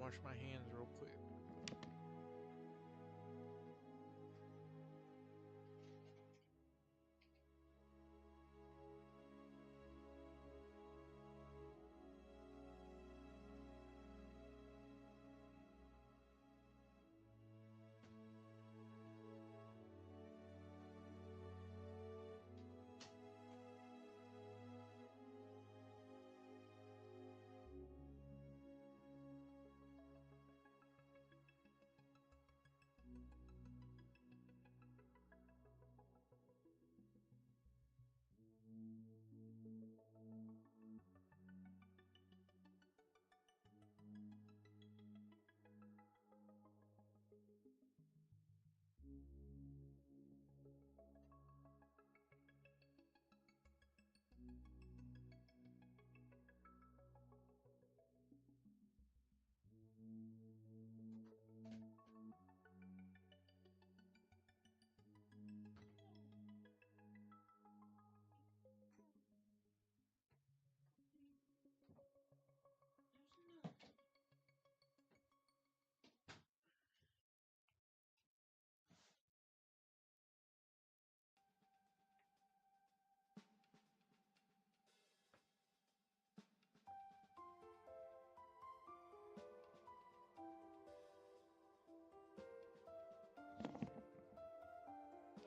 wash my hands real quick.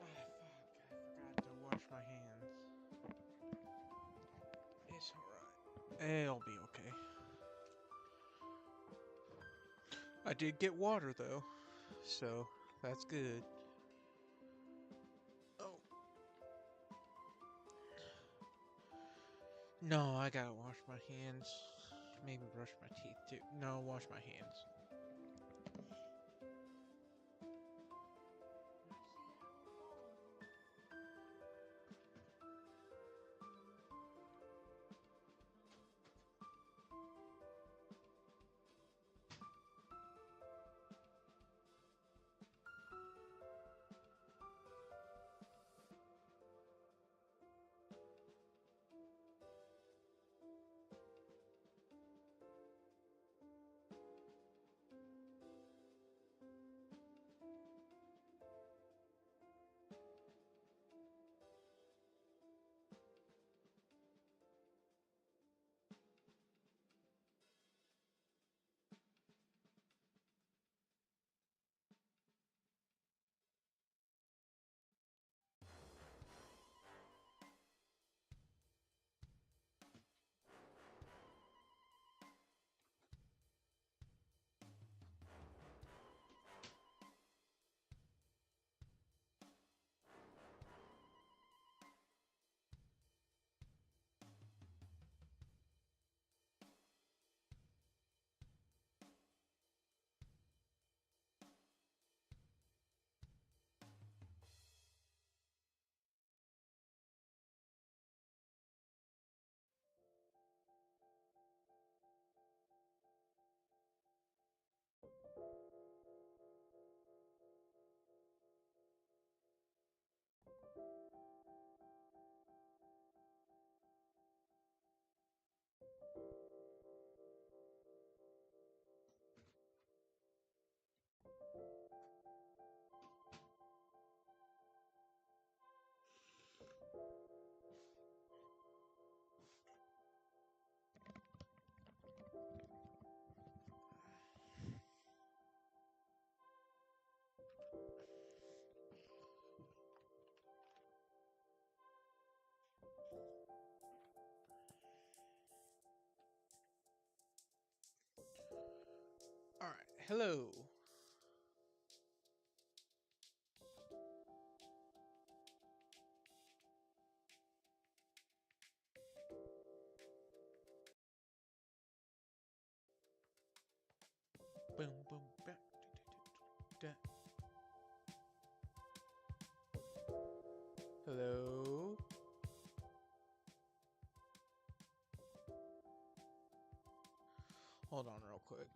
I forgot to wash my hands. It's alright. It'll be okay. I did get water though, so that's good. Oh. No, I gotta wash my hands. Maybe brush my teeth too. No, wash my hands. Alright, hello. Boom, boom, bam, da, da, da. Hello. Hold on real quick.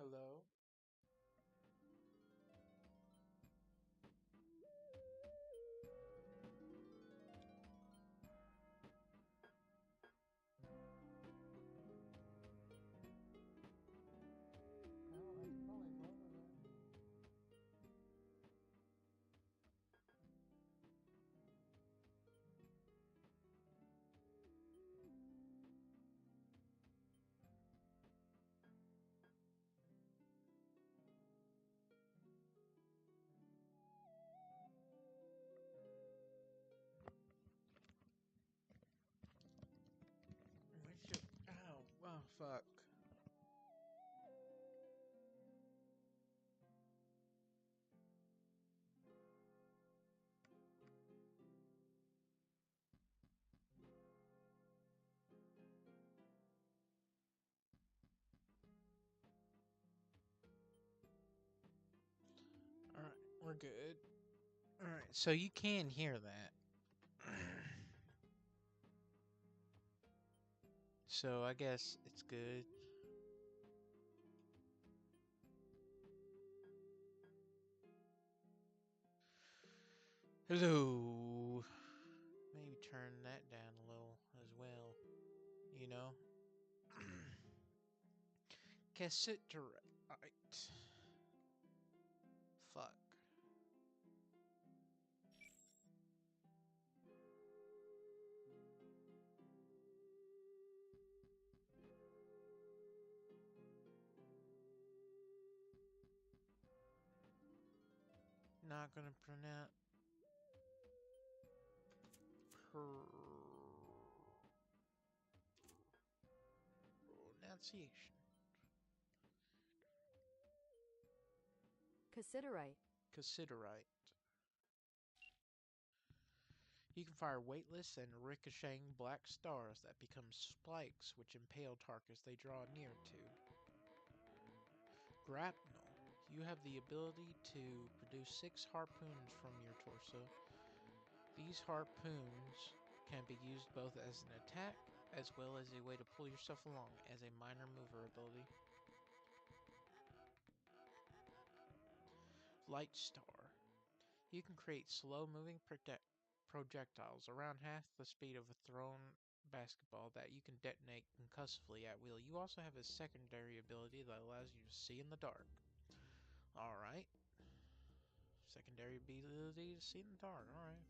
Hello? Oh, I can probably blow that. What should... Oh, oh, fuck. Alright, we're good. Alright, so you can hear that. So I guess it's good. Hello. Maybe turn that down a little as well. You know? Cassette right. Fuck. Not gonna pronounce pronunciation. Cassiterite. Cassiterite. You can fire weightless and ricocheting black stars that become spikes which impale targets they draw near to. Grapnel. You have the ability to produce 6 harpoons from your torso. These harpoons can be used both as an attack as well as a way to pull yourself along as a minor mover ability. Light Star. You can create slow-moving projectiles around half the speed of a thrown basketball that you can detonate concussively at will. You also have a secondary ability that allows you to see in the dark. Alright. Secondary ability to see in the dark. Alright.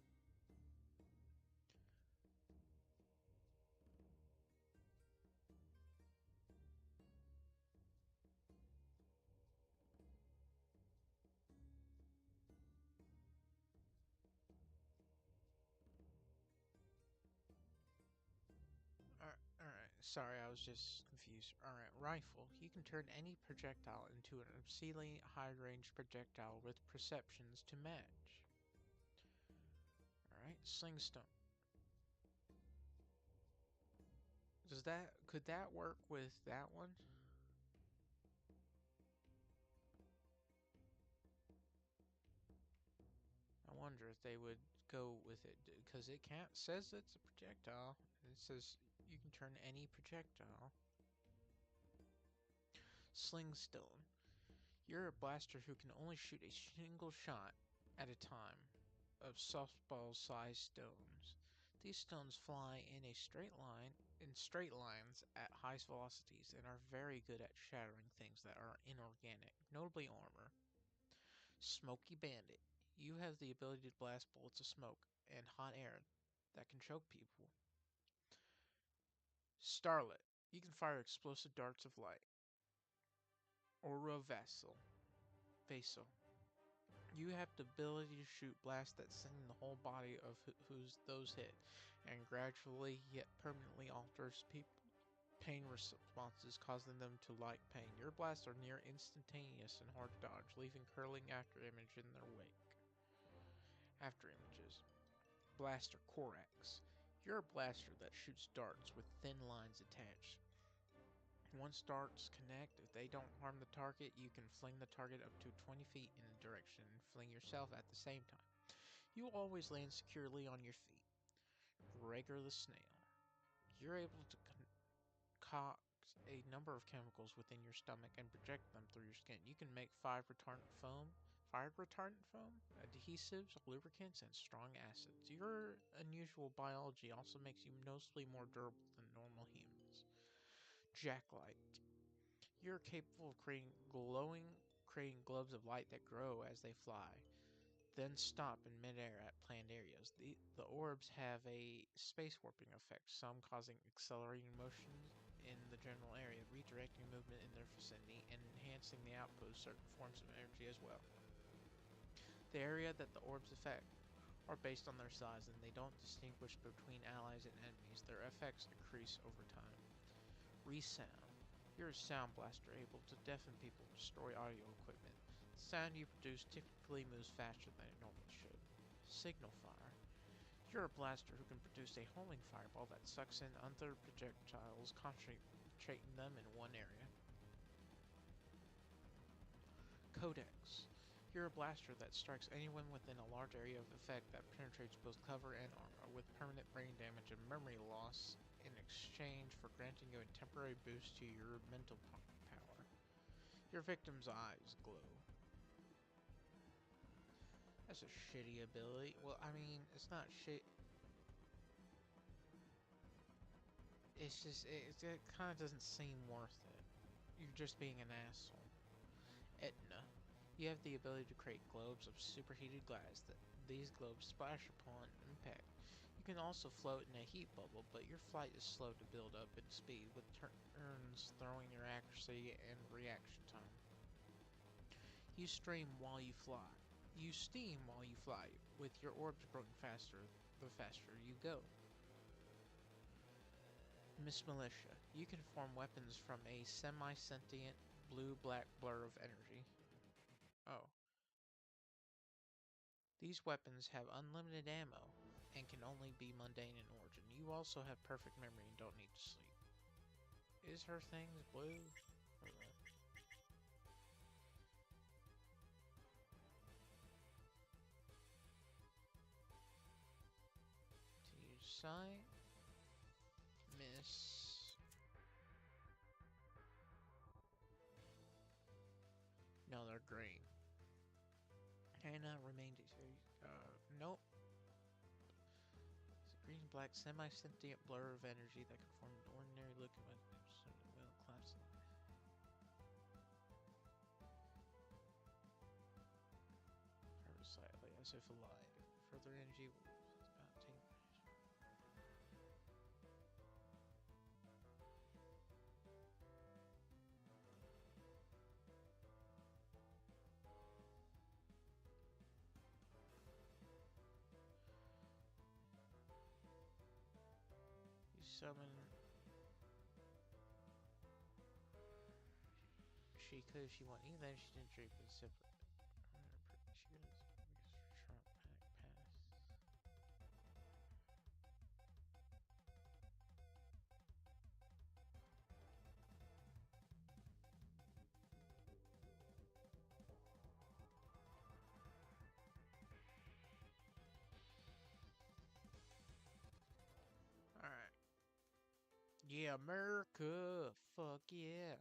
Alright, sorry, I was just confused. Alright, rifle. You can turn any projectile into an obscenely high-range projectile with perceptions to match. Alright, slingstone. Could that work with that one? I wonder if they would go with it, because it can't, says it's a projectile. It says you can turn any projectile. Slingstone. You're a blaster who can only shoot a single shot at a time of softball-sized stones. These stones fly in straight lines at high velocities and are very good at shattering things that are inorganic, notably armor. Smoky Bandit. You have the ability to blast bullets of smoke and hot air that can choke people. Starlet. You can fire explosive darts of light. Aura Vassal. You have the ability to shoot blasts that send the whole body of those hit, and gradually yet permanently alters pain responses, causing them to like pain. Your blasts are near instantaneous and hard to dodge, leaving curling after image in their wake. After images. Blaster Corax. You're a blaster that shoots darts with thin lines attached. Once darts connect, if they don't harm the target, you can fling the target up to 20 feet in a direction and fling yourself at the same time. You always land securely on your feet. Gregor the Snail. You're able to concoct a number of chemicals within your stomach and project them through your skin. You can make fire retardant foam, adhesives, lubricants, and strong acids. Your unusual biology also makes you noticeably more durable than normal humans. Jacklight. You're capable of creating globes of light that grow as they fly, then stop in midair at planned areas. The orbs have a space warping effect, some causing accelerating motions in the general area, redirecting movement in their vicinity, and enhancing the output of certain forms of energy as well. The area that the orbs affect are based on their size, and they don't distinguish between allies and enemies. Their effects increase over time. Resound. You're a sound blaster able to deafen people and destroy audio equipment. The sound you produce typically moves faster than it normally should. Signal fire. You're a blaster who can produce a homing fireball that sucks in other projectiles, concentrating them in one area. Codex. You're a blaster that strikes anyone within a large area of effect that penetrates both cover and armor, with permanent brain damage and memory loss in exchange for granting you a temporary boost to your mental power. Your victim's eyes glow. That's a shitty ability. Well, I mean, it's not shit. It's just, it kind of doesn't seem worth it. You're just being an asshole. Etna. You have the ability to create globes of superheated glass that these globes splash upon impact. You can also float in a heat bubble, but your flight is slow to build up in speed, with turns throwing your accuracy and reaction time. You steam while you fly. With your orbs growing faster the faster you go. Miss Militia. You can form weapons from a semi-sentient blue-black blur of energy. Oh. These weapons have unlimited ammo and can only be mundane in origin. You also have perfect memory and don't need to sleep. Is her things blue? Or red? To use sight. Miss. No, they're green. Hannah remained nope. It's a green black semi-sentient blur of energy that can form an ordinary looking middle class. Very slightly, as if alive. Further energy will about 10. You summon. She could if she wanted. Even then, she didn't drink the sip. She could Trump pack pass. Alright. Yeah, America! Fuck yeah!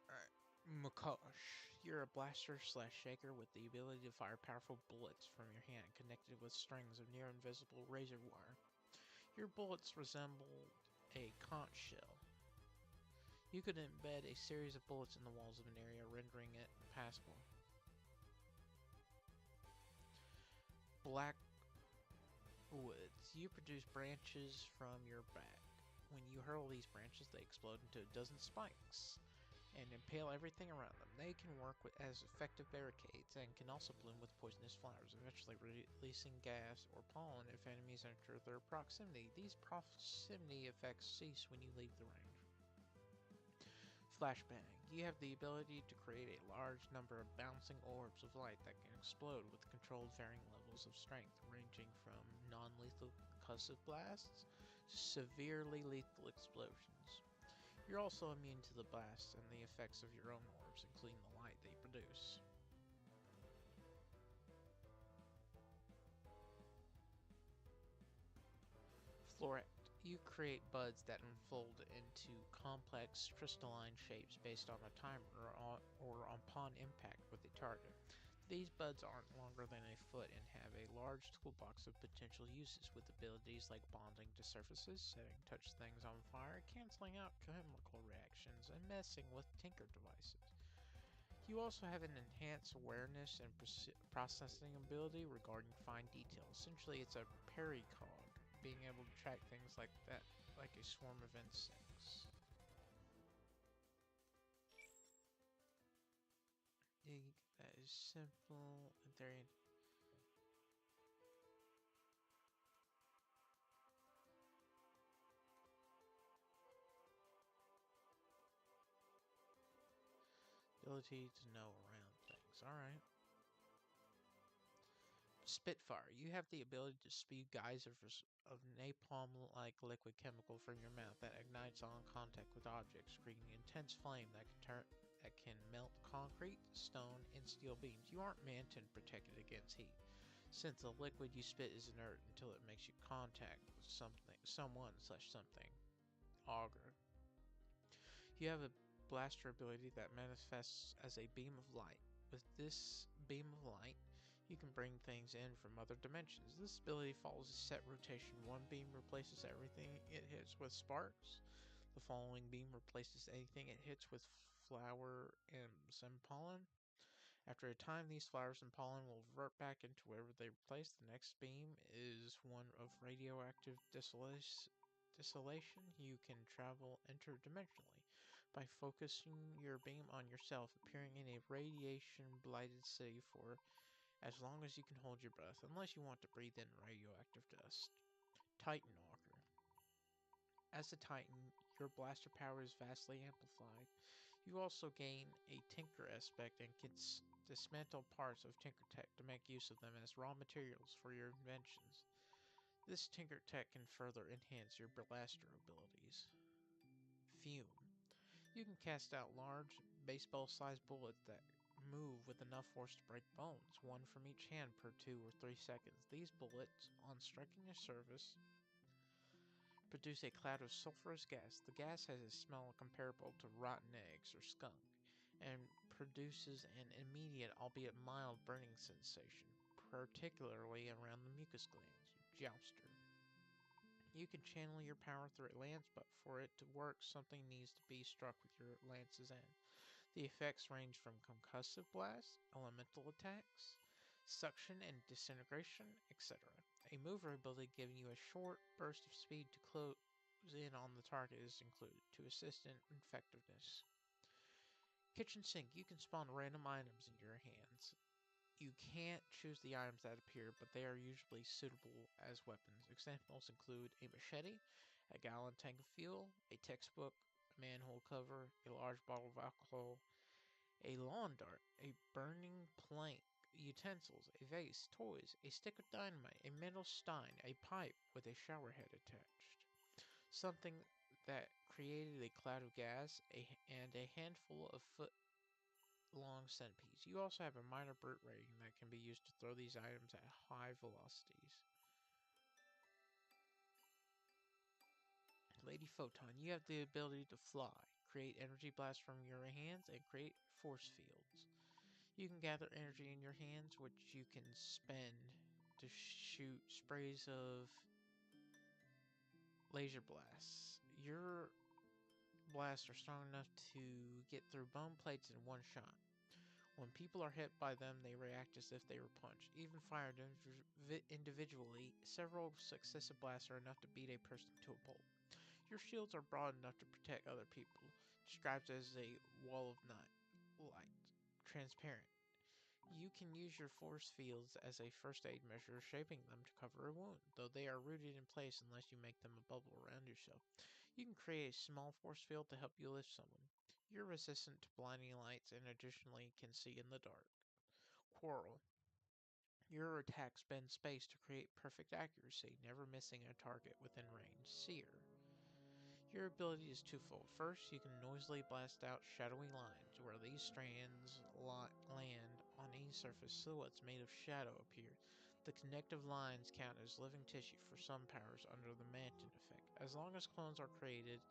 Alright. Makosh. You're a blaster slash shaker with the ability to fire powerful bullets from your hand connected with strings of near invisible razor wire. Your bullets resembled a conch shell. You could embed a series of bullets in the walls of an area, rendering it passable. Black woods. You produce branches from your back. When you hurl these branches, they explode into a dozen spikes and impale everything around them. They can work as effective barricades and can also bloom with poisonous flowers, eventually releasing gas or pollen if enemies enter their proximity. These proximity effects cease when you leave the range. Flashbang. You have the ability to create a large number of bouncing orbs of light that can explode with controlled varying levels of strength, ranging from non-lethal concussive blasts to severely lethal explosions. You're also immune to the blasts and the effects of your own orbs, including the light they produce. Correct. You create buds that unfold into complex crystalline shapes based on a timer or upon impact with a target. These buds aren't longer than a foot and have a large toolbox of potential uses with abilities like bonding to surfaces, setting touch things on fire, canceling out chemical reactions, and messing with tinker devices. You also have an enhanced awareness and processing ability regarding fine details. Essentially, it's a pericog, being able to track things like that, like a swarm of insects. That is simple. Ability to know around things. Alright. Spitfire. You have the ability to spew geysers of napalm-like liquid chemical from your mouth that ignites on contact with objects, creating intense flame that can melt concrete, stone, and steel beams. You aren't meant to protect it against heat, since the liquid you spit is inert until it makes you contact with someone/something. Auger. You have a blaster ability that manifests as a beam of light. With this beam of light, you can bring things in from other dimensions. This ability follows a set rotation. One beam replaces everything it hits with sparks. The following beam replaces anything it hits with flower and pollen. After a time, these flowers and pollen will revert back into wherever they replaced. The next beam is one of radioactive desolation. You can travel interdimensionally by focusing your beam on yourself, appearing in a radiation-blighted city for as long as you can hold your breath, unless you want to breathe in radioactive dust. Titan Auger. As a Titan, your blaster power is vastly amplified. You also gain a Tinker aspect and can dismantle parts of Tinker Tech to make use of them as raw materials for your inventions. This Tinker Tech can further enhance your blaster abilities. Fume. You can cast out large, baseball-sized bullets that move with enough force to break bones, one from each hand per 2 or 3 seconds. These bullets, on striking a surface, produce a cloud of sulfurous gas. The gas has a smell comparable to rotten eggs or skunk, and produces an immediate, albeit mild, burning sensation, particularly around the mucus glands. Jouster. You can channel your power through a lance, but for it to work, something needs to be struck with your lance's end. The effects range from concussive blasts, elemental attacks, suction and disintegration, etc. A mover ability giving you a short burst of speed to close in on the target is included to assist in effectiveness. Kitchen sink. You can spawn random items in your hands. You can't choose the items that appear, but they are usually suitable as weapons. Examples include a machete, a gallon tank of fuel, a textbook, a manhole cover, a large bottle of alcohol, a lawn dart, a burning plank, utensils, a vase, toys, a stick of dynamite, a metal stein, a pipe with a shower head attached. Something that created a cloud of gas, and a handful of foot-long centipedes. You also have a minor brute rating that can be used to throw these items at high velocities. Lady Photon, you have the ability to fly, create energy blasts from your hands, and create force fields. You can gather energy in your hands, which you can spend to shoot sprays of laser blasts. Your blasts are strong enough to get through bone plates in one shot. When people are hit by them, they react as if they were punched. Even fired individually, several successive blasts are enough to beat a person to a pulp. Your shields are broad enough to protect other people, described as a wall of light, transparent. You can use your force fields as a first aid measure, shaping them to cover a wound, though they are rooted in place unless you make them a bubble around yourself. You can create a small force field to help you lift someone. You're resistant to blinding lights and additionally can see in the dark. Quarrel. Your attacks bend space to create perfect accuracy, never missing a target within range. Seer. Your ability is twofold. First, you can noisily blast out shadowy lines. Where these strands land on any surface, silhouettes made of shadow appear. The connective lines count as living tissue for some powers under the Manton effect. As long as clones are created,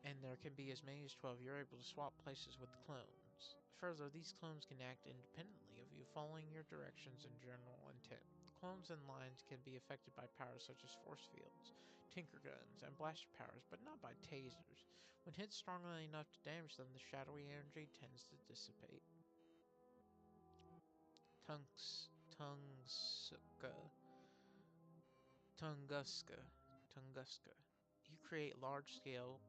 and there can be as many as 12, you're able to swap places with the clones. Further, these clones can act independently of you, following your directions and general intent. Clones and lines can be affected by powers such as force fields, tinker guns, and blaster powers, but not by tasers. When hit strongly enough to damage them, the shadowy energy tends to dissipate. Tunguska. Tunguska. You create large-scale,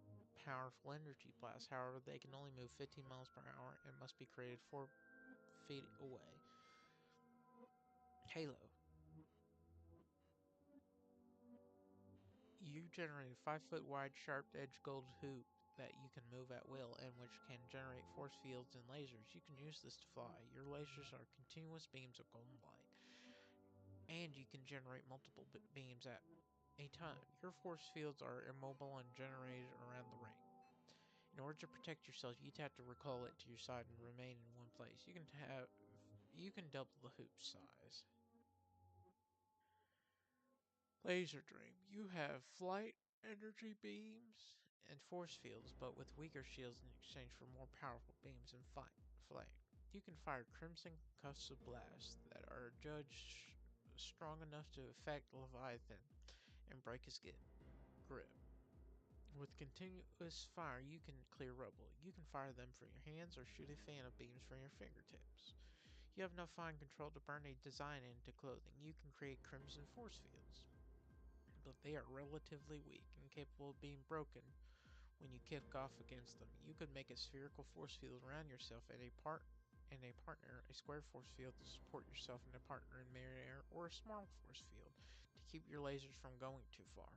powerful energy blasts. However, they can only move 15 miles per hour and must be created 4 feet away. Halo. You generate a 5-foot wide, sharp-edged gold hoop that you can move at will and which can generate force fields and lasers. You can use this to fly. Your lasers are continuous beams of golden light, and you can generate multiple beams at a time. Your force fields are immobile and generated around the ring. In order to protect yourself, you'd have to recall it to your side and remain in one place. You can double the hoop size. Laser Dream. You have flight, energy beams, and force fields, but with weaker shields in exchange for more powerful beams and flight. You can fire crimson concussive blasts that are judged strong enough to affect Leviathan and break his grip. With continuous fire, you can clear rubble. You can fire them from your hands or shoot a fan of beams from your fingertips. You have enough fine control to burn a design into clothing. You can create crimson force fields, but they are relatively weak and capable of being broken when you kick off against them. You could make a spherical force field around yourself and a partner, a square force field to support yourself and a partner in midair, or a small force field to keep your lasers from going too far.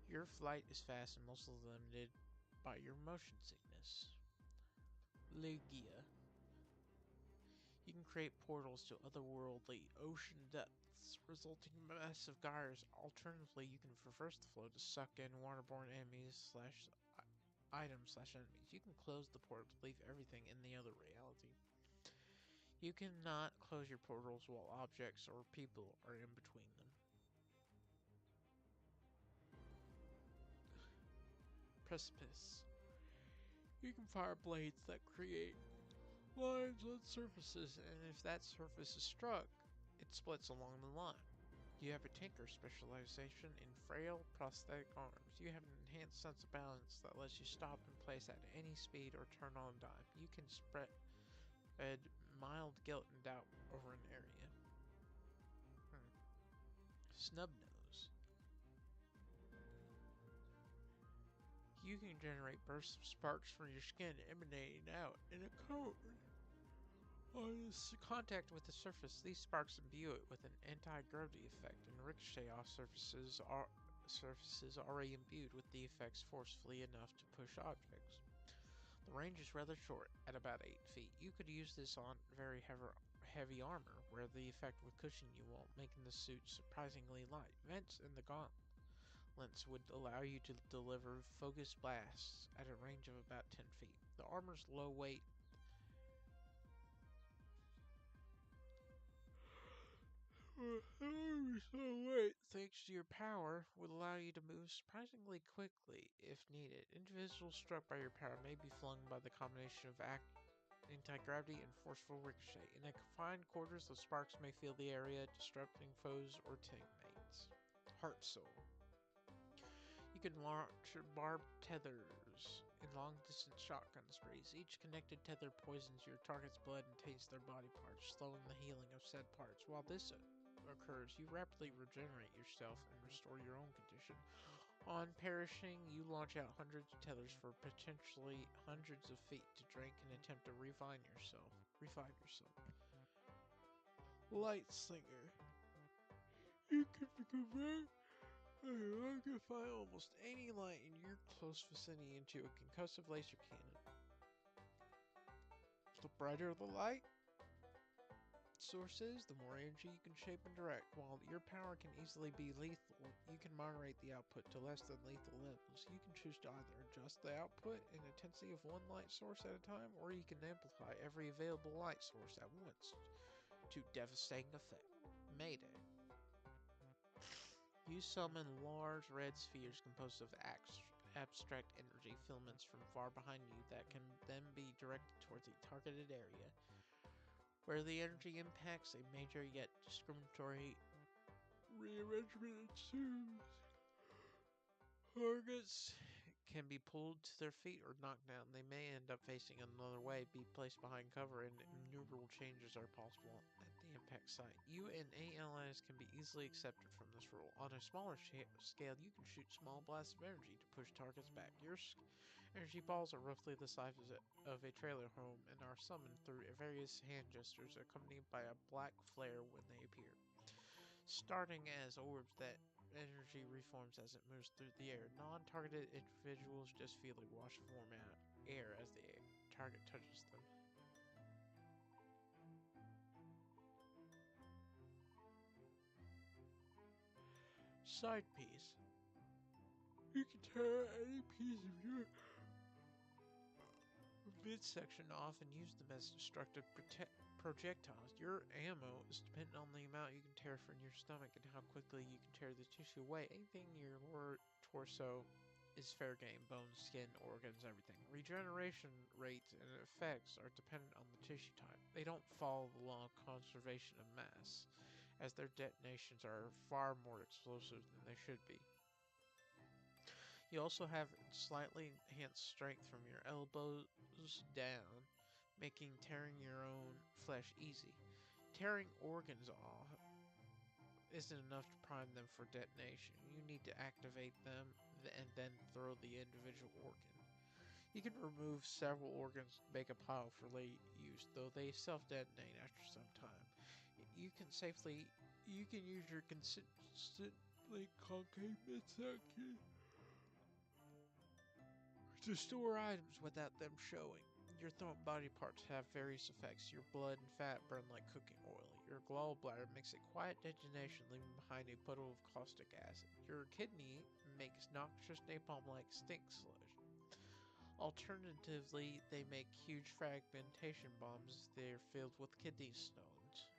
Your flight is fast and mostly limited by your motion sickness. Lugia. You can create portals to otherworldly ocean depths, resulting in massive gyres. Alternatively, you can reverse the flow to suck in waterborne enemies / items / enemies. You can close the portal to leave everything in the other reality. You cannot close your portals while objects or people are in between them. Precipice. You can fire blades that create lines on surfaces, and if that surface is struck, it splits along the line. You have a tinker specialization in frail prosthetic arms. You have an enhanced sense of balance that lets you stop in place at any speed or turn on a dime. You can spread mild guilt and doubt over an area. Snubnose. You can generate bursts of sparks from your skin emanating out in a cone. On contact with the surface, these sparks imbue it with an anti-gravity effect and ricochet off surfaces already imbued with the effects forcefully enough to push objects. The range is rather short, at about 8 feet. You could use this on very heavy armor, where the effect would cushion you while making the suit surprisingly light. Vents in the gauntlets would allow you to deliver focused blasts at a range of about 10 feet. The armor's low weight thanks to your power, would allow you to move surprisingly quickly if needed. Individuals struck by your power may be flung by the combination of anti-gravity and forceful ricochet. In a confined quarters, the sparks may fill the area, disrupting foes or teammates. Heart Soul. You can launch barbed tethers in long-distance shotgun sprays. Each connected tether poisons your target's blood and taints their body parts, slowing the healing of said parts. While this occurs, you rapidly regenerate yourself and restore your own condition. On perishing, you launch out hundreds of tethers for potentially hundreds of feet to drink and attempt to revive yourself. Light Slinger. You can convert I can fire almost any light in your close vicinity into a concussive laser cannon. The brighter the light source is, the more energy you can shape and direct. While your power can easily be lethal, you can moderate the output to less than lethal levels. You can choose to either adjust the output and intensity of one light source at a time, or you can amplify every available light source at once to devastating effect. Mayday. You summon large red spheres composed of abstract energy filaments from far behind you that can then be directed towards a targeted area. Where the energy impacts, a major yet discriminatory rearrangement ensues. Targets can be pulled to their feet or knocked down. They may end up facing another way, be placed behind cover, and innumerable changes are possible at the impact site. You and any allies can be easily accepted from this rule. On a smaller scale, you can shoot small blasts of energy to push targets back. Your energy balls are roughly the size of a trailer home and are summoned through various hand gestures accompanied by a black flare when they appear. Starting as orbs, that energy reforms as it moves through the air. Non-targeted individuals just feel a wash of warm air as the target touches them. Side piece. You can tear any piece of your midsection off and use them as destructive projectiles. Your ammo is dependent on the amount you can tear from your stomach and how quickly you can tear the tissue away. Anything in your lower torso is fair game. Bones, skin, organs, everything. Regeneration rates and effects are dependent on the tissue type. They don't follow the law of conservation of mass, as their detonations are far more explosive than they should be. You also have slightly enhanced strength from your elbows down, making tearing your own flesh easy. Tearing organs off isn't enough to prime them for detonation. You need to activate them and then throw the individual organ. You can remove several organs to make a pile for late use, though they self-detonate after some time. You can use your consistently concave midsection to store items without them showing. Your throat and body parts have various effects. Your blood and fat burn like cooking oil. Your gallbladder makes a quiet detonation, leaving behind a puddle of caustic acid. Your kidney makes noxious napalm-like stink sludge. Alternatively, they make huge fragmentation bombs. They're filled with kidney stones.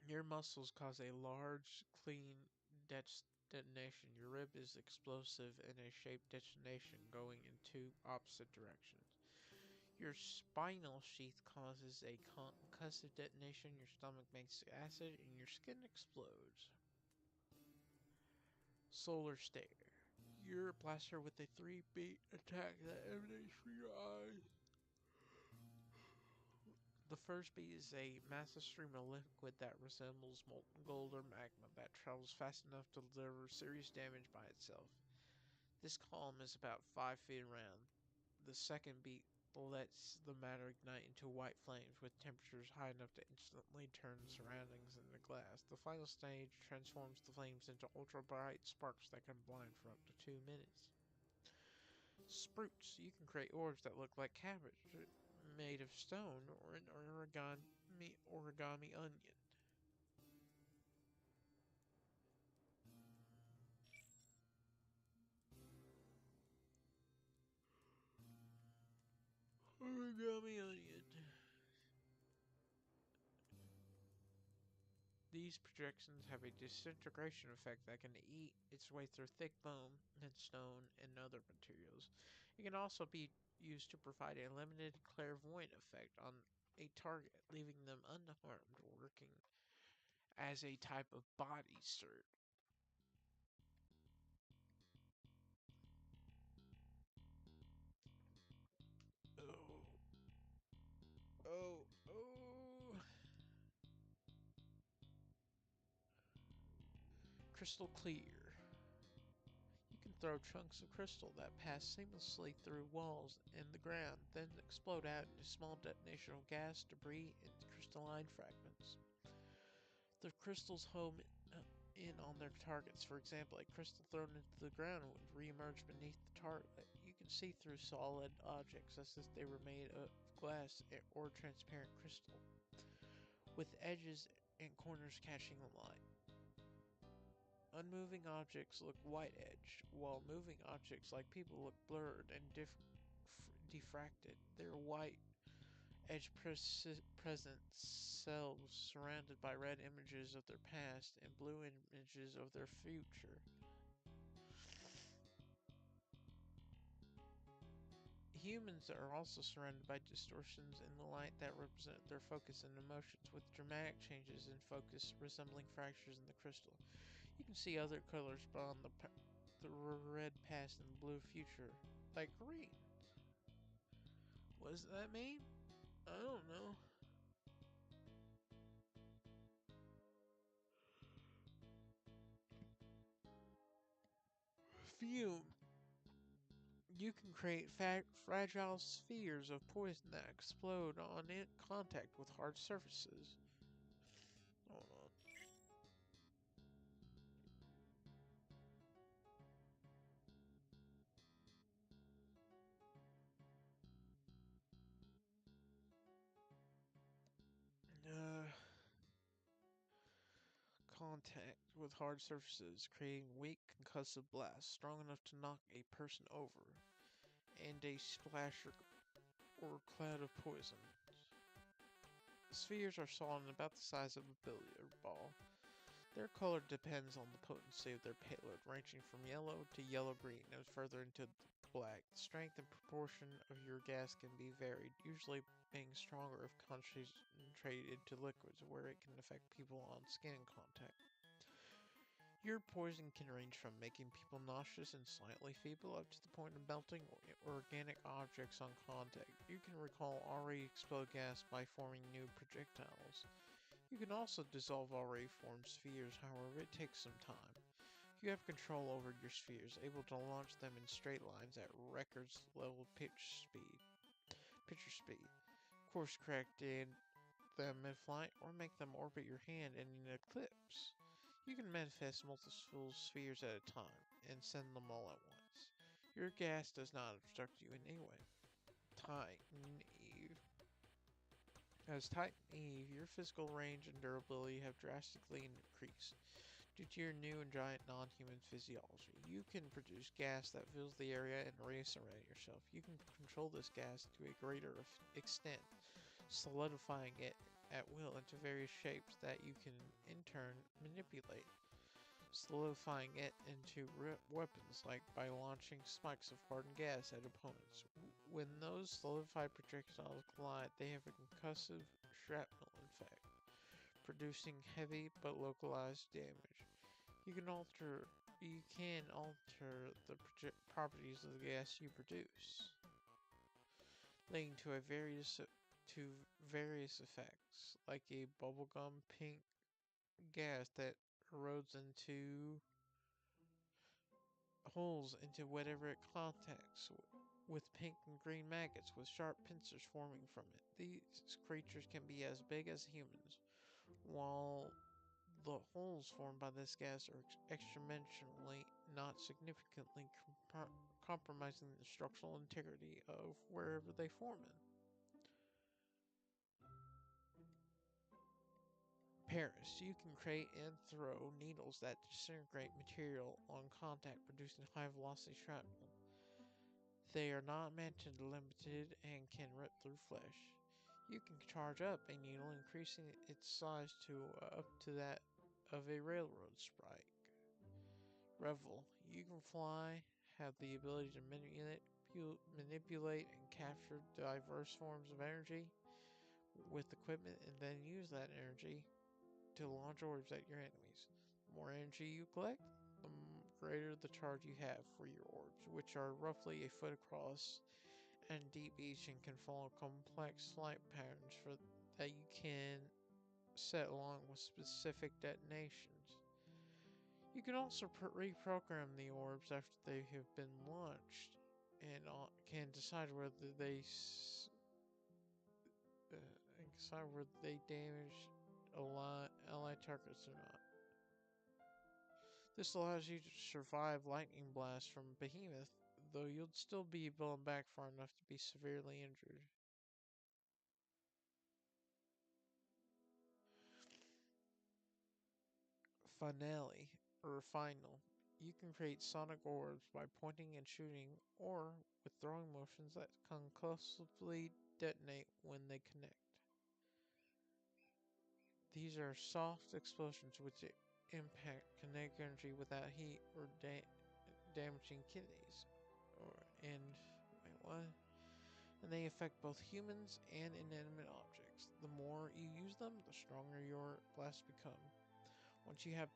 Your muscles cause a large, clean detonation. Your rib is explosive in a shaped detonation going in two opposite directions. Your spinal sheath causes a concussive detonation. Your stomach makes acid, and your skin explodes. Solar stare. You're a blaster with a 3-beat attack that emanates from your eyes. The first beat is a massive stream of liquid that resembles molten gold or magma that travels fast enough to deliver serious damage by itself. This column is about 5 feet around. The second beat lets the matter ignite into white flames with temperatures high enough to instantly turn the surroundings into glass. The final stage transforms the flames into ultra-bright sparks that can blind for up to 2 minutes. Spruits. You can create orbs that look like cabbage, made of stone, or an origami onion. Origami onion. These projections have a disintegration effect that can eat its way through thick bone and stone and other materials. It can also be used to provide a limited clairvoyant effect on a target, leaving them unharmed, working as a type of body cert. Oh, oh. Crystal clear. You can throw chunks of crystal that pass seamlessly through walls and the ground, then explode out into small detonation of gas, debris, and crystalline fragments. The crystals home in on their targets. For example, a crystal thrown into the ground would re-emerge beneath the target. You can see through solid objects as if they were made of glass or transparent crystal, with edges and corners catching the light. Unmoving objects look white-edged, while moving objects like people look blurred and diffracted. Their white present selves surrounded by red images of their past and blue images of their future. Humans are also surrounded by distortions in the light that represent their focus and emotions, with dramatic changes in focus resembling fractures in the crystal. You can see other colors beyond the red past and blue future, like green. What does that mean? I don't know. Fume. You can create fragile spheres of poison that explode on contact with hard surfaces. Hold on. Contact with hard surfaces, creating weak concussive blasts strong enough to knock a person over, and a splash or cloud of poison. Spheres are solid and about the size of a billiard ball. Their color depends on the potency of their payload, ranging from yellow to yellow-green and further into black. The strength and proportion of your gas can be varied, usually being stronger if concentrated to liquids, where it can affect people on skin contact. Your poison can range from making people nauseous and slightly feeble up to the point of melting organic objects on contact. You can recall already exploded gas by forming new projectiles. You can also dissolve already formed spheres, however, it takes some time. You have control over your spheres, able to launch them in straight lines at records level picture speed. Course correct them mid-flight, or make them orbit your hand in an eclipse. You can manifest multiple spheres at a time, and send them all at once. Your gas does not obstruct you in any way. Titan Eve. As Titan Eve, your physical range and durability have drastically increased. Due to your new and giant non-human physiology, you can produce gas that fills the area and radius around yourself. You can control this gas to a greater extent, solidifying it at will into various shapes that you can in turn manipulate, solidifying it into weapons like by launching spikes of hardened gas at opponents. When those solidified projectiles collide, they have a concussive shrapnel effect, producing heavy but localized damage. You can alter the properties of the gas you produce, leading to various effects, like a bubblegum pink gas that erodes into holes into whatever it contacts, with pink and green maggots with sharp pincers forming from it. These creatures can be as big as humans, while the holes formed by this gas are extremely not significantly compromising the structural integrity of wherever they form in. Paris, you can create and throw needles that disintegrate material on contact, producing high velocity shrapnel. They are not meant to be limited and can rip through flesh. You can charge up a needle, increasing its size to up to that of a railroad spike. Revel, you can fly, have the ability to manipulate and capture diverse forms of energy with equipment, and then use that energy to launch orbs at your enemies. The more energy you collect, the greater the charge you have for your orbs, which are roughly a foot across and deep each and can follow complex flight patterns that you can set along with specific detonations. You can also reprogram the orbs after they have been launched, and can decide whether they damage allied targets or not. This allows you to survive lightning blasts from Behemoth, though you'll still be blown back far enough to be severely injured. Finale, or final. You can create sonic orbs by pointing and shooting, or with throwing motions that concussively detonate when they connect. These are soft explosions which impact kinetic energy without heat or damaging kidneys. Wait, what? And they affect both humans and inanimate objects. The more you use them, the stronger your blasts become. Once you have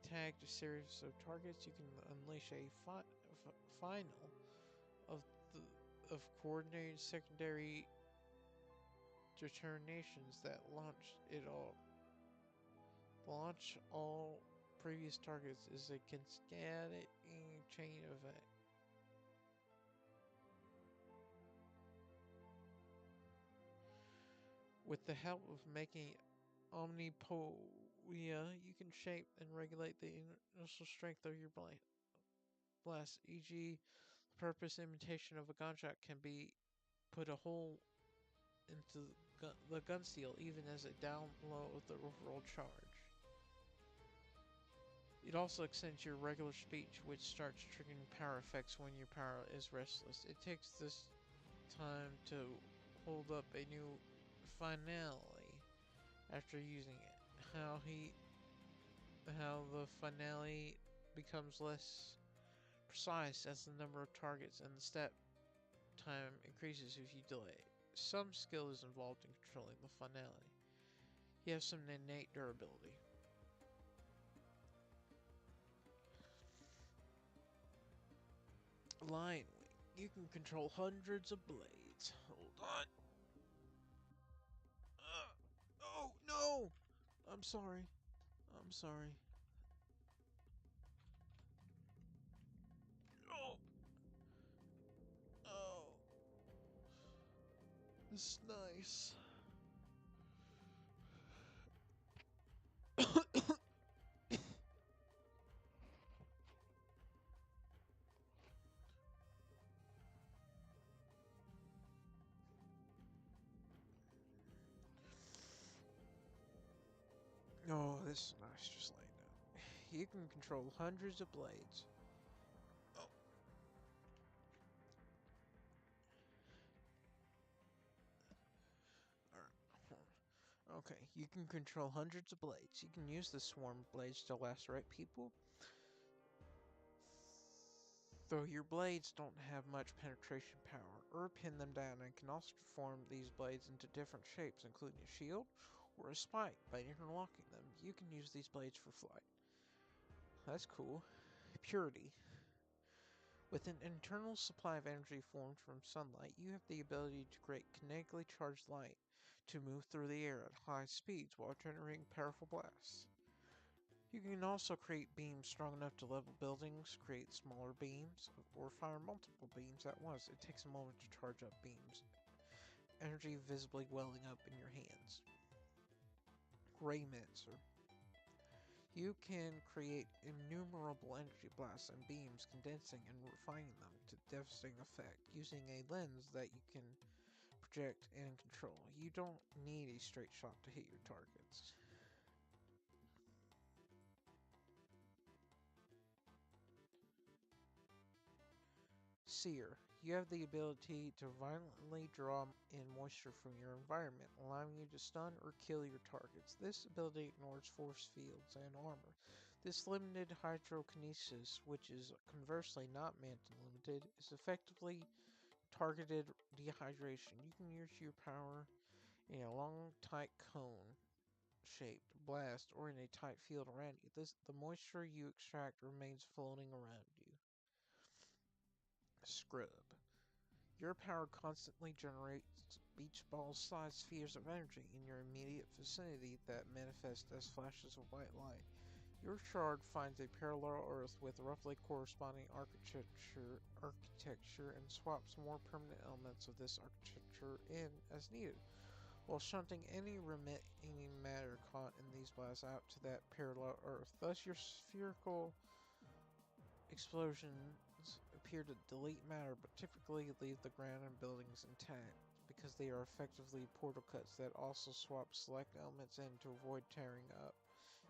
tagged a series of targets, you can unleash a final of coordinated secondary detonations that launch it all. Launch all previous targets is a cascading chain event. With the help of making omnipoia, you can shape and regulate the initial strength of your blast. E.g., the purpose imitation of a gunshot can be put a hole into the gun steel, even as a download the overall charge. It also extends your regular speech, which starts triggering power effects when your power is restless. It takes this time to hold up a new finale after using it. How the finale becomes less precise as the number of targets and the step time increases if you delay. Some skill is involved in controlling the finale. You have some innate durability. Lion Wing. You can control hundreds of blades. Hold on. Oh, no! I'm sorry. I'm sorry. Oh! Oh. This is nice. Oh, this is nice, just laying down. You can control hundreds of blades. Oh. Alright. Okay, you can control hundreds of blades. You can use the swarm blades to lacerate people. Though your blades don't have much penetration power, or pin them down, and can also form these blades into different shapes, including a shield or a spike. By interlocking them, you can use these blades for flight. That's cool. Purity. With an internal supply of energy formed from sunlight, you have the ability to create kinetically charged light to move through the air at high speeds while generating powerful blasts. You can also create beams strong enough to level buildings, create smaller beams, or fire multiple beams at once. It takes a moment to charge up beams. Energy visibly welling up in your hands. Raymancer. You can create innumerable energy blasts and beams, condensing and refining them to devastating effect using a lens that you can project and control. You don't need a straight shot to hit your targets. Sear. You have the ability to violently draw in moisture from your environment, allowing you to stun or kill your targets. This ability ignores force fields and armor. This limited hydrokinesis, which is conversely not Manton limited, is effectively targeted dehydration. You can use your power in a long, tight cone shaped blast or in a tight field around you. The moisture you extract remains floating around you. Scrub. Your power constantly generates beach ball-sized spheres of energy in your immediate vicinity that manifest as flashes of white light. Your shard finds a parallel Earth with roughly corresponding architecture and swaps more permanent elements of this architecture in as needed, while shunting any remaining matter caught in these blasts out to that parallel Earth. Thus, your spherical explosions appear to delete matter, but typically leave the ground and buildings intact, because they are effectively portal cuts that also swap select elements in to avoid tearing up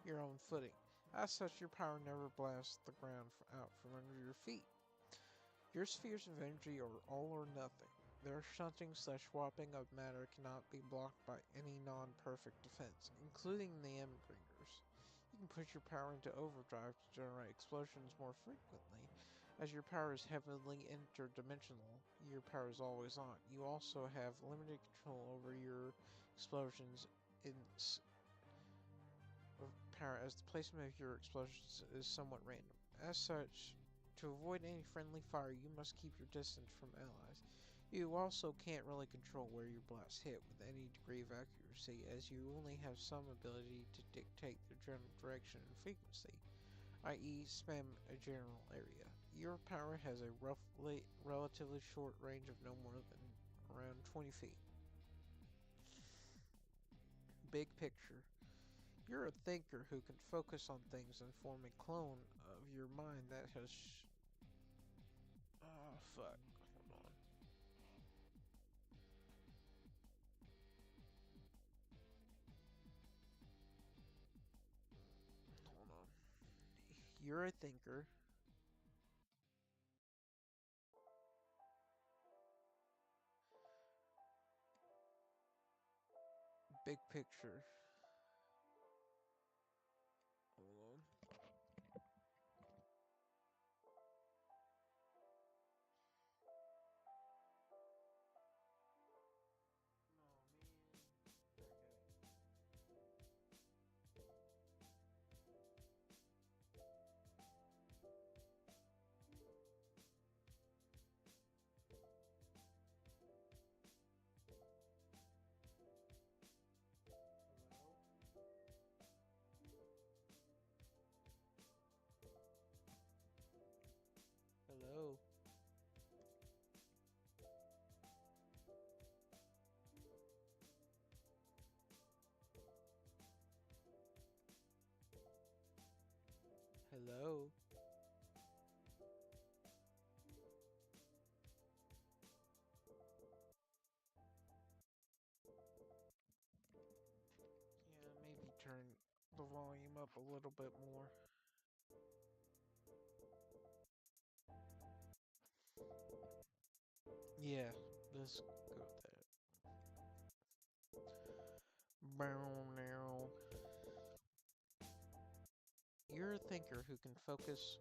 your own footing. As such, your power never blasts the ground out from under your feet. Your spheres of energy are all or nothing. Their shunting/swapping of matter cannot be blocked by any non-perfect defense, including the Embringers. You can push your power into overdrive to generate explosions more frequently. As your power is heavily interdimensional, your power is always on. You also have limited control over your explosions in power, as the placement of your explosions is somewhat random. As such, to avoid any friendly fire, you must keep your distance from allies. You also can't really control where your blasts hit with any degree of accuracy, as you only have some ability to dictate the general direction and frequency, i.e. spam a general area. Your power has a relatively short range of no more than around 20 feet. Big picture. You're a thinker who can focus on things and form a clone of your mind that has oh, fuck. Hold on. Hold on. You're a thinker. Big picture. Hold on. Oh, man. Hello? Hello? Hello? Yeah, maybe turn the volume up a little bit more. Yeah, let's go with that. Bow now. You're a thinker who can focus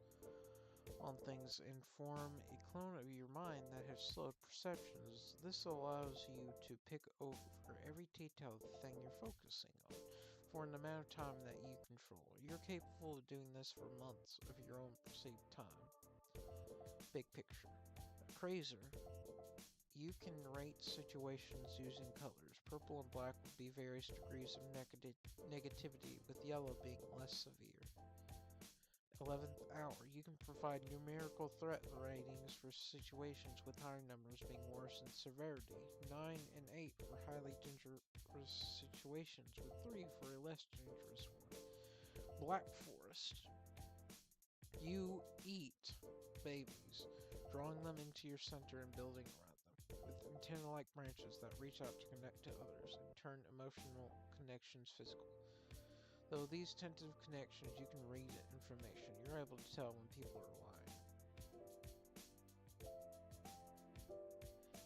on things and form a clone of your mind that has slowed perceptions. This allows you to pick over every detail of the thing you're focusing on for an amount of time that you control. You're capable of doing this for months of your own perceived time. Big picture. Appraiser. You can rate situations using colors. Purple and black would be various degrees of negativity, with yellow being less severe. 11th hour. You can provide numerical threat ratings for situations with higher numbers being worse in severity. 9 and 8 for highly dangerous situations, with 3 for a less dangerous one. Black Forest. You eat babies, drawing them into your center and building around them, with antenna-like branches that reach out to connect to others and turn emotional connections physical. Though these tentative connections, you can read information. You're able to tell when people are lying.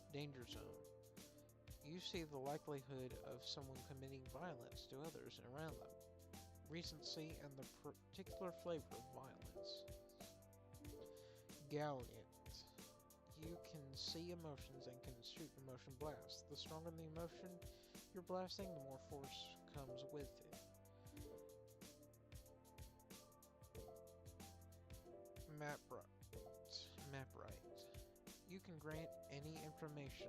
Danger zone. You see the likelihood of someone committing violence to others and around them. Recency and the particular flavor of violence. Gallant. You can see emotions and can shoot emotion blasts. The stronger the emotion you're blasting, the more force comes with it. Map right. You can grant any information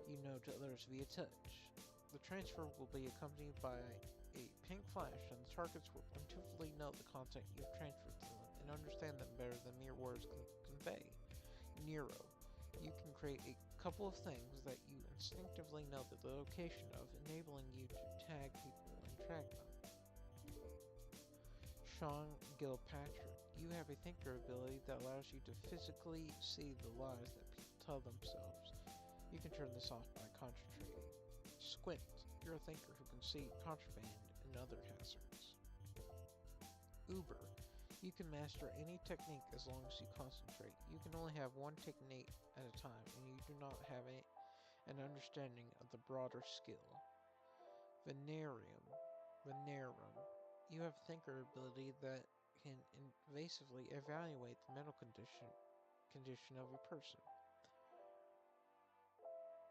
you know to others via touch. The transfer will be accompanied by a pink flash, and the targets will intuitively know the content you've transferred to them and understand them better than mere words can convey. Nero. You can create a couple of things that you instinctively know the location of, enabling you to tag people and track them. Sean Gilpatrick. You have a thinker ability that allows you to physically see the lies that people tell themselves. You can turn this off by concentrating. Squint. You're a thinker who can see contraband and other hazards. Uber. You can master any technique as long as you concentrate. You can only have one technique at a time, and you do not have an understanding of the broader skill. Venerum. You have thinker ability that can invasively evaluate the mental condition of a person.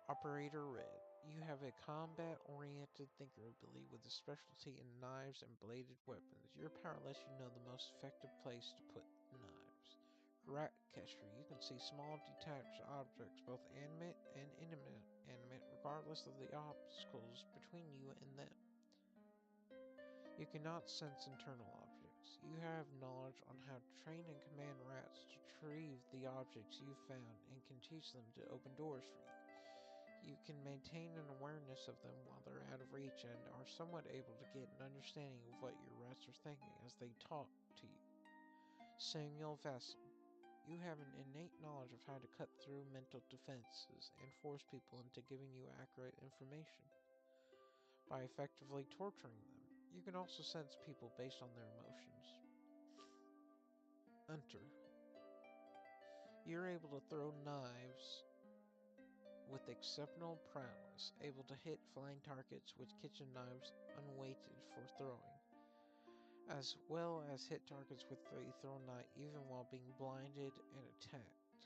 Operator Red. You have a combat-oriented thinker ability with a specialty in knives and bladed weapons. Your power lets you know the most effective place to put knives. Rat Catcher. You can see small detached objects, both animate and inanimate, regardless of the obstacles between you and them. You cannot sense internal objects. You have knowledge on how to train and command rats to retrieve the objects you've found and can teach them to open doors for you. You can maintain an awareness of them while they're out of reach and are somewhat able to get an understanding of what your rats are thinking as they talk to you. Samuel Vessel. You have an innate knowledge of how to cut through mental defenses and force people into giving you accurate information by effectively torturing them. You can also sense people based on their emotions. Hunter. You're able to throw knives with exceptional prowess, able to hit flying targets with kitchen knives unweighted for throwing, as well as hit targets with a thrown knife even while being blinded and attacked.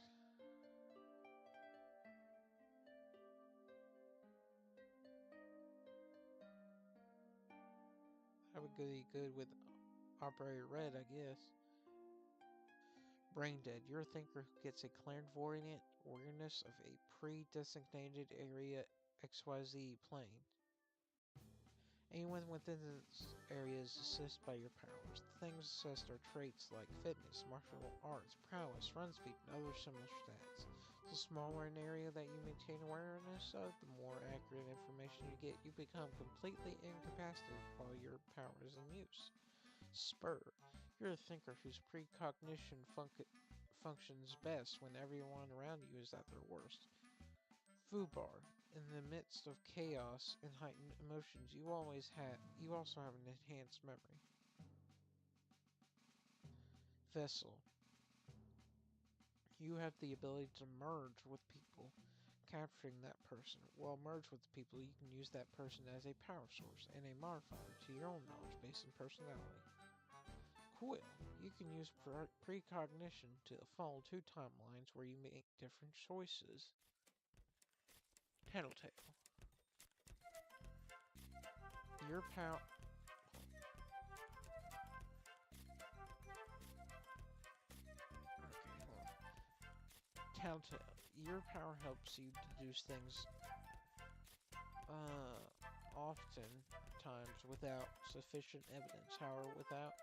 That would be good with Operator Red, I guess. Brain Dead. You're a thinker who gets a clairvoyant awareness of a pre-designated area XYZ plane. Anyone within this area is assessed by your powers. The things assessed are traits like fitness, martial arts, prowess, run speed, and other similar stats. The smaller an area that you maintain awareness of, the more accurate information you get. You become completely incapacitated while your power is in use. Spur. You're a thinker whose precognition functions best when everyone around you is at their worst. Foobar. In the midst of chaos and heightened emotions, you also have an enhanced memory. Vessel. You have the ability to merge with people, capturing that person. While merged with people, you can use that person as a power source and a modifier to your own knowledge based on personality. Quill. You can use precognition to follow two timelines where you make different choices. Tattletale. Your power. Okay, hold on. Tattletale. Your power helps you deduce things oftentimes without sufficient evidence. However, without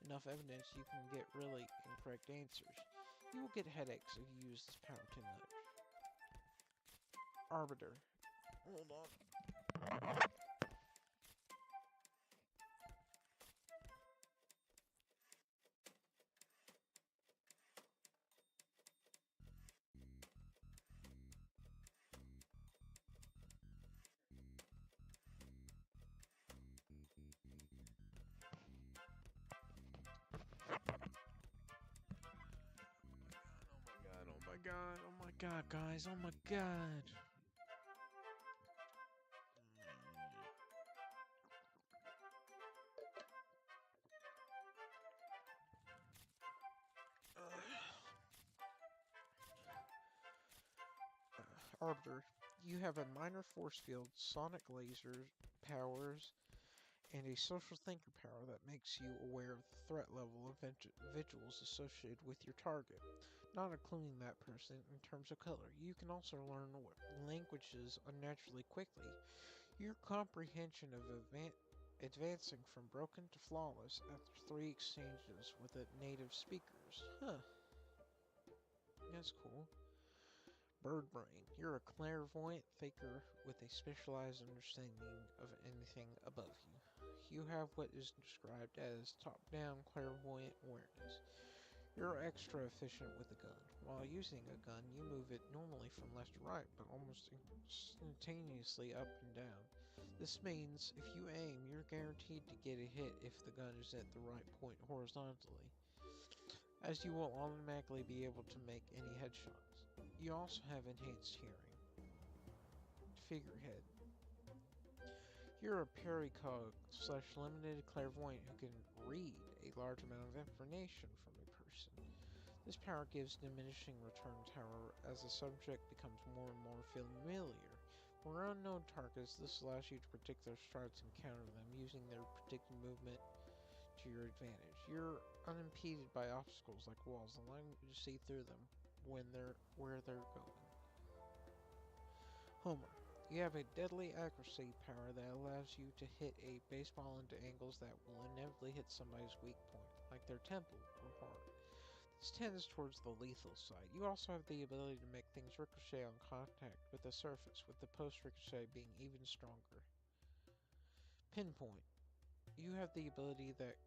enough evidence, you can get really incorrect answers. You will get headaches if you use this power too much. Arbiter. Hold on. Oh my god, guys, oh my god. Arbiter, you have a minor force field, sonic lasers, powers, and a social thinker power that makes you aware of the threat level of individuals associated with your target, not including that person in terms of color. You can also learn languages unnaturally quickly. Your comprehension of advancing from broken to flawless after 3 exchanges with the native speakers. Huh, that's cool. Bird Brain. You're a clairvoyant thinker with a specialized understanding of anything above you. You have what is described as top-down clairvoyant awareness. You're extra efficient with a gun. While using a gun, you move it normally from left to right, but almost instantaneously up and down. This means if you aim, you're guaranteed to get a hit if the gun is at the right point horizontally. as you will automatically be able to make any headshots. You also have enhanced hearing. Figurehead. You're a paracog / limited clairvoyant who can read a large amount of information from a person. This power gives diminishing returns, however, as the subject becomes more and more familiar. For unknown targets, this allows you to predict their strides and counter them, using their predicted movement to your advantage. You're unimpeded by obstacles like walls, allowing you to see through them where they're going. Homer. You have a deadly accuracy power that allows you to hit a baseball into angles that will inevitably hit somebody's weak point, like their temple or heart. This tends towards the lethal side. You also have the ability to make things ricochet on contact with the surface, with the post-ricochet being even stronger. Pinpoint. You have an ability that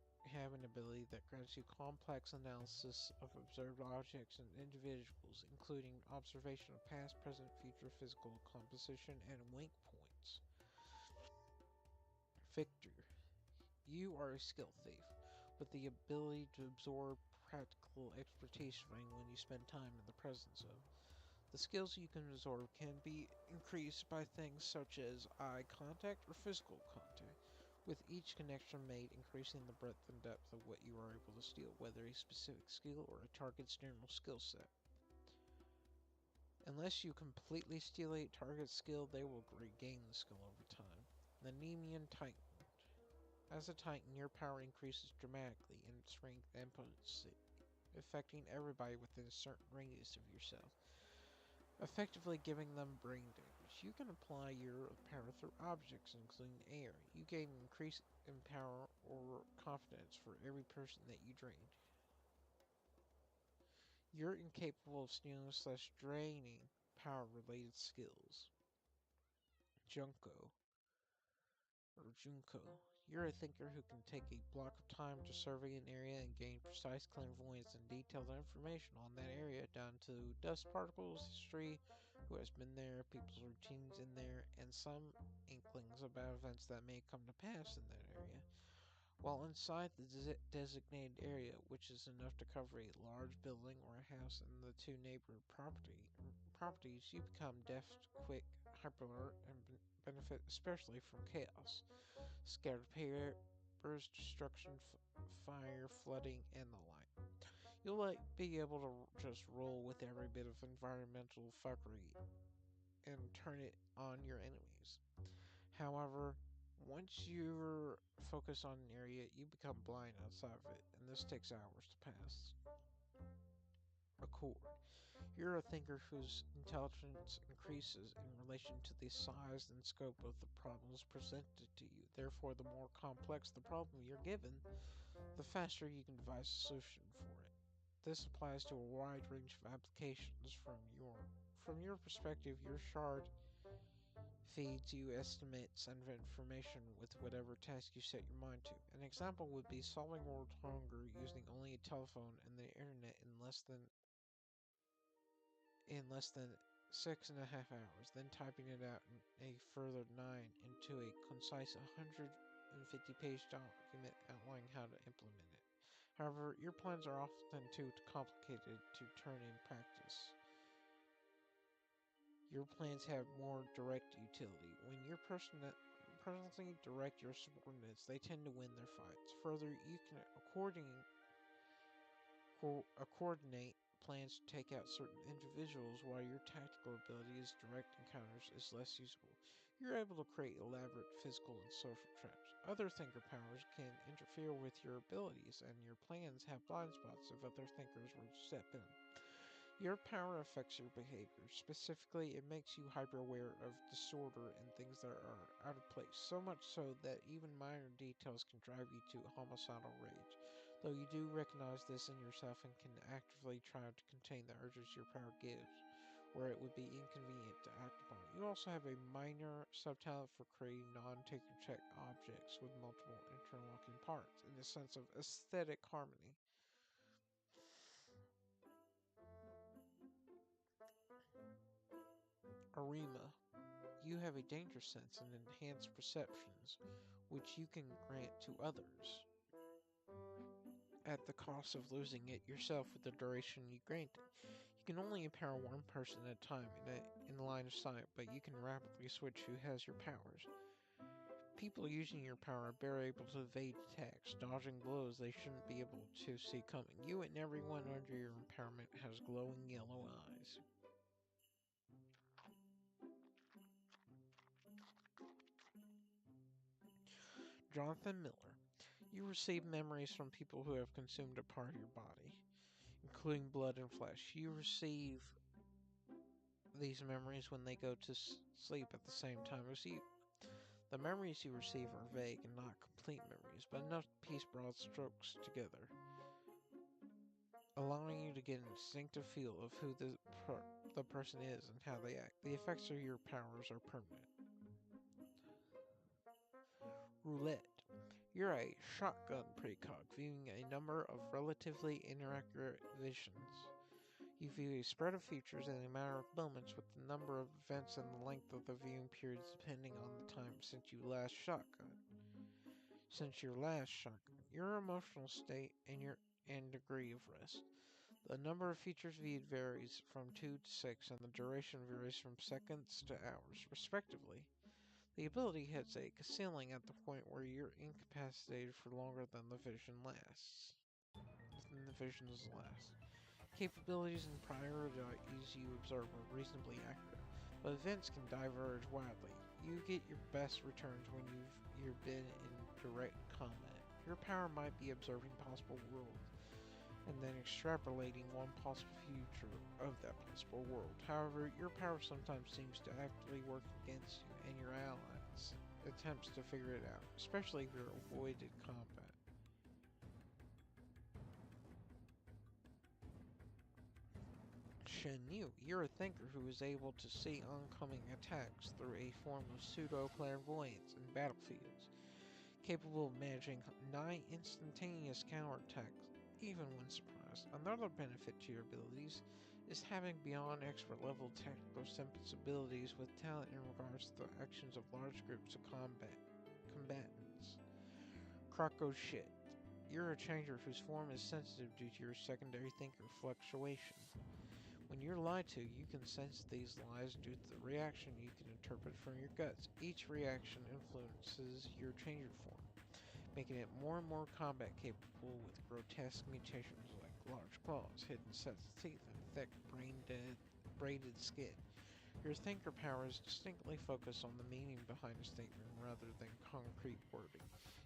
grants you complex analysis of observed objects and individuals, including observation of past, present, future physical composition, and wink points. Victor. You are a skill thief, with the ability to absorb practical expertise when you spend time in the presence of. The skills you can absorb can be increased by things such as eye contact or physical contact, with each connection made increasing the breadth and depth of what you are able to steal, whether a specific skill or a target's general skill set. Unless you completely steal a target's skill, they will regain the skill over time. The Nemean Titan. As a Titan, your power increases dramatically in strength and potency, affecting everybody within a certain radius of yourself, effectively giving them brain damage. You can apply your power through objects, including air. You gain an increase in power or confidence for every person that you drain. You're incapable of stealing / draining power-related skills. Junko. You're a thinker who can take a block of time to survey an area and gain precise clairvoyance and detailed information on that area, down to dust particles, history, who has been there, people's routines in there, and some inklings about events that may come to pass in that area. While inside the designated area, which is enough to cover a large building or a house and the two neighboring properties, you become deft, quick, hyper-alert, and benefit especially from chaos. Scattered papers, destruction, fire, flooding, and the like. You'll be able to just roll with every bit of environmental fuckery and turn it on your enemies. However, once you're focused on an area, you become blind outside of it, and this takes hours to pass. Accord. You're a thinker whose intelligence increases in relation to the size and scope of the problems presented to you. Therefore, the more complex the problem you're given, the faster you can devise a solution for it. This applies to a wide range of applications. From your perspective, your shard feeds you estimates and information with whatever task you set your mind to. An example would be solving world hunger using only a telephone and the internet in less than 6.5 hours, then typing it out in a further 9 into a concise 150-page document outlining how to implement it. However, your plans are often too complicated to turn in practice. Your plans have more direct utility. When you personally direct your subordinates, they tend to win their fights. Further, you can coordinate plans to take out certain individuals, while your tactical abilities, direct encounters, is less useful. You're able to create elaborate physical and social traps. Other thinker powers can interfere with your abilities, and your plans have blind spots if other thinkers were to step in. Your power affects your behavior. Specifically, it makes you hyper-aware of disorder and things that are out of place, so much so that even minor details can drive you to homicidal rage. Though you do recognize this in yourself and can actively try to contain the urges your power gives, where it would be inconvenient to act upon. You also have a minor subtalent for creating non-taker-check objects with multiple interlocking parts, in the sense of aesthetic harmony. Arima. You have a danger sense and enhanced perceptions, which you can grant to others. at the cost of losing it yourself with the duration you granted. You can only empower one person at a time in the line of sight, but you can rapidly switch who has your powers. People using your power are better able to evade attacks, dodging blows they shouldn't be able to see coming. You and everyone under your empowerment has glowing yellow eyes. Jonathan Miller. You receive memories from people who have consumed a part of your body, including blood and flesh. You receive these memories when they go to sleep at the same time as you. The memories you receive are vague and not complete memories, but enough to piece broad strokes together, allowing you to get an instinctive feel of who the person is and how they act. The effects of your powers are permanent. Roulette. You're a shotgun precog, viewing a number of relatively inaccurate visions. You view a spread of features in a matter of moments, with the number of events and the length of the viewing periods depending on the time since your last shotgun. Your emotional state and degree of rest. The number of features viewed varies from 2 to 6, and the duration varies from seconds to hours, respectively. The ability hits a ceiling at the point where you're incapacitated for longer than the visions last. Capabilities and priorities you observe are reasonably accurate, but events can diverge wildly. You get your best returns when you've been in direct combat. Your power might be observing possible worlds and then extrapolating one possible future of that possible world. However, your power sometimes seems to actively work against you and your allies' attempts to figure it out, especially if you're avoided combat. Shen Yu, you're a thinker who is able to see oncoming attacks through a form of pseudo-clairvoyance in battlefields, capable of managing nigh instantaneous counterattacks even when surprised. Another benefit to your abilities is having beyond expert level technical sensibilities with talent in regards to the actions of large groups of combatants. Croco Shit. You're a changer whose form is sensitive due to your secondary thinker fluctuation. When you're lied to, you can sense these lies due to the reaction you can interpret from your guts. Each reaction influences your changer form, making it more and more combat capable with grotesque mutations like large claws, hidden sets of teeth, and thick braided skin. Your thinker powers distinctly focus on the meaning behind a statement rather than concrete wording.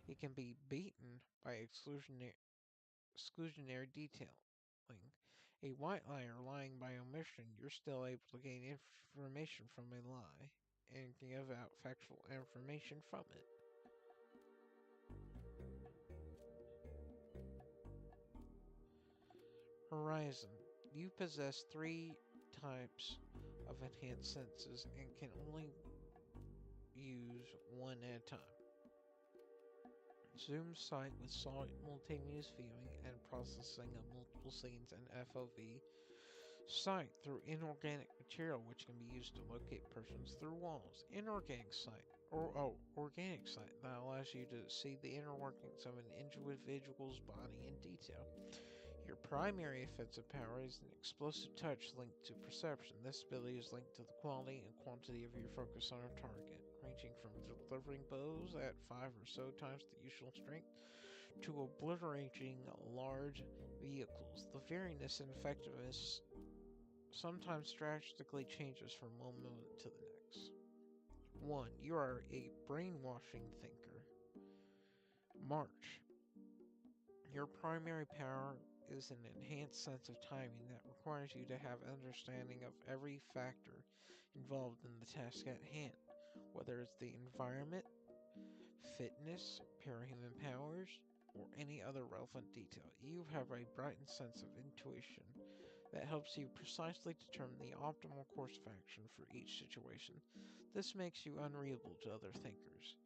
It can be beaten by exclusionary detailing. A white liar lying by omission, you're still able to gain information from a lie and give out factual information from it. Horizon. You possess 3 types of enhanced senses and can only use one at a time. Zoom sight with simultaneous viewing and processing of multiple scenes and FOV. Sight through inorganic material, which can be used to locate persons through walls. Organic sight that allows you to see the inner workings of an individual's body in detail. Your primary offensive power is an explosive touch linked to perception. This ability is linked to the quality and quantity of your focus on a target, ranging from delivering blows at 5 or so times the usual strength to obliterating large vehicles. The variness and effectiveness sometimes drastically changes from one moment to the next. 1. You are a brainwashing thinker. March. Your primary power is an enhanced sense of timing that requires you to have understanding of every factor involved in the task at hand, whether it's the environment, fitness, parahuman powers, or any other relevant detail. You have a brightened sense of intuition that helps you precisely determine the optimal course of action for each situation. This makes you unreadable to other thinkers.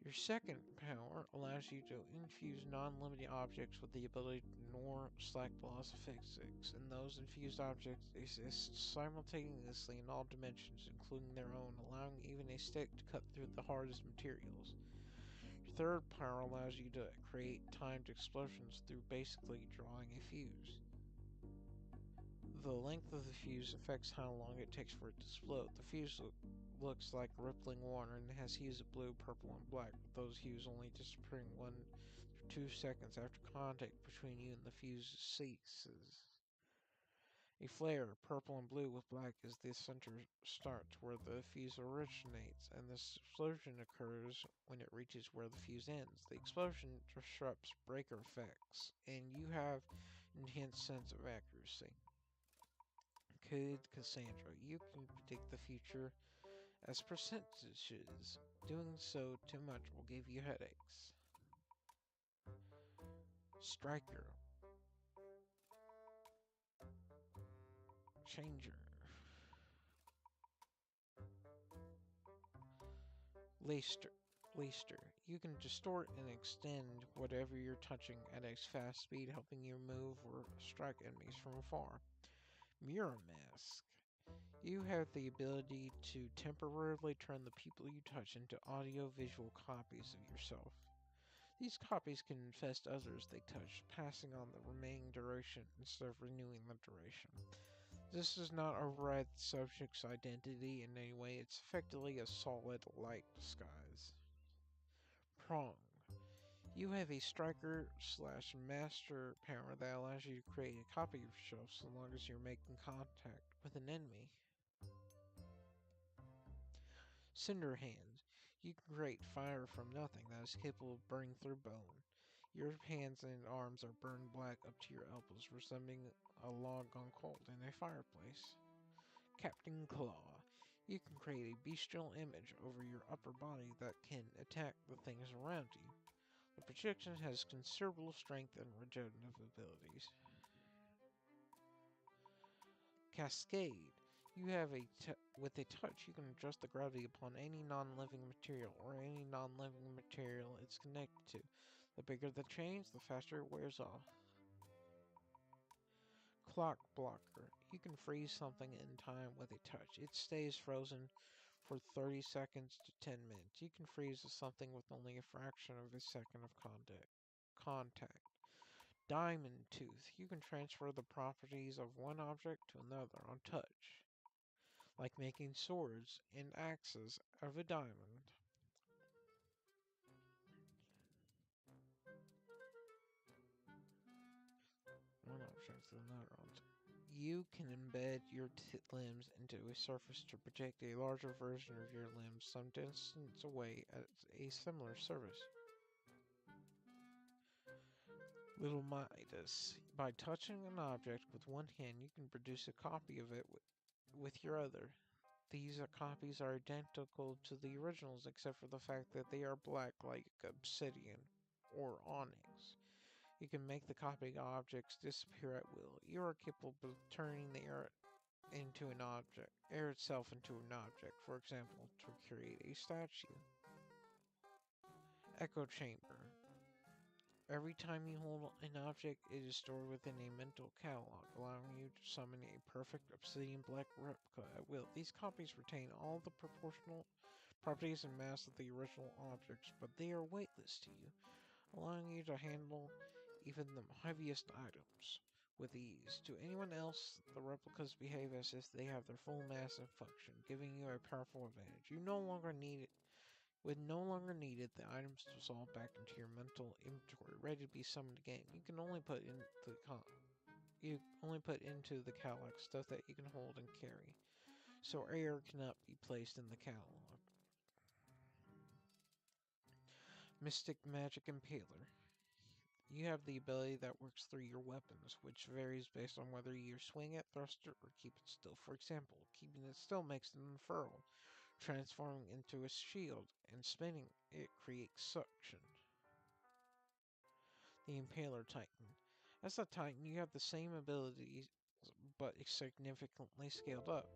Your second power allows you to infuse non-limiting objects with the ability to ignore slack laws of physics, and those infused objects exist simultaneously in all dimensions, including their own, allowing even a stick to cut through the hardest materials. Your third power allows you to create timed explosions through basically drawing a fuse. The length of the fuse affects how long it takes for it to explode. The fuse looks like rippling water and has hues of blue, purple, and black, with those hues only disappearing 1 to 2 seconds after contact between you and the fuse ceases. A flare, purple and blue with black, is the center start where the fuse originates, and this explosion occurs when it reaches where the fuse ends. The explosion disrupts breaker effects, and you have an intense sense of accuracy. Code Cassandra. You can predict the future as percentages. Doing so too much will give you headaches. Striker. Changer. Leister. You can distort and extend whatever you're touching at a fast speed, helping you move or strike enemies from afar. Mirror Mask. You have the ability to temporarily turn the people you touch into audio-visual copies of yourself. These copies can infest others they touch, passing on the remaining duration instead of renewing the duration. This does not override the subject's identity in any way. It's effectively a solid light disguise. Prong. You have a striker/master power that allows you to create a copy of yourself so long as you're making contact with an enemy. Cinder Hands. You can create fire from nothing that is capable of burning through bone. Your hands and arms are burned black up to your elbows, resembling a log gone cold in a fireplace. Captain Claw. You can create a bestial image over your upper body that can attack the things around you. The projection has considerable strength and regenerative abilities. Cascade. You have with a touch, you can adjust the gravity upon any non-living material or any non-living material it's connected to. The bigger the change, the faster it wears off. Clock Blocker. You can freeze something in time with a touch. It stays frozen for 30 seconds to 10 minutes. You can freeze something with only a fraction of a second of contact. Diamond Tooth. You can transfer the properties of one object to another on touch, like making swords and axes of a diamond. One object to another on touch. You can embed your limbs into a surface to project a larger version of your limbs some distance away at a similar surface. Little Midas. By touching an object with one hand, you can produce a copy of it with your other. These copies are identical to the originals except for the fact that they are black like obsidian or onyx. You can make the copy objects disappear at will. You are capable of turning the air itself into an object, for example, to create a statue. Echo Chamber. Every time you hold an object, it is stored within a mental catalog, allowing you to summon a perfect obsidian black replica at will. These copies retain all the proportional properties and mass of the original objects, but they are weightless to you, allowing you to handle even the heaviest items with ease. To anyone else, the replicas behave as if they have their full mass and function, giving you a powerful advantage. No longer needed, the items dissolve back into your mental inventory, ready to be summoned again. You only put into the catalog stuff that you can hold and carry, so error cannot be placed in the catalog. Mystic Magic Impaler. You have the ability that works through your weapons, which varies based on whether you swing it, thrust it, or keep it still. For example, keeping it still makes it unfurl, transforming into a shield, and spinning it creates suction. The Impaler Titan. As a Titan, you have the same abilities, but significantly scaled up.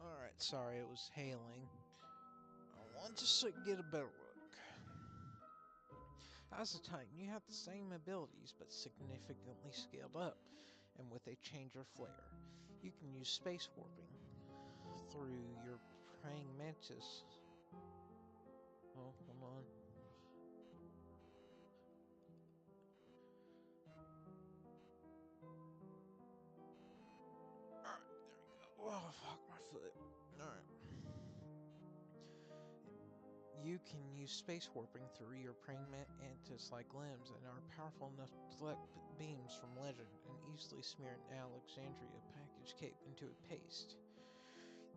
Alright, sorry, it was hailing. I want to get a better look. As a Titan, you have the same abilities, but significantly scaled up, and with a changer flare. You can use space warping through your praying mantis. Oh, come on. Alright, there we go. Oh, fuck my foot. Alright. You can use space warping through your praying mantis-like limbs and are powerful enough to deflect beams from legend and easily smear an Alexandria package cape into a paste.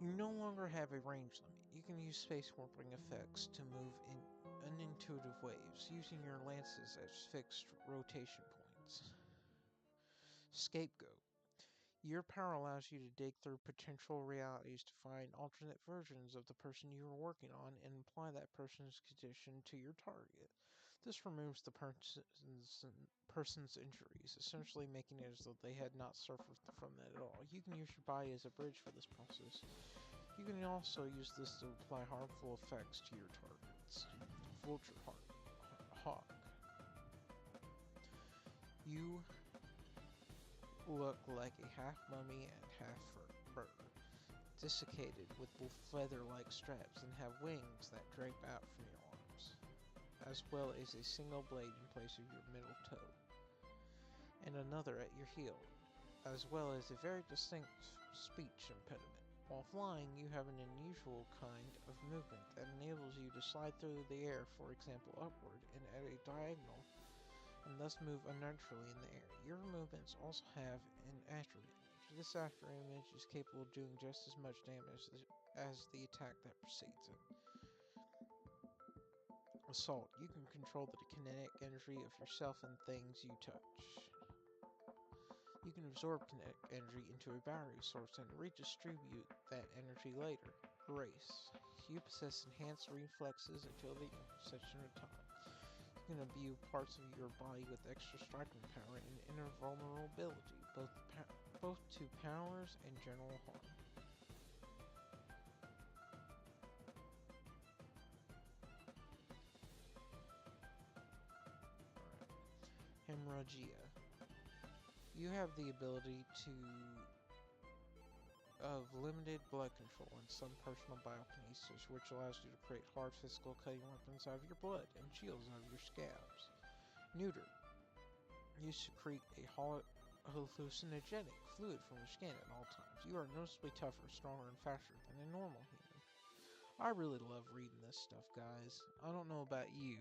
You no longer have a range limit. You can use space warping effects to move in unintuitive waves, using your lances as fixed rotation points. Scapegoat. Your power allows you to dig through potential realities to find alternate versions of the person you are working on and apply that person's condition to your target. This removes the person's injuries, essentially making it as though they had not suffered from that at all. You can use your body as a bridge for this process. You can also use this to apply harmful effects to your targets. Vulture Hawk. You look like a half mummy and half bird, desiccated with feather-like straps, and have wings that drape out from your arms, as well as a single blade in place of your middle toe, and another at your heel, as well as a very distinct speech impediment. While flying, you have an unusual kind of movement that enables you to slide through the air, for example upward, and at a diagonal, and thus move unnaturally in the air. Your movements also have an after image. This after image is capable of doing just as much damage as the attack that precedes it. Assault. You can control the kinetic energy of yourself and things you touch. You can absorb kinetic energy into a battery source and redistribute that energy later. Grace. You possess enhanced reflexes, agility, and precision of time. You can imbue parts of your body with extra striking power and inner vulnerability, both to powers and general harm. Hemorrhagia. You have the ability of limited blood control and some personal biokinesis, which allows you to create hard physical cutting weapons out of your blood and shields out of your scabs. Neuter. You secrete a hallucinogenic fluid from your skin at all times. You are noticeably tougher, stronger, and faster than a normal human. I really love reading this stuff, guys. I don't know about you,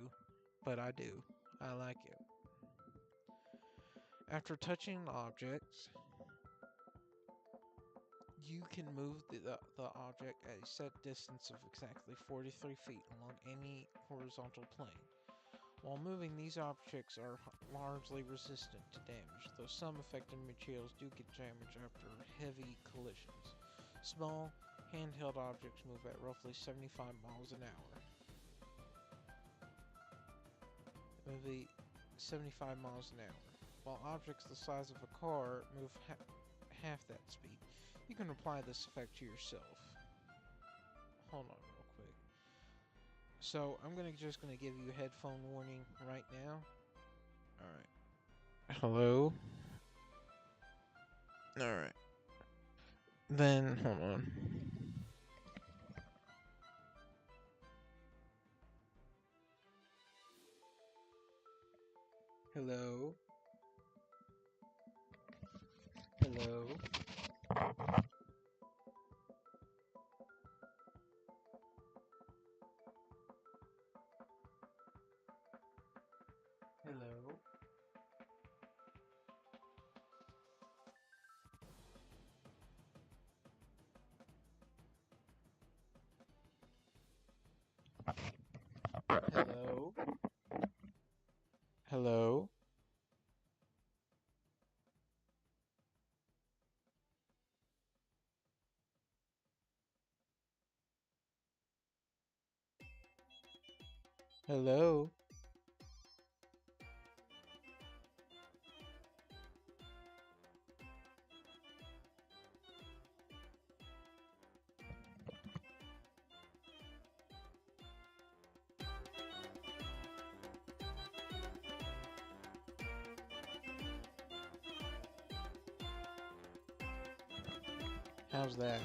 but I do. I like it. After touching objects, you can move the object at a set distance of exactly 43 feet along any horizontal plane. While moving, these objects are largely resistant to damage, though some affected materials do get damaged after heavy collisions. Small, handheld objects move at roughly 75 miles an hour. Moving 75 miles an hour. While objects the size of a car move half that speed. You can apply this effect to yourself. Hold on real quick. So, I'm just gonna give you a headphone warning right now. Alright. Hello? Alright. Then, hold on. Hello? Hello? Hello? Hello? Hello? Hello? How's that?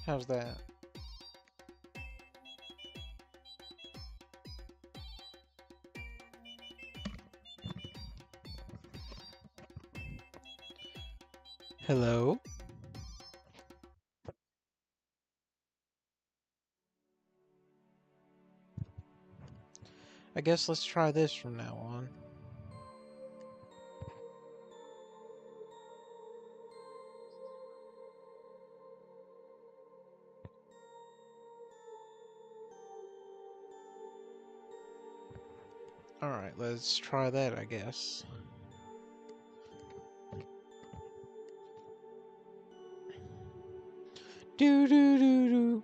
How's that? Hello? I guess let's try this from now on. Alright, let's try that, I guess. Do do do do.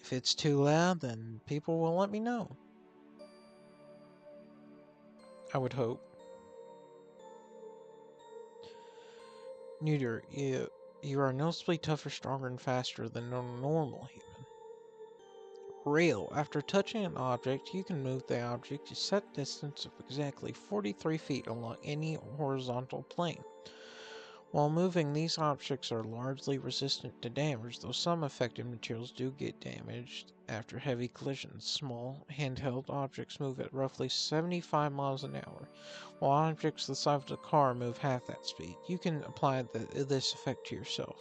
If it's too loud, then people will let me know. I would hope. Neuter, you are noticeably tougher, stronger, and faster than a normal human. Rail, after touching an object, you can move the object a set distance of exactly 43 feet along any horizontal plane. While moving, these objects are largely resistant to damage, though some affected materials do get damaged after heavy collisions. Small, handheld objects move at roughly 75 miles an hour, while objects the size of a car move half that speed. You can apply this effect to yourself.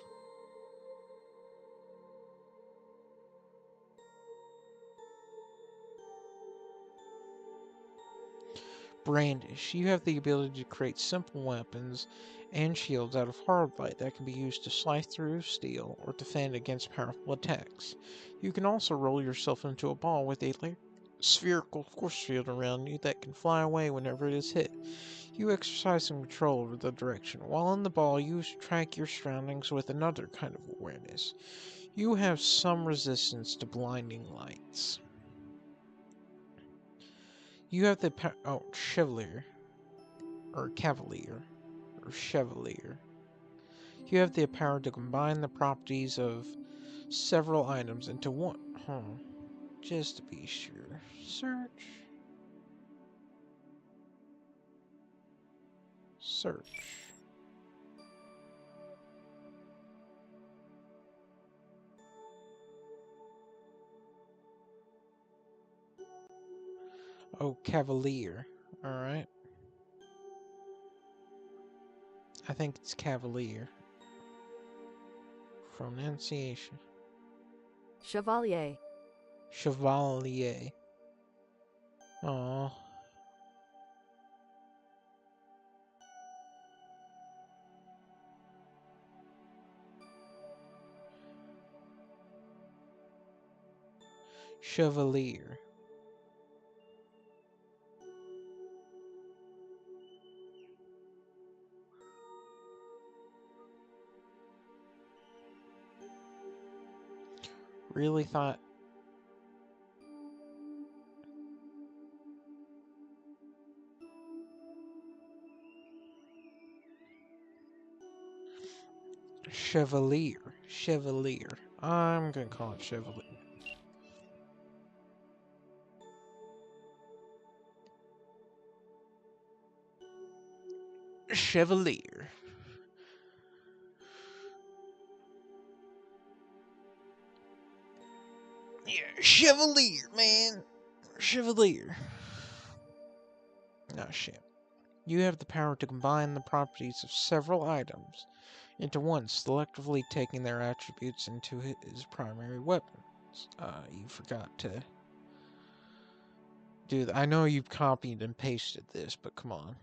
Brandish. You have the ability to create simple weapons and shields out of hard light that can be used to slice through steel or defend against powerful attacks. You can also roll yourself into a ball with a spherical force field around you that can fly away whenever it is hit. You exercise some control over the direction. While in the ball, you track your surroundings with another kind of awareness. You have some resistance to blinding lights. You have the Chevalier. Or Cavalier. Or Chevalier. You have the power to combine the properties of several items into one. Just to be sure. Search. Search. Oh, Cavalier. Alright. I think it's Cavalier. Pronunciation. Chevalier. Chevalier. Oh. Chevalier. Really thought... Chevalier. Chevalier. I'm gonna call it Chevalier. Chevalier. Yeah, Chevalier, man. Chevalier. Oh, shit. You have the power to combine the properties of several items into one, selectively taking their attributes into his primary weapons. You forgot to do that. I know you've copied and pasted this, but come on.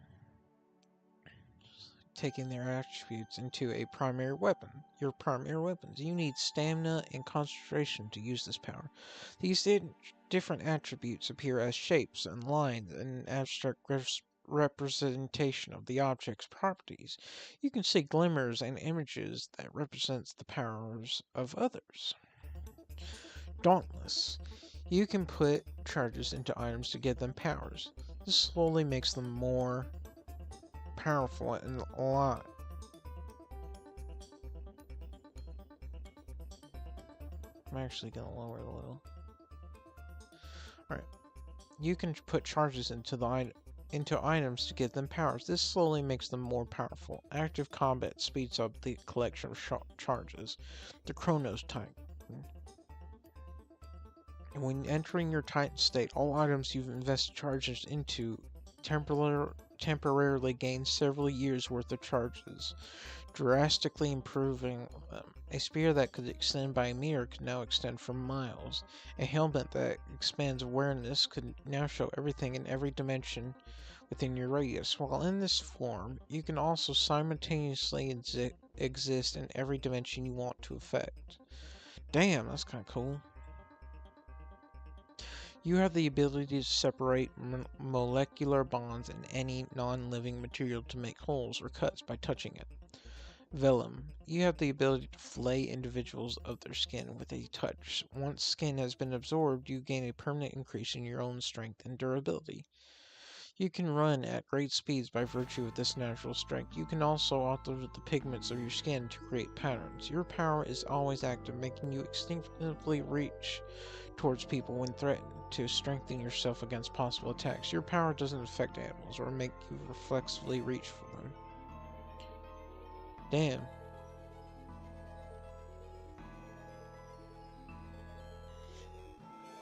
Taking their attributes into a primary weapon. Your primary weapons. You need stamina and concentration to use this power. These different attributes appear as shapes and lines in an abstract representation of the object's properties. You can see glimmers and images that represents the powers of others. Dauntless. You can put charges into items to give them powers. This slowly makes them more powerful and a lot. I'm actually gonna lower it a little. Alright. You can put charges into items to give them powers. This slowly makes them more powerful. Active combat speeds up the collection of charges. The Chronos Titan. When entering your Titan state, all items you've invested charges into temporarily gain several years worth of charges, drastically improving them. A spear that could extend by a meter could now extend for miles. A helmet that expands awareness could now show everything in every dimension within your radius. While in this form, you can also simultaneously exist in every dimension you want to affect. Damn, that's kind of cool. You have the ability to separate molecular bonds in any non-living material to make holes or cuts by touching it. Vellum. You have the ability to flay individuals of their skin with a touch. Once skin has been absorbed, you gain a permanent increase in your own strength and durability. You can run at great speeds by virtue of this natural strength. You can also alter the pigments of your skin to create patterns. Your power is always active, making you instinctively reach towards people when threatened to strengthen yourself against possible attacks. Your power doesn't affect animals or make you reflexively reach for them. Damn.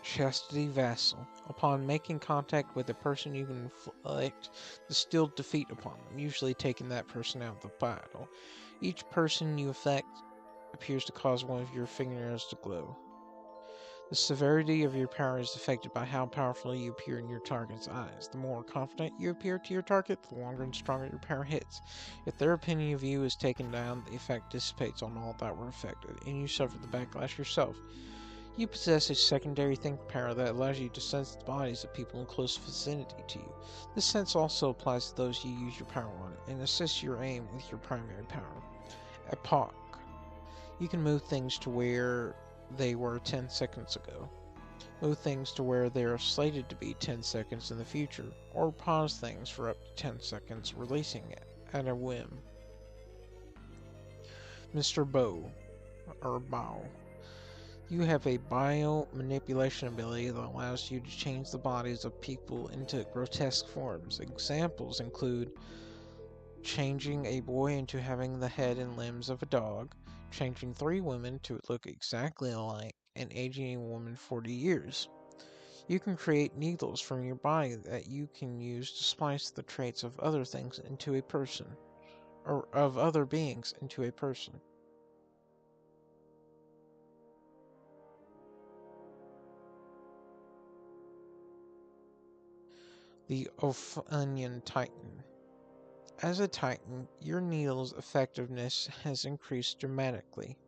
Chastity Vassal. Upon making contact with a person, you can inflict distilled defeat upon them, usually taking that person out of the battle. Each person you affect appears to cause one of your fingernails to glow. The severity of your power is affected by how powerfully you appear in your target's eyes. The more confident you appear to your target, the longer and stronger your power hits. If their opinion of you is taken down, the effect dissipates on all that were affected, and you suffer the backlash yourself. You possess a secondary think power that allows you to sense the bodies of people in close vicinity to you. This sense also applies to those you use your power on, and assists your aim with your primary power. Epoch. You can move things to where they were 10 seconds ago, move things to where they are slated to be 10 seconds in the future, or pause things for up to 10 seconds, releasing it at a whim. Mr. Bow, or Bow. You have a bio-manipulation ability that allows you to change the bodies of people into grotesque forms. Examples include changing a boy into having the head and limbs of a dog, changing 3 women to look exactly alike, and aging a woman 40 years. You can create needles from your body that you can use to splice the traits of other things into a person, or of other beings into a person. The Ophanian Titan. As a Titan, your needle's effectiveness has increased dramatically.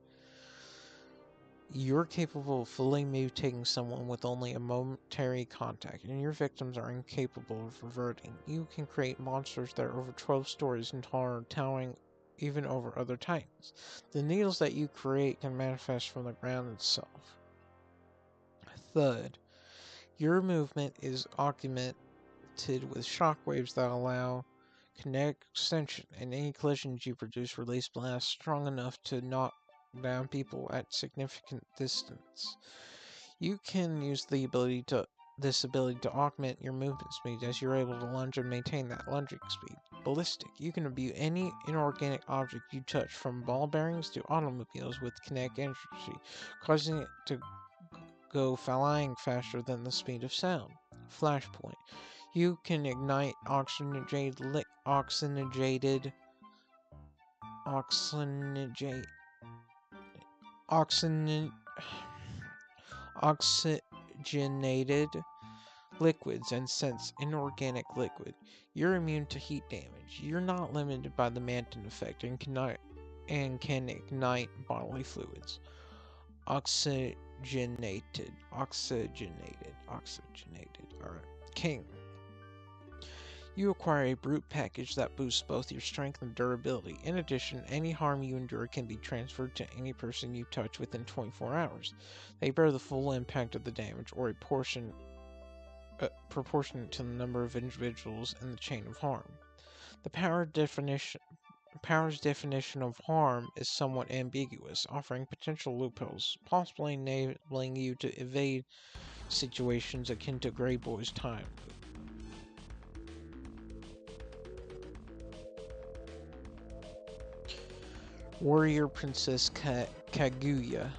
You're capable of fully mutating someone with only a momentary contact, and your victims are incapable of reverting. You can create monsters that are over 12 stories in tall, towering even over other Titans. The needles that you create can manifest from the ground itself. Thud. Your movement is augmented with shockwaves that allow kinetic extension, and any collisions you produce release blasts strong enough to knock down people at significant distance. You can use this ability to augment your movement speed as you're able to lunge and maintain that lunging speed. Ballistic. You can imbue any inorganic object you touch, from ball bearings to automobiles, with kinetic energy, causing it to go flying faster than the speed of sound. Flashpoint. You can ignite oxygenated liquids and sense inorganic liquid. You're immune to heat damage. You're not limited by the Manton effect and can ignite bodily fluids. Oxygenated. Alright. King. You acquire a brute package that boosts both your strength and durability. In addition, any harm you endure can be transferred to any person you touch within 24 hours. They bear the full impact of the damage, or a portion proportionate to the number of individuals in the chain of harm. The power Power's definition of harm is somewhat ambiguous, offering potential loopholes, possibly enabling you to evade situations akin to Grey Boy's time. Warrior Princess Kaguya.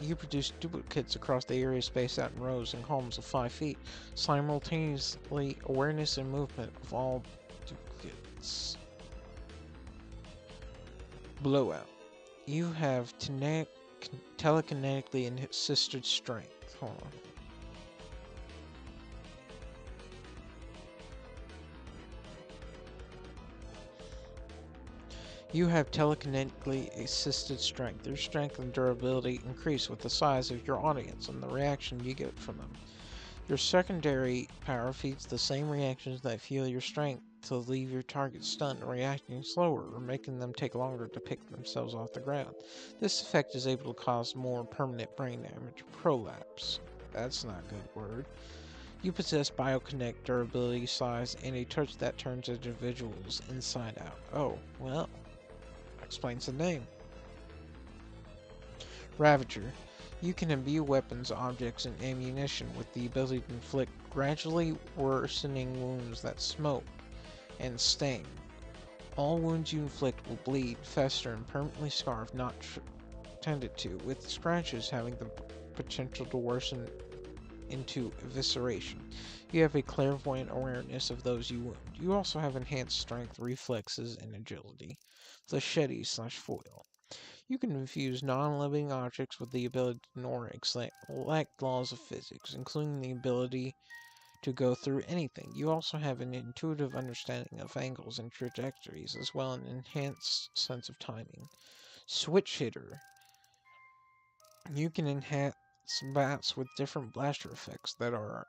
You produce duplicates across the area spaced out in rows and columns of 5 feet, simultaneously awareness and movement of all duplicates. Blowout. You have telekinetically assisted strength. Hold on. You have telekinetically assisted strength. Your strength and durability increase with the size of your audience and the reaction you get from them. Your secondary power feeds the same reactions that fuel your strength to leave your target stunned, reacting slower, or making them take longer to pick themselves off the ground. This effect is able to cause more permanent brain damage, prolapse. That's not a good word. You possess biokinetic durability, size, and a touch that turns individuals inside out. Oh, well, explains the name. Ravager. You can imbue weapons, objects, and ammunition with the ability to inflict gradually worsening wounds that smoke and sting. All wounds you inflict will bleed, fester, and permanently scar if not tended to, with scratches having the potential to worsen into evisceration. You have a clairvoyant awareness of those you wound. You also have enhanced strength, reflexes, and agility. Flechette/foil. You can infuse non-living objects with the ability to ignore exact laws of physics, including the ability to go through anything. You also have an intuitive understanding of angles and trajectories, as well as an enhanced sense of timing. Switch Hitter. You can enhance bats with different blaster effects that are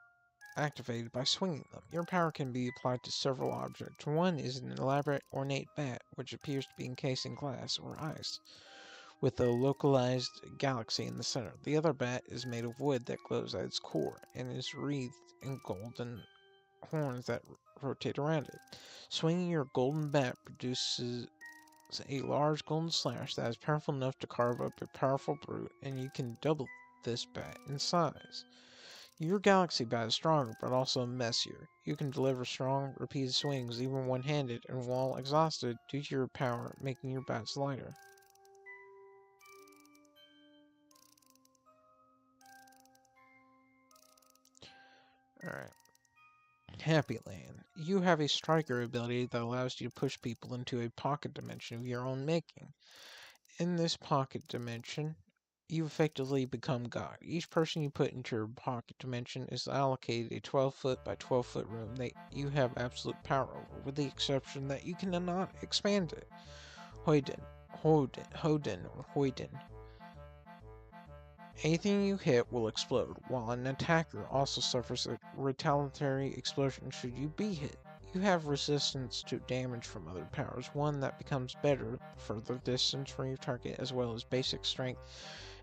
activated by swinging them. Your power can be applied to several objects. One is an elaborate, ornate bat, which appears to be encased in glass or ice, with a localized galaxy in the center. The other bat is made of wood that glows at its core, and is wreathed in golden horns that rotate around it. Swinging your golden bat produces a large golden slash that is powerful enough to carve up a powerful brute, and you can double this bat in size. Your galaxy bat is stronger, but also messier. You can deliver strong, repeated swings even one-handed, and while exhausted due to your power, making your bats lighter. Alright. Happy Land. You have a striker ability that allows you to push people into a pocket dimension of your own making. In this pocket dimension, you effectively become God. Each person you put into your pocket dimension is allocated a 12-foot by 12-foot room that you have absolute power over, with the exception that you cannot expand it. Hoiden. Anything you hit will explode, while an attacker also suffers a retaliatory explosion should you be hit. You have resistance to damage from other powers, one that becomes better the further distance from your target, as well as basic strength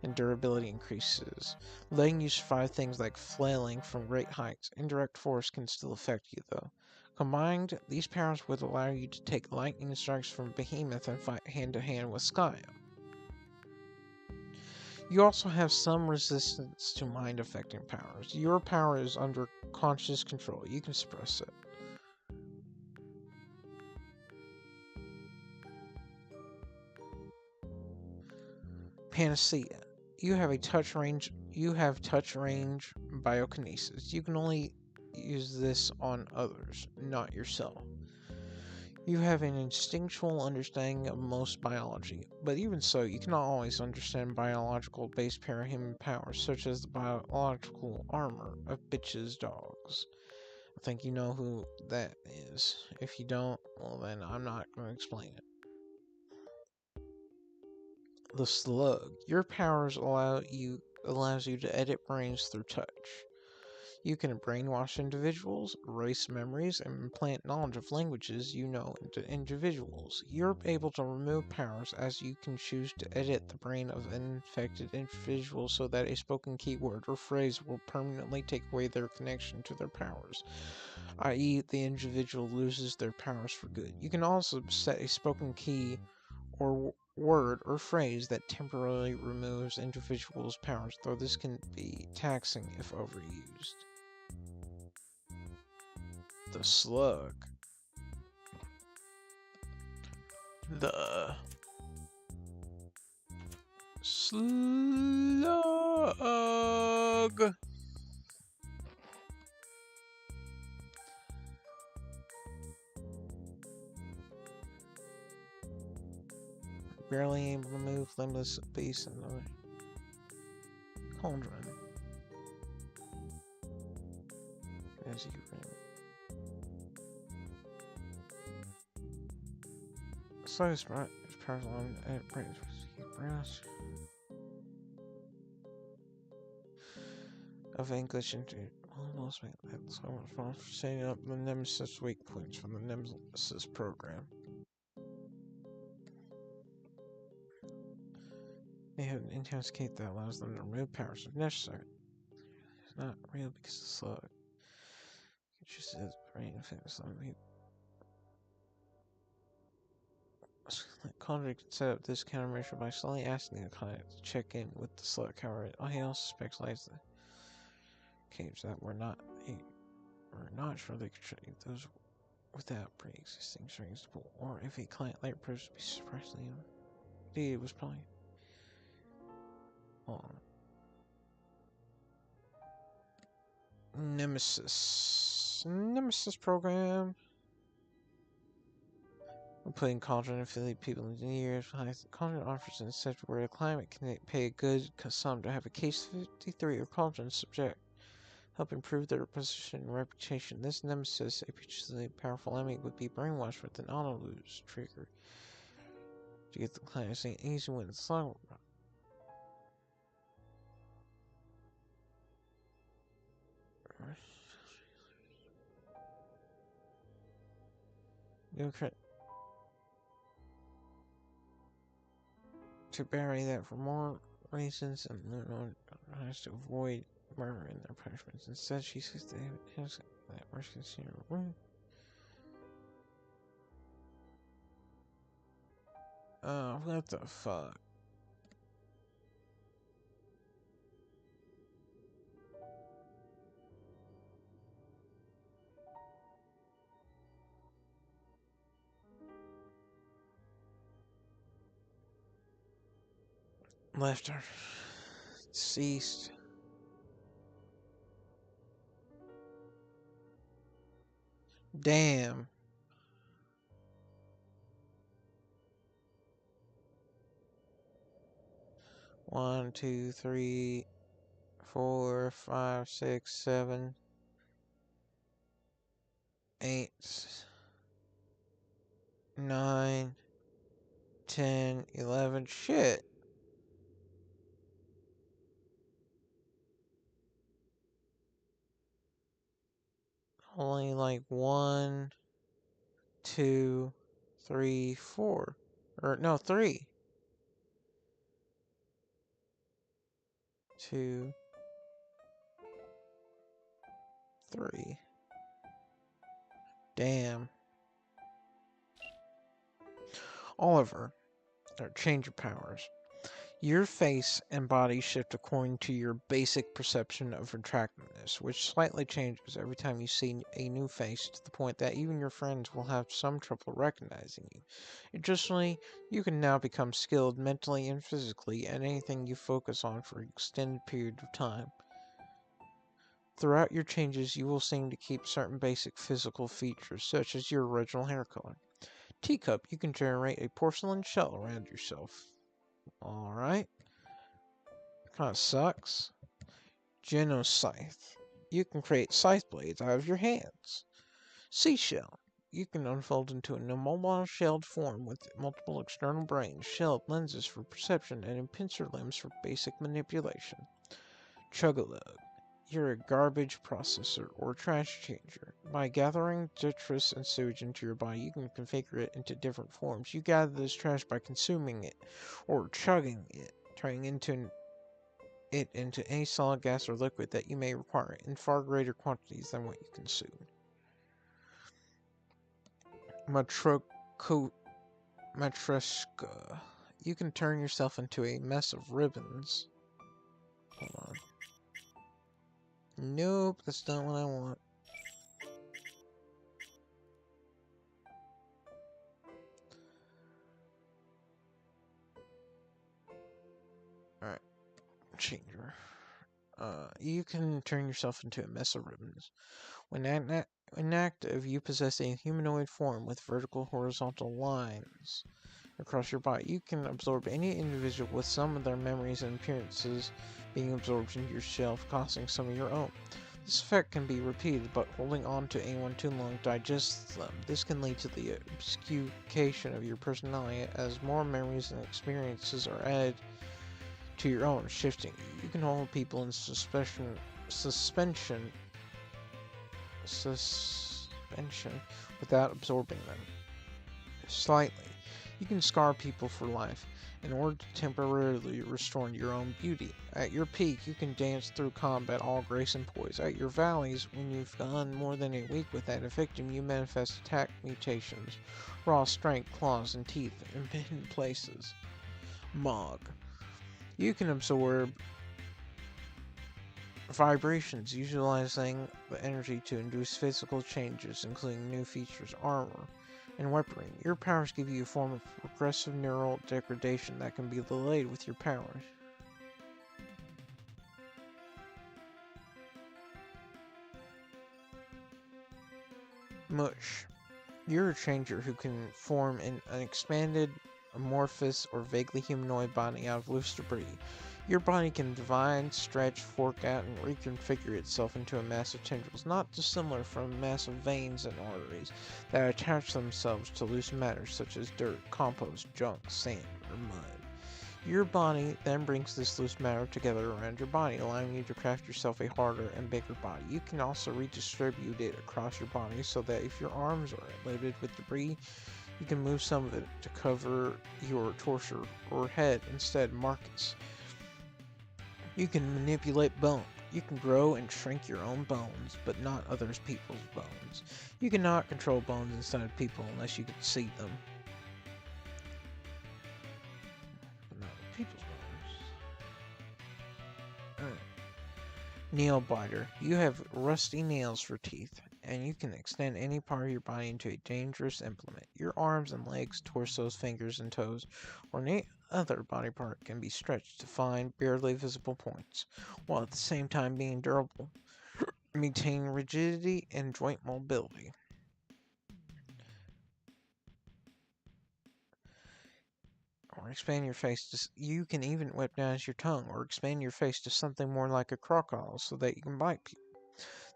and durability increases, letting you survive things like flailing from great heights. Indirect force can still affect you, though. Combined, these powers would allow you to take lightning strikes from Behemoth and fight hand-to-hand with CYOA. You also have some resistance to mind-affecting powers. Your power is under conscious control. You can suppress it. Panacea. You have touch range biokinesis. You can only use this on others, not yourself. You have an instinctual understanding of most biology, but even so, you cannot always understand biological-based parahuman powers, such as the biological armor of bitches' dogs. I think you know who that is. If you don't, well then I'm not going to explain it. The Slug. Your powers allows you to edit brains through touch. You can brainwash individuals, erase memories, and implant knowledge of languages you know into individuals. You're able to remove powers as you can choose to edit the brain of an infected individual so that a spoken keyword or phrase will permanently take away their connection to their powers, i.e., the individual loses their powers for good. You can also set a spoken key or word or phrase that temporarily removes individuals' powers, though this can be taxing if overused. The slug. The slug. Barely able to move, limbless beast in the cauldron. As you ran. Slow sprite is powerful and brains brass of English into almost make that so much fun for setting up the Nemesis weak points from the Nemesis program. They have an in-house kit that allows them to remove powers if necessary. It's not real because the slug. It just says brain affects some people. Convict can set up this countermeasure by slowly asking the client to check in with the slug. However, he also speculates the caves that were not sure they could trade those without pre-existing strings to pull, or if a client later proves to be surprisingly indeed it was probably on Nemesis program. We're putting Cauldron affiliate people in years. Cauldron offers an incentive where a client can pay a good sum to have a case 53 or Cauldron subject. Help improve their position and reputation. This Nemesis, a particularly powerful enemy, would be brainwashed with an auto-lose trigger to get the client to say an easy win. Slug. To bury that for more reasons and has to avoid murder in their punishments. Instead, she says they have that worst considerable. What the fuck? Left her. Ceased. Damn. 1, 2, 3, 4, 5, 6, 7, 8, 9, 10, 11. Shit. Only like 1, 2, 3, 4. Or no, 3. 2, 3. Damn. Oliver, or change of powers. Your face and body shift according to your basic perception of attractiveness, which slightly changes every time you see a new face to the point that even your friends will have some trouble recognizing you. Additionally, you can now become skilled mentally and physically at anything you focus on for an extended period of time. Throughout your changes, you will seem to keep certain basic physical features, such as your original hair color. Teacup, you can generate a porcelain shell around yourself. Alright. Kinda sucks. Genoscythe. You can create scythe blades out of your hands. Seashell. You can unfold into an immobile shelled form with multiple external brains, shelled lenses for perception, and pincer limbs for basic manipulation. Chugalug. You're a garbage processor or trash changer. By gathering detritus and sewage into your body, you can configure it into different forms. You gather this trash by consuming it or chugging it, turning it into any solid gas or liquid that you may require in far greater quantities than what you consume. Matryoshka. You can turn yourself into a mess of ribbons. Hold on. Nope, that's not what I want. Alright, changer. You can turn yourself into a mess of ribbons. When active, you possess a humanoid form with vertical horizontal lines across your body. You can absorb any individual with some of their memories and appearances being absorbed into yourself, causing some of your own. This effect can be repeated, but holding on to anyone too long digests them. This can lead to the obfuscation of your personality as more memories and experiences are added to your own, shifting you. You can hold people in suspension without absorbing them. Slightly. You can scar people for life in order to temporarily restore your own beauty. At your peak, you can dance through combat all grace and poise. At your valleys, when you've gone more than a week without a victim, you manifest attack mutations, raw strength, claws, and teeth in hidden places. Mog. You can absorb vibrations, utilizing the energy to induce physical changes, including new features, armor, and weaponry. Your powers give you a form of progressive neural degradation that can be delayed with your powers. Mush. You're a changer who can form an expanded, amorphous, or vaguely humanoid body out of loose debris. Your body can divide, stretch, fork out, and reconfigure itself into a mass of tendrils, not dissimilar from massive veins and arteries that attach themselves to loose matter such as dirt, compost, junk, sand, or mud. Your body then brings this loose matter together around your body, allowing you to craft yourself a harder and bigger body. You can also redistribute it across your body so that if your arms are loaded with debris, you can move some of it to cover your torso or head instead. Marcus. You can manipulate bone. You can grow and shrink your own bones, but not other people's bones. You cannot control bones inside of people unless you can see them. But not people's bones. Alright. Nail biter. You have rusty nails for teeth, and you can extend any part of your body into a dangerous implement. Your arms and legs, torsos, fingers, and toes, or any other body part can be stretched to find barely visible points, while at the same time being durable, maintaining rigidity and joint mobility. Or expand your face to... You can even weaponize your tongue, or expand your face to something more like a crocodile so that you can bite people.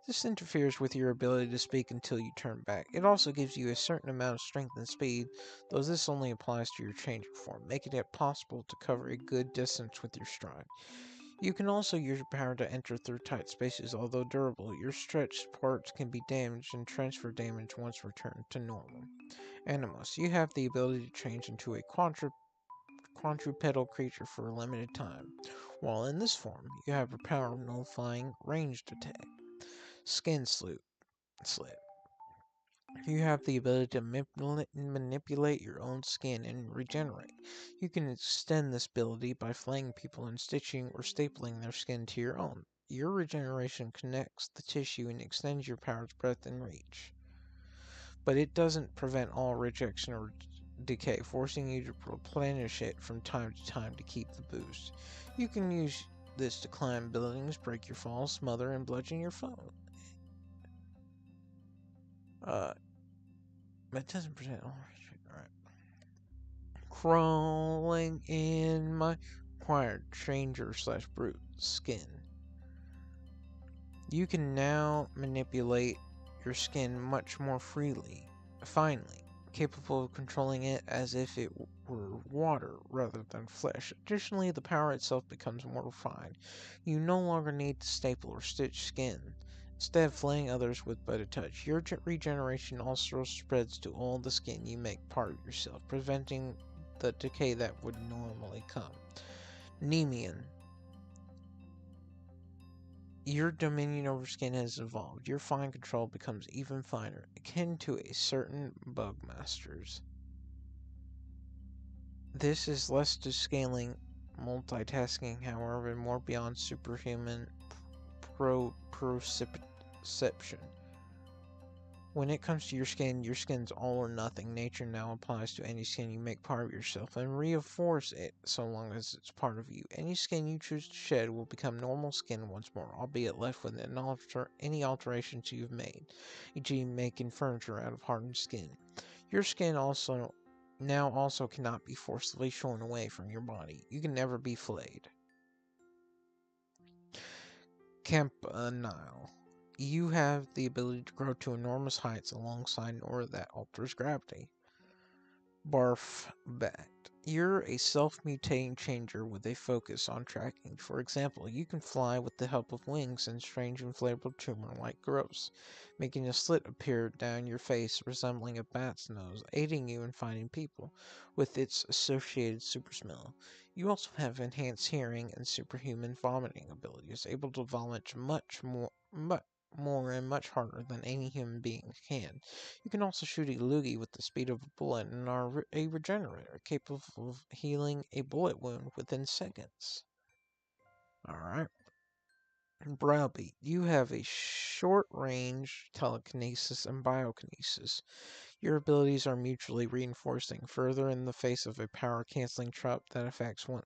This interferes with your ability to speak until you turn back. It also gives you a certain amount of strength and speed, though this only applies to your changing form, making it possible to cover a good distance with your stride. You can also use your power to enter through tight spaces. Although durable, your stretched parts can be damaged and transfer damage once returned to normal. Animus. You have the ability to change into a quadrupedal creature for a limited time. While in this form, you have a power of nullifying ranged attack. Skin slit. You have the ability to manipulate your own skin and regenerate. You can extend this ability by flaying people and stitching or stapling their skin to your own. Your regeneration connects the tissue and extends your power's breadth and reach. But it doesn't prevent all rejection or decay, forcing you to replenish it from time to time to keep the boost. You can use this to climb buildings, break your fall, smother, and bludgeon your foe. It doesn't present all. Alright. Crawling in my acquired changer / brute skin. You can now manipulate your skin much more finely. capable of controlling it as if it were water rather than flesh. Additionally, the power itself becomes more refined. You no longer need to staple or stitch skin, instead of flaying others with but a touch. Your regeneration also spreads to all the skin you make part of yourself, preventing the decay that would normally come. Nemean. Your dominion over skin has evolved. Your fine control becomes even finer, akin to a certain bugmaster's. This is less to scaling multitasking, however, and more beyond superhuman perception. When it comes to your skin's all or nothing. Nature now applies to any skin you make part of yourself and reinforce it so long as it's part of you. Any skin you choose to shed will become normal skin once more, albeit left with any alterations you've made, e.g. making furniture out of hardened skin. Your skin also cannot be forcibly shorn away from your body. You can never be flayed. Campanile. You have the ability to grow to enormous heights alongside an aura that alters gravity. Barf Bat. You're a self-mutating changer with a focus on tracking. For example, you can fly with the help of wings and strange inflatable tumor-like growths, making a slit appear down your face resembling a bat's nose, aiding you in finding people with its associated super smell. You also have enhanced hearing and superhuman vomiting abilities, able to vomit much more and much harder than any human being can. You can also shoot a loogie with the speed of a bullet and are a regenerator, capable of healing a bullet wound within seconds. Alright. Browbeat. You have a short-range telekinesis and biokinesis. Your abilities are mutually reinforcing. Further, in the face of a power-canceling trap that affects one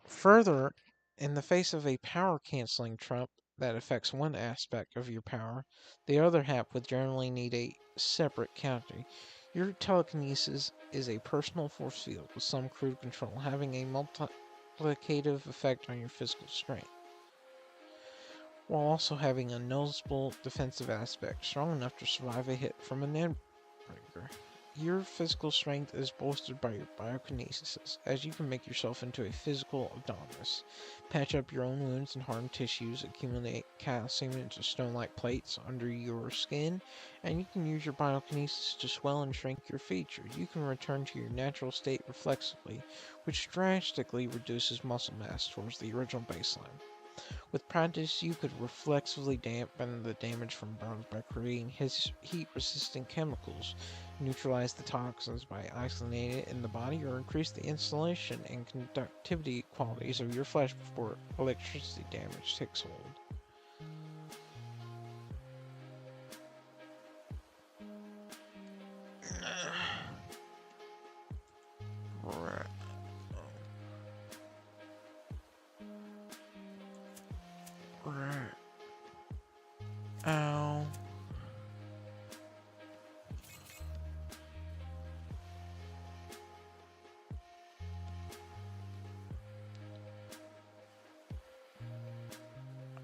Further, in the face of a power-canceling trump that affects one aspect of your power, the other half would generally need a separate counter. Your telekinesis is a personal force field with some crude control, having a multiplicative effect on your physical strength, while also having a noticeable defensive aspect, strong enough to survive a hit from an Breaker. Your physical strength is bolstered by your biokinesis, as you can make yourself into a physical Adonis, patch up your own wounds and hardened tissues, accumulate calcium into stone-like plates under your skin, and you can use your biokinesis to swell and shrink your features. You can return to your natural state reflexively, which drastically reduces muscle mass towards the original baseline. With practice, you could reflexively dampen the damage from burns by creating heat-resistant chemicals, neutralize the toxins by isolating it in the body, or increase the insulation and conductivity qualities of your flesh before electricity damage takes hold. Ow.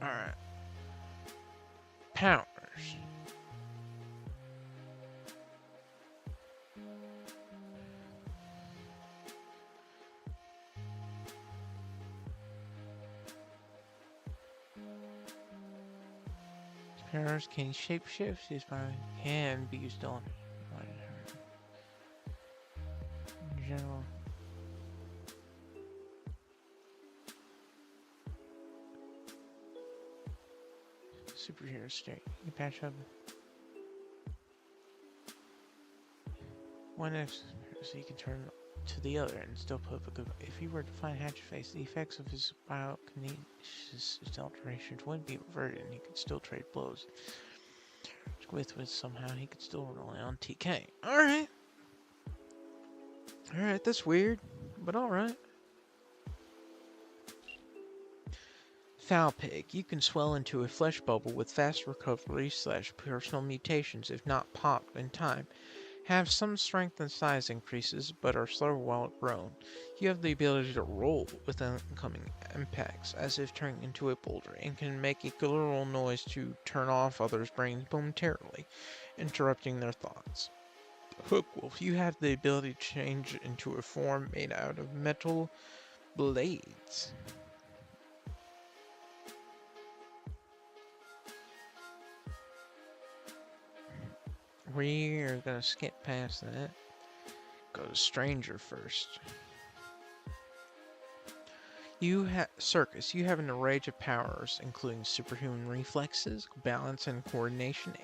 Alright. Powers. Powers can shapeshift. His power can be used on in general. Superhero state. You patch up one X so you can turn to the other and still put up a good. If he were to find Hatchface, the effects of his biokinesis alterations wouldn't be reverted and he could still trade blows. With somehow he could still rely on TK. Alright. Alright, that's weird, but alright. Foul Pig. You can swell into a flesh bubble with fast recovery / personal mutations if not popped in time. have some strength and size increases, but are slower while grown. You have the ability to roll with incoming impacts as if turning into a boulder, and can make a guttural noise to turn off others' brains momentarily, interrupting their thoughts. Hookwolf, you have the ability to change into a form made out of metal blades. We're gonna skip past that. Go to Stranger first. Circus. You have an array of powers, including superhuman reflexes, balance and coordination,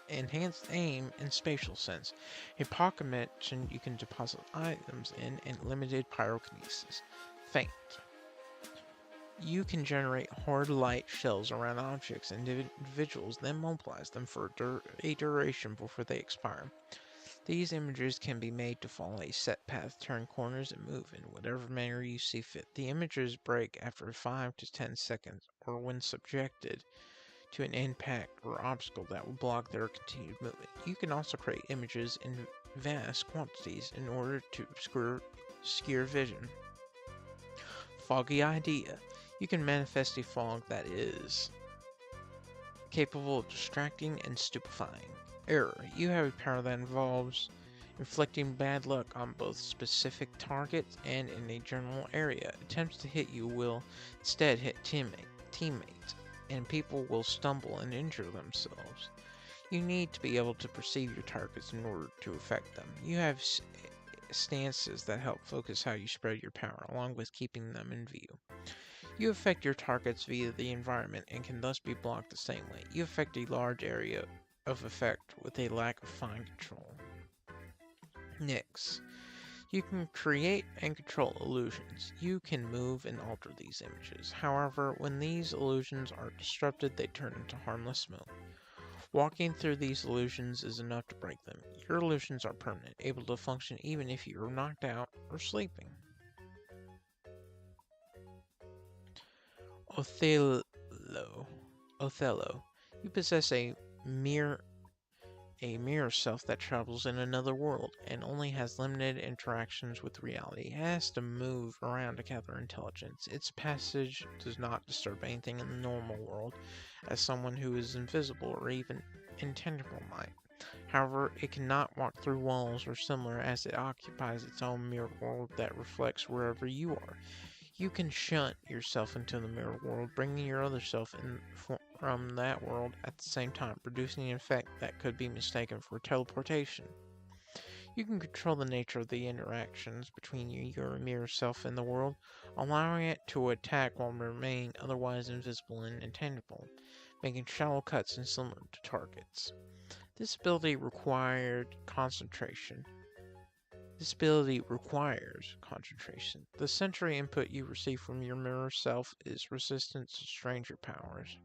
enhanced aim, and spatial sense. A pocket dimension you can deposit items in, and limited pyrokinesis. Faint. You can generate hard light shells around objects and individuals, then mobilize them for a duration before they expire. These images can be made to follow a set path, turn corners, and move in whatever manner you see fit. The images break after 5 to 10 seconds, or when subjected to an impact or obstacle that will block their continued movement. You can also create images in vast quantities in order to obscure vision. Foggy idea. You can manifest a fog that is capable of distracting and stupefying. Error. You have a power that involves inflicting bad luck on both specific targets and in a general area. Attempts to hit you will instead hit teammates, and people will stumble and injure themselves. You need to be able to perceive your targets in order to affect them. You have stances that help focus how you spread your power, along with keeping them in view. You affect your targets via the environment and can thus be blocked the same way. You affect a large area of effect with a lack of fine control. Nix. You can create and control illusions. You can move and alter these images. However, when these illusions are disrupted, they turn into harmless smoke. Walking through these illusions is enough to break them. Your illusions are permanent, able to function even if you are knocked out or sleeping. Othello. Othello. You possess mirror a mirror self that travels in another world and only has limited interactions with reality. It has to move around to gather intelligence. Its passage does not disturb anything in the normal world, as someone who is invisible or even intangible might. However, it cannot walk through walls or similar, as it occupies its own mirror world that reflects wherever you are. You can shunt yourself into the mirror world, bringing your other self in from that world at the same time, producing an effect that could be mistaken for teleportation. You can control the nature of the interactions between your mirror self and the world, allowing it to attack while remaining otherwise invisible and intangible, making shallow cuts and similar to targets. This ability required concentration. This ability requires concentration. The sensory input you receive from your mirror self is resistant to stranger powers.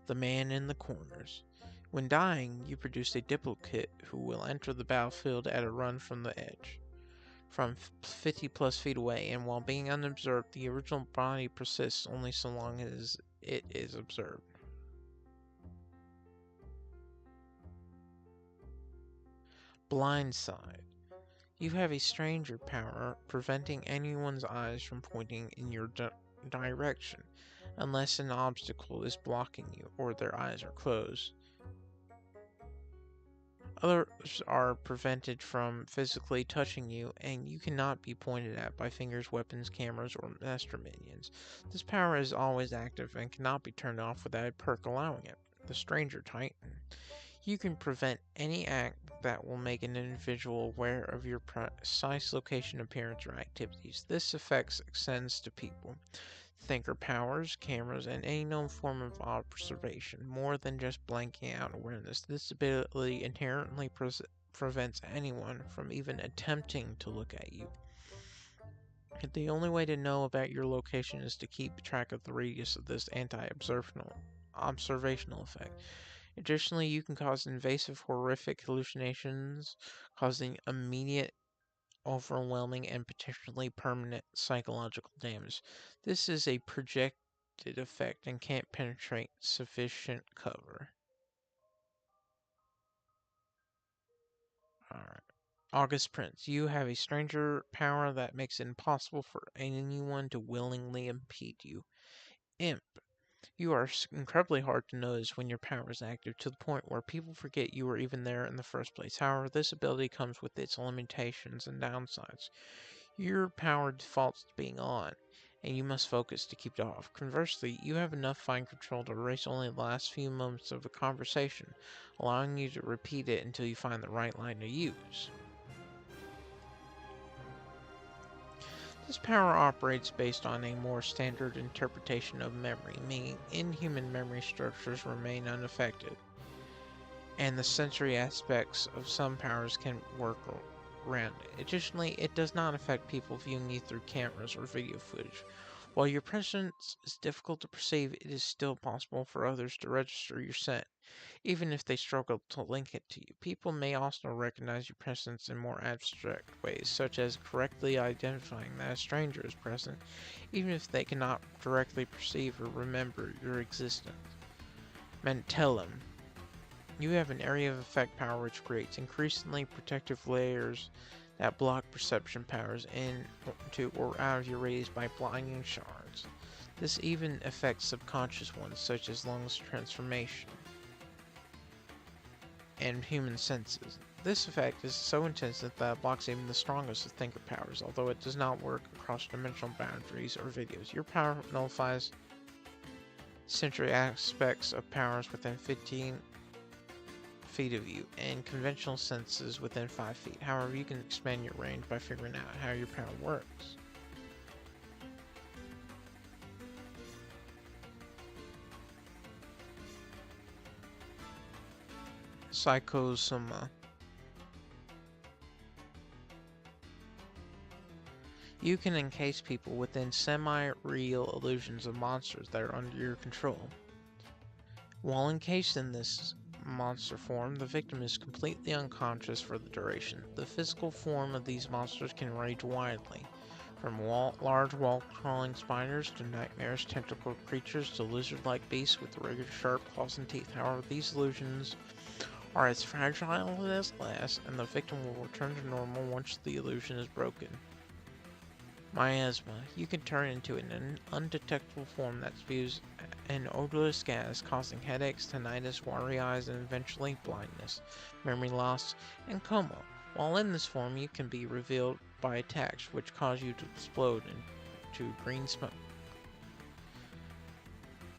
The man in the corners. When dying, you produce a duplicate who will enter the battlefield at a run from the edge, from 50 plus feet away, and while being unobserved, the original body persists only so long as it is observed. Blindside. You have a stranger power preventing anyone's eyes from pointing in your direction, unless an obstacle is blocking you or their eyes are closed. Others are prevented from physically touching you, and you cannot be pointed at by fingers, weapons, cameras, or master minions. This power is always active and cannot be turned off without a perk allowing it. The Stranger Titan. You can prevent any act that will make an individual aware of your precise location, appearance, or activities. This effect extends to people, thinker powers, cameras, and any known form of observation, more than just blanking out awareness. This ability inherently prevents anyone from even attempting to look at you. The only way to know about your location is to keep track of the radius of this observational effect. Additionally, you can cause invasive, horrific hallucinations, causing immediate, overwhelming, and potentially permanent psychological damage. This is a projected effect and can't penetrate sufficient cover. Alright. August Prince, you have a stranger power that makes it impossible for anyone to willingly impede you. Imp, you are incredibly hard to notice when your power is active, to the point where people forget you were even there in the first place. However, this ability comes with its limitations and downsides. Your power defaults to being on, and you must focus to keep it off. Conversely, you have enough fine control to erase only the last few moments of a conversation, allowing you to repeat it until you find the right line to use. This power operates based on a more standard interpretation of memory, meaning inhuman memory structures remain unaffected, and the sensory aspects of some powers can work around it. Additionally, it does not affect people viewing you through cameras or video footage. While your presence is difficult to perceive, it is still possible for others to register your scent, even if they struggle to link it to you. People may also recognize your presence in more abstract ways, such as correctly identifying that a stranger is present, even if they cannot directly perceive or remember your existence. Mantellum. You have an area of effect power which creates increasingly protective layers that block perception powers into or out of your radius by blinding shards. This even affects subconscious ones, such as lungs transformation and human senses. This effect is so intense that it blocks even the strongest of thinker powers, although it does not work across dimensional boundaries or videos. Your power nullifies sensory aspects of powers within 15 feet of you, and conventional senses within 5 feet. However, you can expand your range by figuring out how your power works. CYOA. You can encase people within semi-real illusions of monsters that are under your control. While encased in this monster form, the victim is completely unconscious for the duration. The physical form of these monsters can range widely, from large wall-crawling spiders to nightmarish tentacle creatures to lizard-like beasts with regular sharp claws and teeth. However, these illusions are as fragile as glass, and the victim will return to normal once the illusion is broken. Miasma. You can turn into an undetectable form that spews an odorless gas, causing headaches, tinnitus, watery eyes, and eventually blindness, memory loss, and coma. While in this form, you can be revealed by attacks which cause you to explode into green smoke.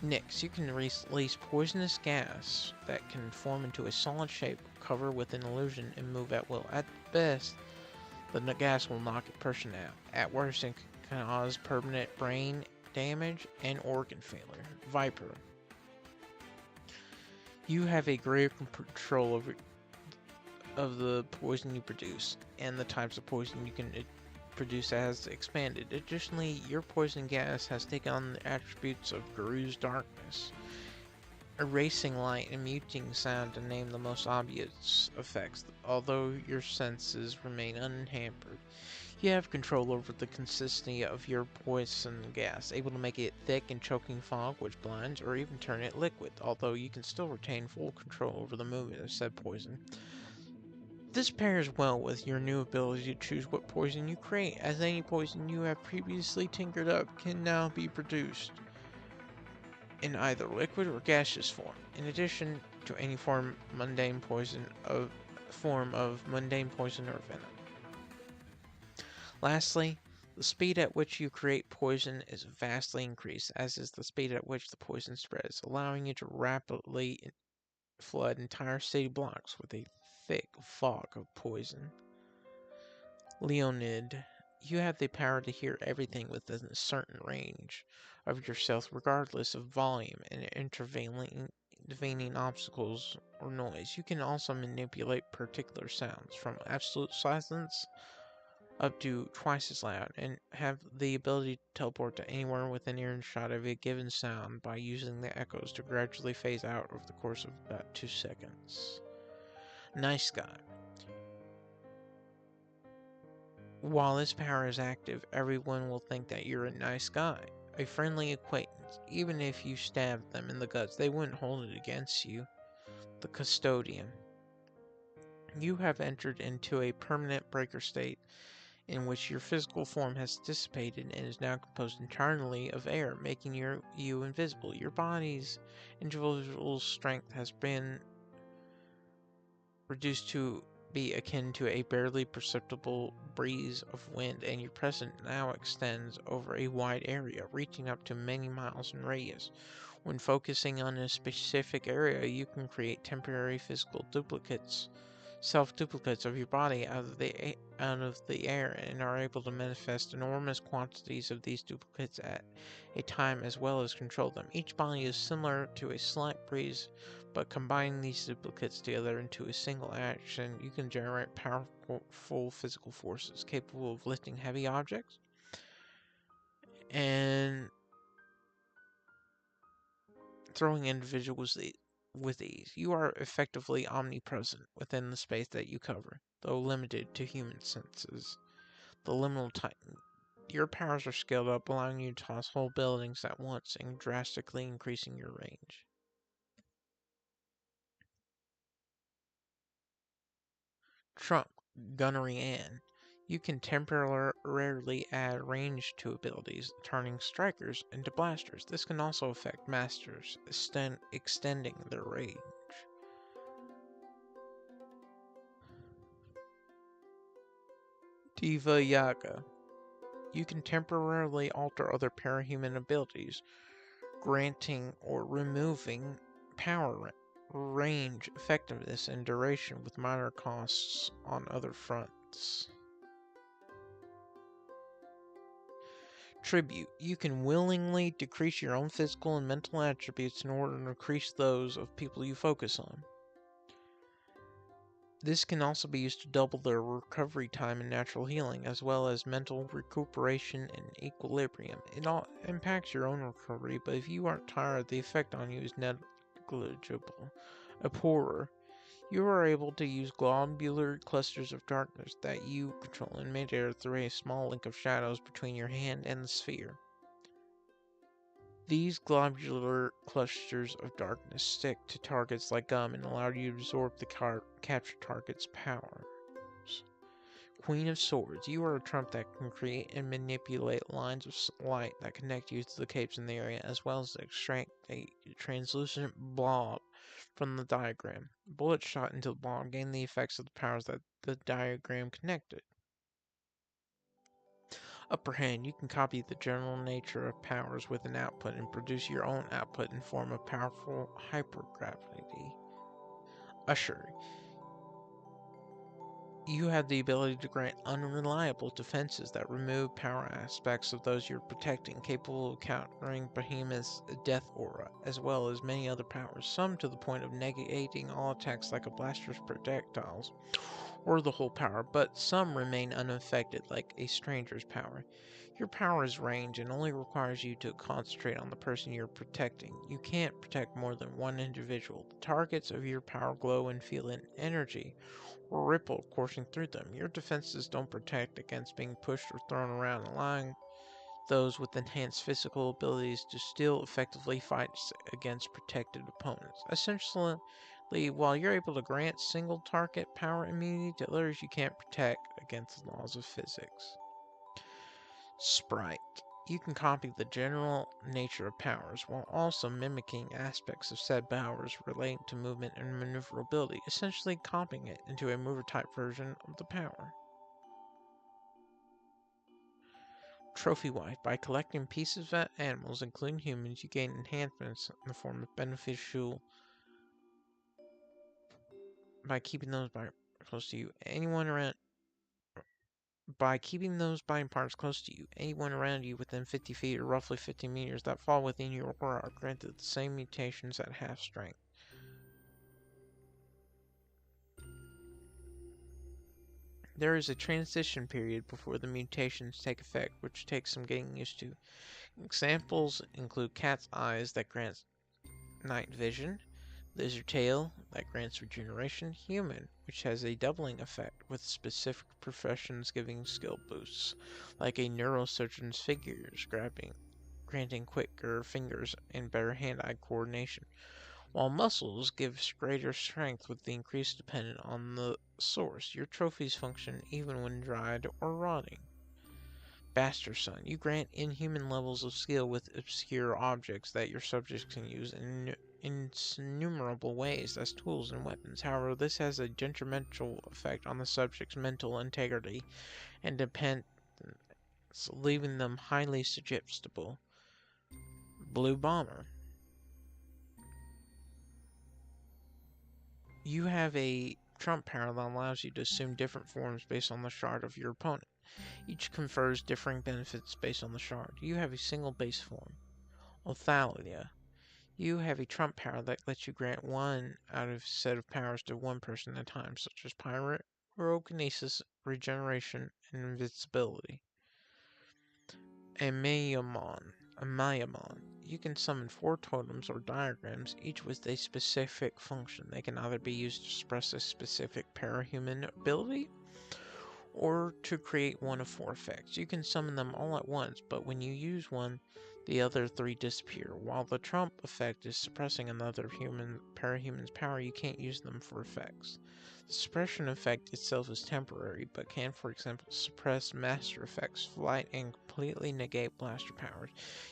Nyx. You can release poisonous gas that can form into a solid shape, cover with an illusion, and move at will. At best, the gas will knock a person out. At worst, it can cause permanent brain damage and organ failure. Viper. You have a greater control of the poison you produce, and the types of poison you can produce has expanded. Additionally, your poison gas has taken on the attributes of Guru's darkness, erasing light and muting sound to name the most obvious effects. Although your senses remain unhampered, you have control over the consistency of your poison gas, able to make it thick and choking fog which blinds, or even turn it liquid, although you can still retain full control over the movement of said poison. This pairs well with your new ability to choose what poison you create, as any poison you have previously tinkered up can now be produced in either liquid or gaseous form, in addition to any mundane poison or venom. Lastly, the speed at which you create poison is vastly increased, as is the speed at which the poison spreads, allowing you to rapidly flood entire city blocks with a thick fog of poison. Leonid. You have the power to hear everything within a certain range of yourself, regardless of volume and intervening obstacles or noise. You can also manipulate particular sounds, from absolute silence up to twice as loud, and have the ability to teleport to anywhere within earshot of a given sound by using the echoes to gradually phase out over the course of about 2 seconds. Nice Guy. While this power is active, everyone will think that you're a nice guy, a friendly acquaintance. Even if you stabbed them in the guts, they wouldn't hold it against you. The Custodian. You have entered into a permanent breaker state in which your physical form has dissipated and is now composed entirely of air, making you invisible. Your body's individual strength has been reduced to be akin to a barely perceptible breeze of wind, and your presence now extends over a wide area, reaching up to many miles in radius. When focusing on a specific area, you can create temporary physical duplicates, self-duplicates of your body out of the air, and are able to manifest enormous quantities of these duplicates at a time as well as control them. Each body is similar to a slight breeze, but combining these duplicates together into a single action, you can generate powerful physical forces capable of lifting heavy objects and throwing individuals with ease. You are effectively omnipresent within the space that you cover, though limited to human senses. The liminal titan. Your powers are scaled up, allowing you to toss whole buildings at once and drastically increasing your range. Trump, Gunnery Ann. You can temporarily add range to abilities, turning strikers into blasters. This can also affect masters, extending their range. Diva Yaga. You can temporarily alter other parahuman abilities, granting or removing power, range, effectiveness, and duration with minor costs on other fronts. Tribute. You can willingly decrease your own physical and mental attributes in order to increase those of people you focus on. This can also be used to double their recovery time and natural healing, as well as mental recuperation and equilibrium. It all impacts your own recovery, but if you aren't tired, the effect on you is negligible. Abhorrer. You are able to use globular clusters of darkness that you control in midair through a small link of shadows between your hand and the sphere. These globular clusters of darkness stick to targets like gum and allow you to absorb the captured target's power. Queen of Swords. You are a trump that can create and manipulate lines of light that connect you to the capes in the area, as well as extract a translucent blob from the diagram. Bullets shot into the blob gain the effects of the powers that the diagram connected. Upper hand, you can copy the general nature of powers with an output and produce your own output in form of powerful hypergravity. Usher, you have the ability to grant unreliable defenses that remove power aspects of those you're protecting, capable of countering Behemoth's death aura, as well as many other powers, some to the point of negating all attacks like a blaster's projectiles, or the whole power, but some remain unaffected like a stranger's power. Your power is range and only requires you to concentrate on the person you're protecting. You can't protect more than one individual. The targets of your power glow and feel an energy or ripple coursing through them. Your defenses don't protect against being pushed or thrown around, allowing those with enhanced physical abilities to still effectively fight against protected opponents. Essentially, while you're able to grant single target power immunity to others, you can't protect against the laws of physics. Sprite. You can copy the general nature of powers while also mimicking aspects of said powers relating to movement and maneuverability, essentially copying it into a mover-type version of the power. Trophy Wife. By collecting pieces of animals, including humans, you gain enhancements in the form of beneficial by keeping those close to you. By keeping those body parts close to you, anyone around you within 50 feet or roughly 50 meters that fall within your aura are granted the same mutations at half strength. There is a transition period before the mutations take effect, which takes some getting used to. Examples include cat's eyes that grants night vision, lizard tail that grants regeneration, human, which has a doubling effect with specific professions giving skill boosts, like a neurosurgeon's fingers granting quicker fingers and better hand-eye coordination. while muscles gives greater strength with the increase dependent on the source. Your trophies function even when dried or rotting. Bastard Son, you grant inhuman levels of skill with obscure objects that your subjects can use in innumerable ways as tools and weapons. However, this has a detrimental effect on the subject's mental integrity and dependence, leaving them highly suggestible. Blue Bomber, you have a trump power that allows you to assume different forms based on the shard of your opponent. Each confers differing benefits based on the shard. You have a single base form. Othalia, you have a trump power that lets you grant one out of a set of powers to one person at a time, such as pyrokinesis, regeneration, and invincibility. Mayamon. You can summon 4 totems or diagrams, each with a specific function. They can either be used to express a specific parahuman ability, or to create one of 4 effects. You can summon them all at once, but when you use one, the other 3 disappear. While the trump effect is suppressing another parahuman's power, you can't use them for effects. The suppression effect itself is temporary, but can, for example, suppress master effects, flight, and completely negate blaster powers.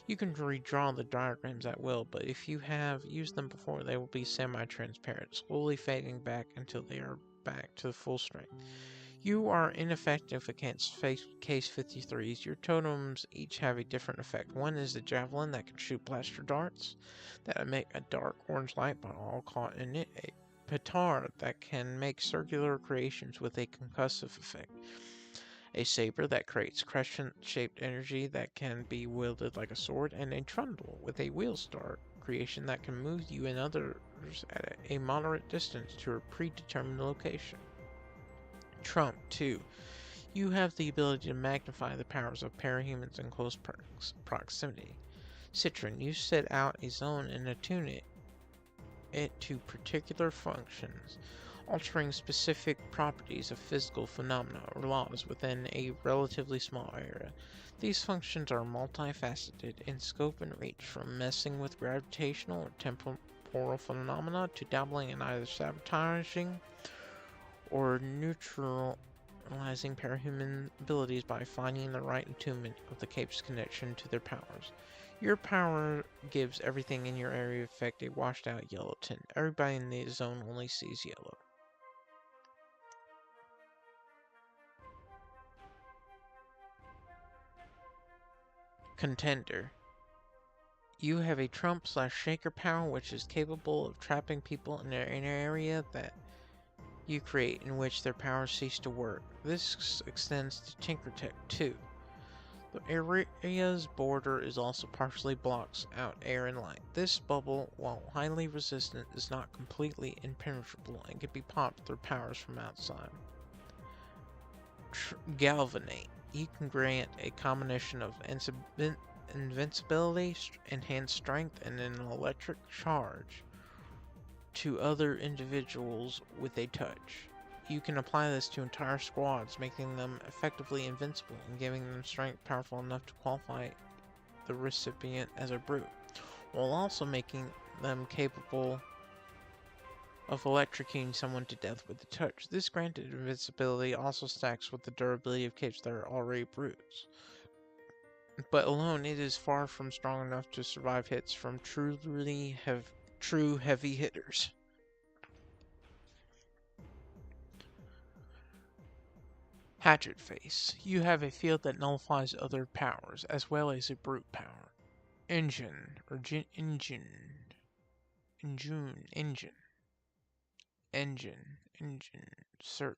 You can redraw the diagrams at will, but if you have used them before, they will be semi-transparent, slowly fading back until they are back to full strength. You are ineffective against case 53s. Your totems each have a different effect. One is the javelin that can shoot blaster darts that emit a dark orange light but all caught in it. A petard that can make circular creations with a concussive effect. A saber that creates crescent-shaped energy that can be wielded like a sword. And a trundle with a wheel star creation that can move you and others at a moderate distance to a predetermined location. Trump 2. You have the ability to magnify the powers of parahumans in close proximity. Citron, you set out a zone and attune it to particular functions, altering specific properties of physical phenomena or laws within a relatively small area. These functions are multifaceted in scope and reach, from messing with gravitational or temporal phenomena to dabbling in either sabotaging or neutralizing parahuman abilities by finding the right attunement of the cape's connection to their powers. Your power gives everything in your area of effect a washed out yellow tint. Everybody in the zone only sees yellow. Contender. You have a trump/shaker power which is capable of trapping people in an area that you create in which their powers cease to work. This extends to Tinkertech too. The area's border is also partially blocks out air and light. This bubble, while highly resistant, is not completely impenetrable and can be popped through powers from outside. Galvanate. You can grant a combination of invincibility, enhanced strength, and an electric charge to other individuals with a touch. You can apply this to entire squads, making them effectively invincible and giving them strength powerful enough to qualify the recipient as a brute, while also making them capable of electrocuting someone to death with a touch. This granted invincibility also stacks with the durability of capes that are already brutes, but alone it is far from strong enough to survive hits from true heavy hitters. Hatchet Face. You have a field that nullifies other powers, as well as a brute power. Engine. Search.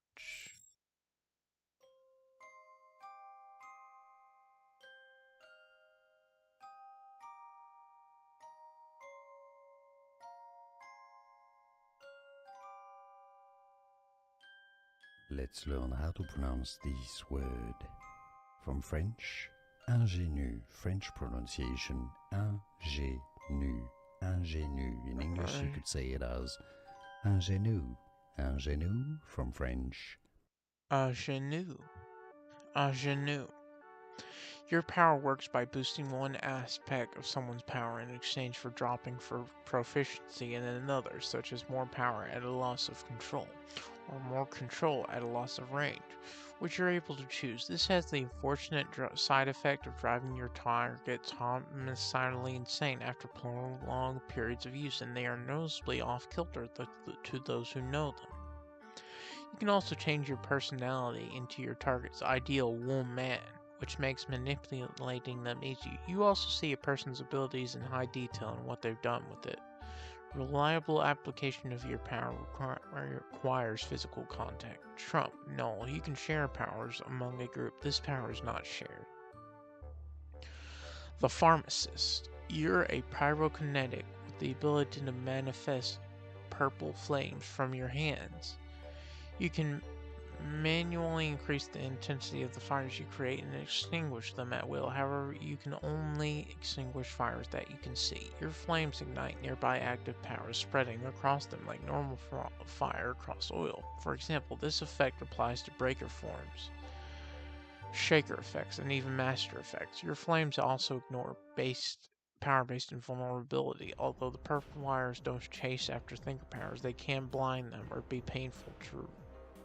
Let's learn how to pronounce this word. From French, ingénu, French pronunciation, ingénu, ingénu. In English, you could say it as ingénu, ingénu from French. Ingénu. Your power works by boosting one aspect of someone's power in exchange for dropping for proficiency in another, such as more power at a loss of control, or more control at a loss of range, which you're able to choose. This has the unfortunate side effect of driving your targets homicidally insane after prolonged periods of use, and they are noticeably off-kilter to those who know them. You can also change your personality into your target's ideal woman, which makes manipulating them easy. You also see a person's abilities in high detail and what they've done with it. Reliable application of your power requires physical contact. Trump, no, you can share powers among a group. This power is not shared. The Pharmacist. You're a pyrokinetic with the ability to manifest purple flames from your hands. You can manually increase the intensity of the fires you create and extinguish them at will. However, you can only extinguish fires that you can see. Your flames ignite nearby active powers, spreading across them like normal fire across oil. For example, this effect applies to breaker forms, shaker effects, and even master effects. Your flames also ignore power-based invulnerability. Although the purple wires don't chase after thinker powers, they can blind them or be painful to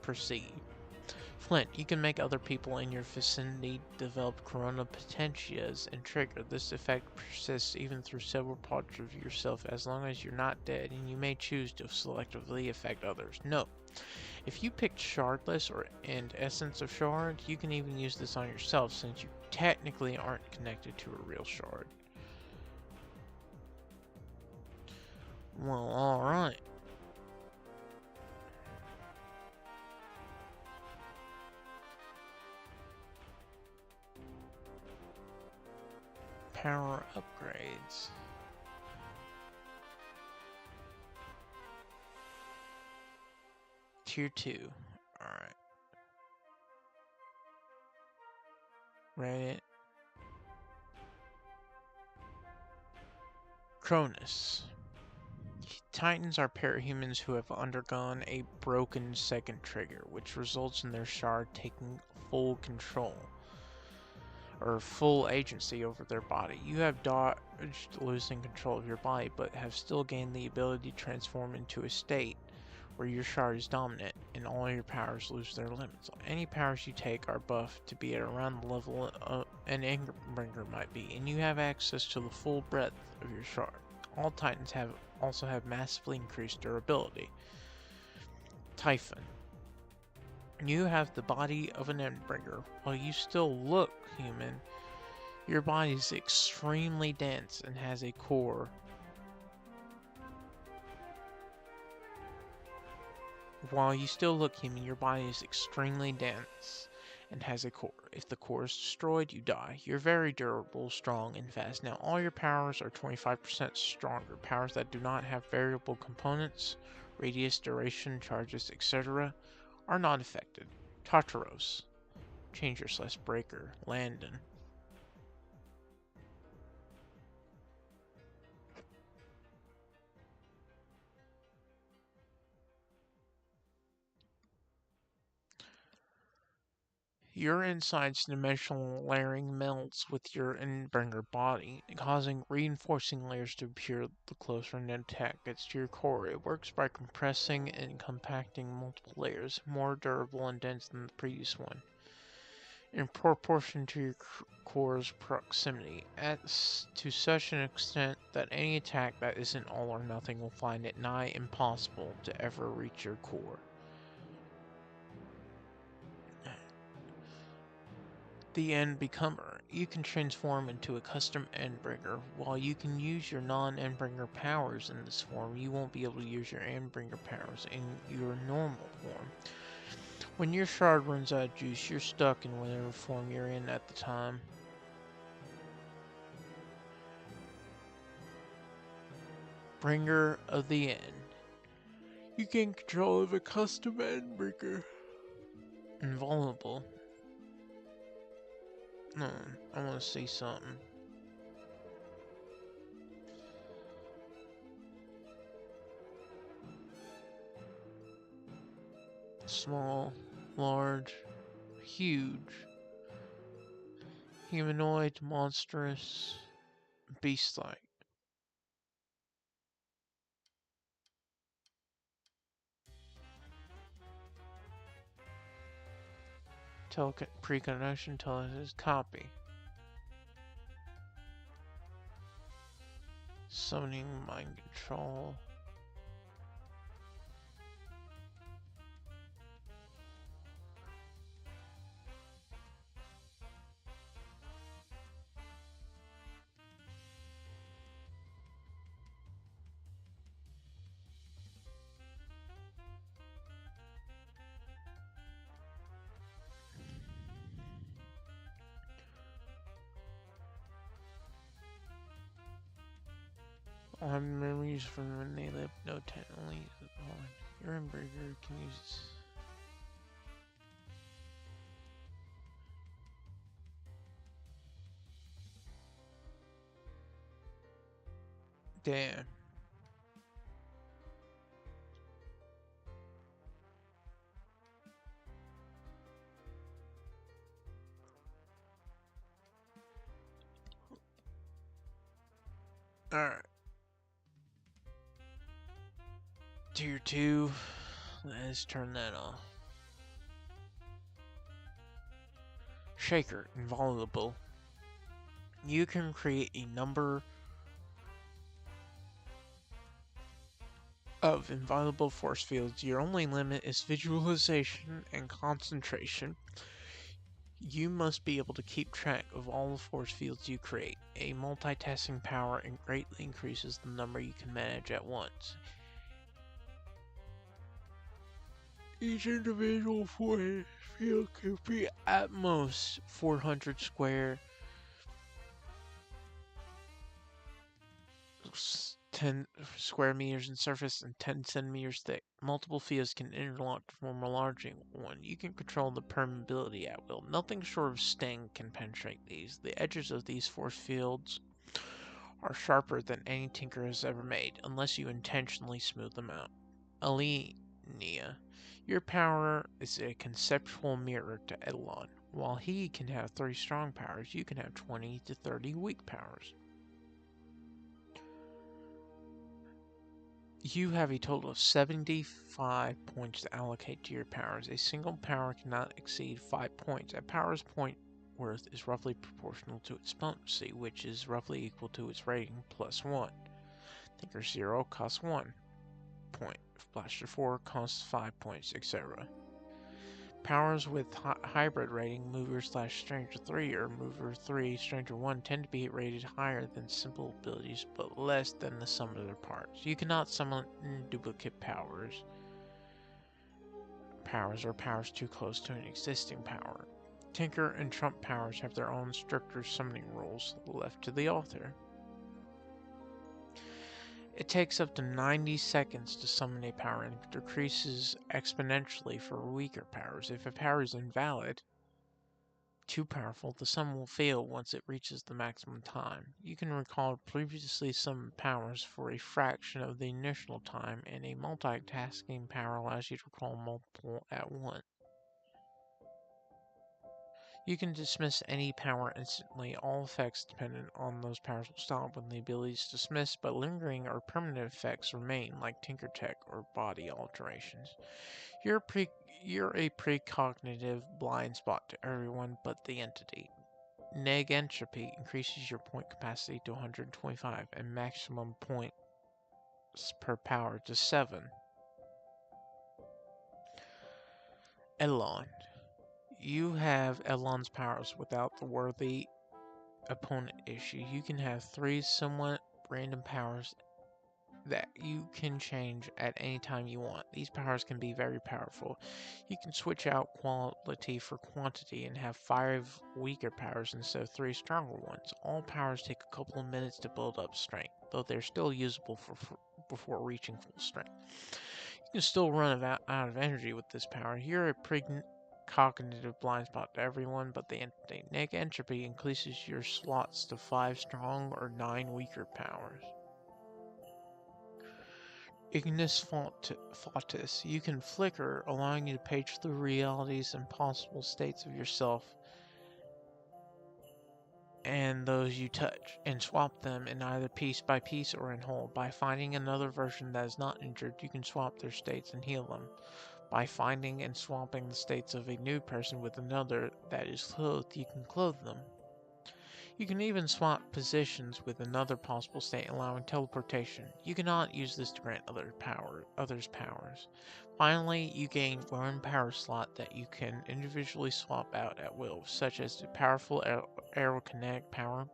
perceive. Flint, you can make other people in your vicinity develop corona potentias and trigger. This effect persists even through several parts of yourself as long as you're not dead, and you may choose to selectively affect others. Note, if you picked Shardless and Essence of Shard, you can even use this on yourself since you technically aren't connected to a real shard. Well, alright. Power upgrades. Tier 2. Alright. Reddit. Cronus. Titans are parahumans who have undergone a broken second trigger, which results in their shard taking full control or full agency over their body. You have dodged losing control of your body, but have still gained the ability to transform into a state where your shard is dominant and all your powers lose their limits. Any powers you take are buffed to be at around the level an Angerbringer might be, and you have access to the full breadth of your shard. All Titans also have massively increased durability. Typhon. You have the body of an Endbringer. While you still look human, your body is extremely dense and has a core. While you still look human, your body is extremely dense and has a core. If the core is destroyed, you die. You're very durable, strong, and fast. Now, all your powers are 25% stronger. Powers that do not have variable components, radius, duration, charges, etc. are not affected. Tartaros. Changer/Breaker. Landon. Your inside's dimensional layering melts with your Endbringer body, causing reinforcing layers to appear the closer an attack gets to your core. It works by compressing and compacting multiple layers, more durable and dense than the previous one, in proportion to your core's proximity, to such an extent that any attack that isn't all or nothing will find it nigh impossible to ever reach your core. The Endbecomer. You can transform into a custom Endbringer. While you can use your non-Endbringer powers in this form, you won't be able to use your Endbringer powers in your normal form. When your shard runs out of juice, you're stuck in whatever form you're in at the time. Bringer of the End. You gain control of a custom Endbringer. Invulnerable. No, I want to see something. Small, large, huge. Humanoid, monstrous, beast-like. Precognition, intelligence, copy. Summoning, mind control. I'll have memories from when they lived. No tent, only your hamburger can use. Damn. Alright. Tier 2. Let's turn that off. Shaker, invulnerable. You can create a number of invulnerable force fields. Your only limit is visualization and concentration. You must be able to keep track of all the force fields you create. A multitasking power and greatly increases the number you can manage at once. Each individual force field can be at most 400 square, 10 square meters in surface and 10 centimeters thick. Multiple fields can interlock to form a larger one. You can control the permeability at will. Nothing short of sting can penetrate these. The edges of these force fields are sharper than any tinker has ever made, unless you intentionally smooth them out. Alenia. Your power is a conceptual mirror to Edelon. While he can have 30 strong powers, you can have 20 to 30 weak powers. You have a total of 75 points to allocate to your powers. A single power cannot exceed 5 points. A power's point worth is roughly proportional to its potency, which is roughly equal to its rating plus 1. Tinker 0 costs 1 point. Blaster 4 costs 5 points, etc. Powers with hybrid rating, Mover/Stranger 3 or Mover 3, Stranger 1, tend to be rated higher than simple abilities, but less than the sum of their parts. You cannot summon duplicate powers. Or powers too close to an existing power. Tinker and Trump powers have their own stricter summoning rules, left to the author. It takes up to 90 seconds to summon a power and decreases exponentially for weaker powers. If a power is invalid, too powerful, the summon will fail once it reaches the maximum time. You can recall previously summoned powers for a fraction of the initial time, and a multitasking power allows you to recall multiple at once. You can dismiss any power instantly. All effects dependent on those powers will stop when the ability is dismissed, but lingering or permanent effects remain, like Tinker Tech or body alterations. You're a precognitive blind spot to everyone but the entity. Neg entropy increases your point capacity to 125 and maximum points per power to 7. Elon. You have Elon's powers without the worthy opponent issue. You can have 3 somewhat random powers that you can change at any time you want. These powers can be very powerful. You can switch out quality for quantity and have 5 weaker powers instead of 3 stronger ones. All powers take a couple of minutes to build up strength, though they're still usable before reaching full strength. You can still run out of energy with this power. You're a cognitive blind spot to everyone but the entity. Neg entropy increases your slots to 5 strong or 9 weaker powers. Ignis Fautis. You can flicker, allowing you to page through realities and possible states of yourself and those you touch, and swap them in either piece by piece or in whole. By finding another version that is not injured, you can swap their states and heal them. By finding and swapping the states of a new person with another that is clothed, you can clothe them. You can even swap positions with another possible state, allowing teleportation. You cannot use this to grant others powers. Finally, you gain one power slot that you can individually swap out at will, such as the powerful aerokinetic power,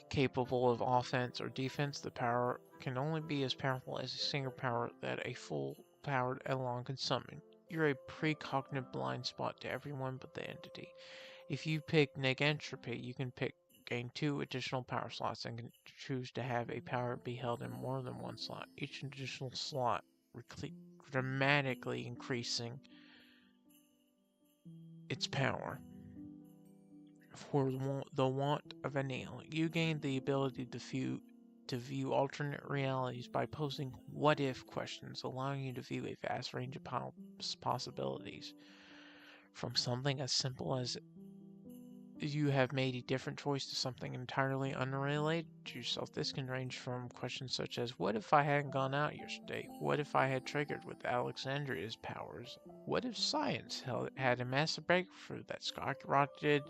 capable of offense or defense. The power can only be as powerful as a single power that a full-powered Elon can summon. You're a precognitive blind spot to everyone but the entity. If you pick Negentropy, you can gain 2 additional power slots and can choose to have a power be held in more than one slot. Each additional slot dramatically increasing its power. For the want of a nail, you gain the ability to view alternate realities by posing what-if questions, allowing you to view a vast range of possibilities. From something as simple as you have made a different choice to something entirely unrelated to yourself. This can range from questions such as, what if I hadn't gone out yesterday? What if I had triggered with Alexandria's powers? What if science had a massive breakthrough that skyrocketed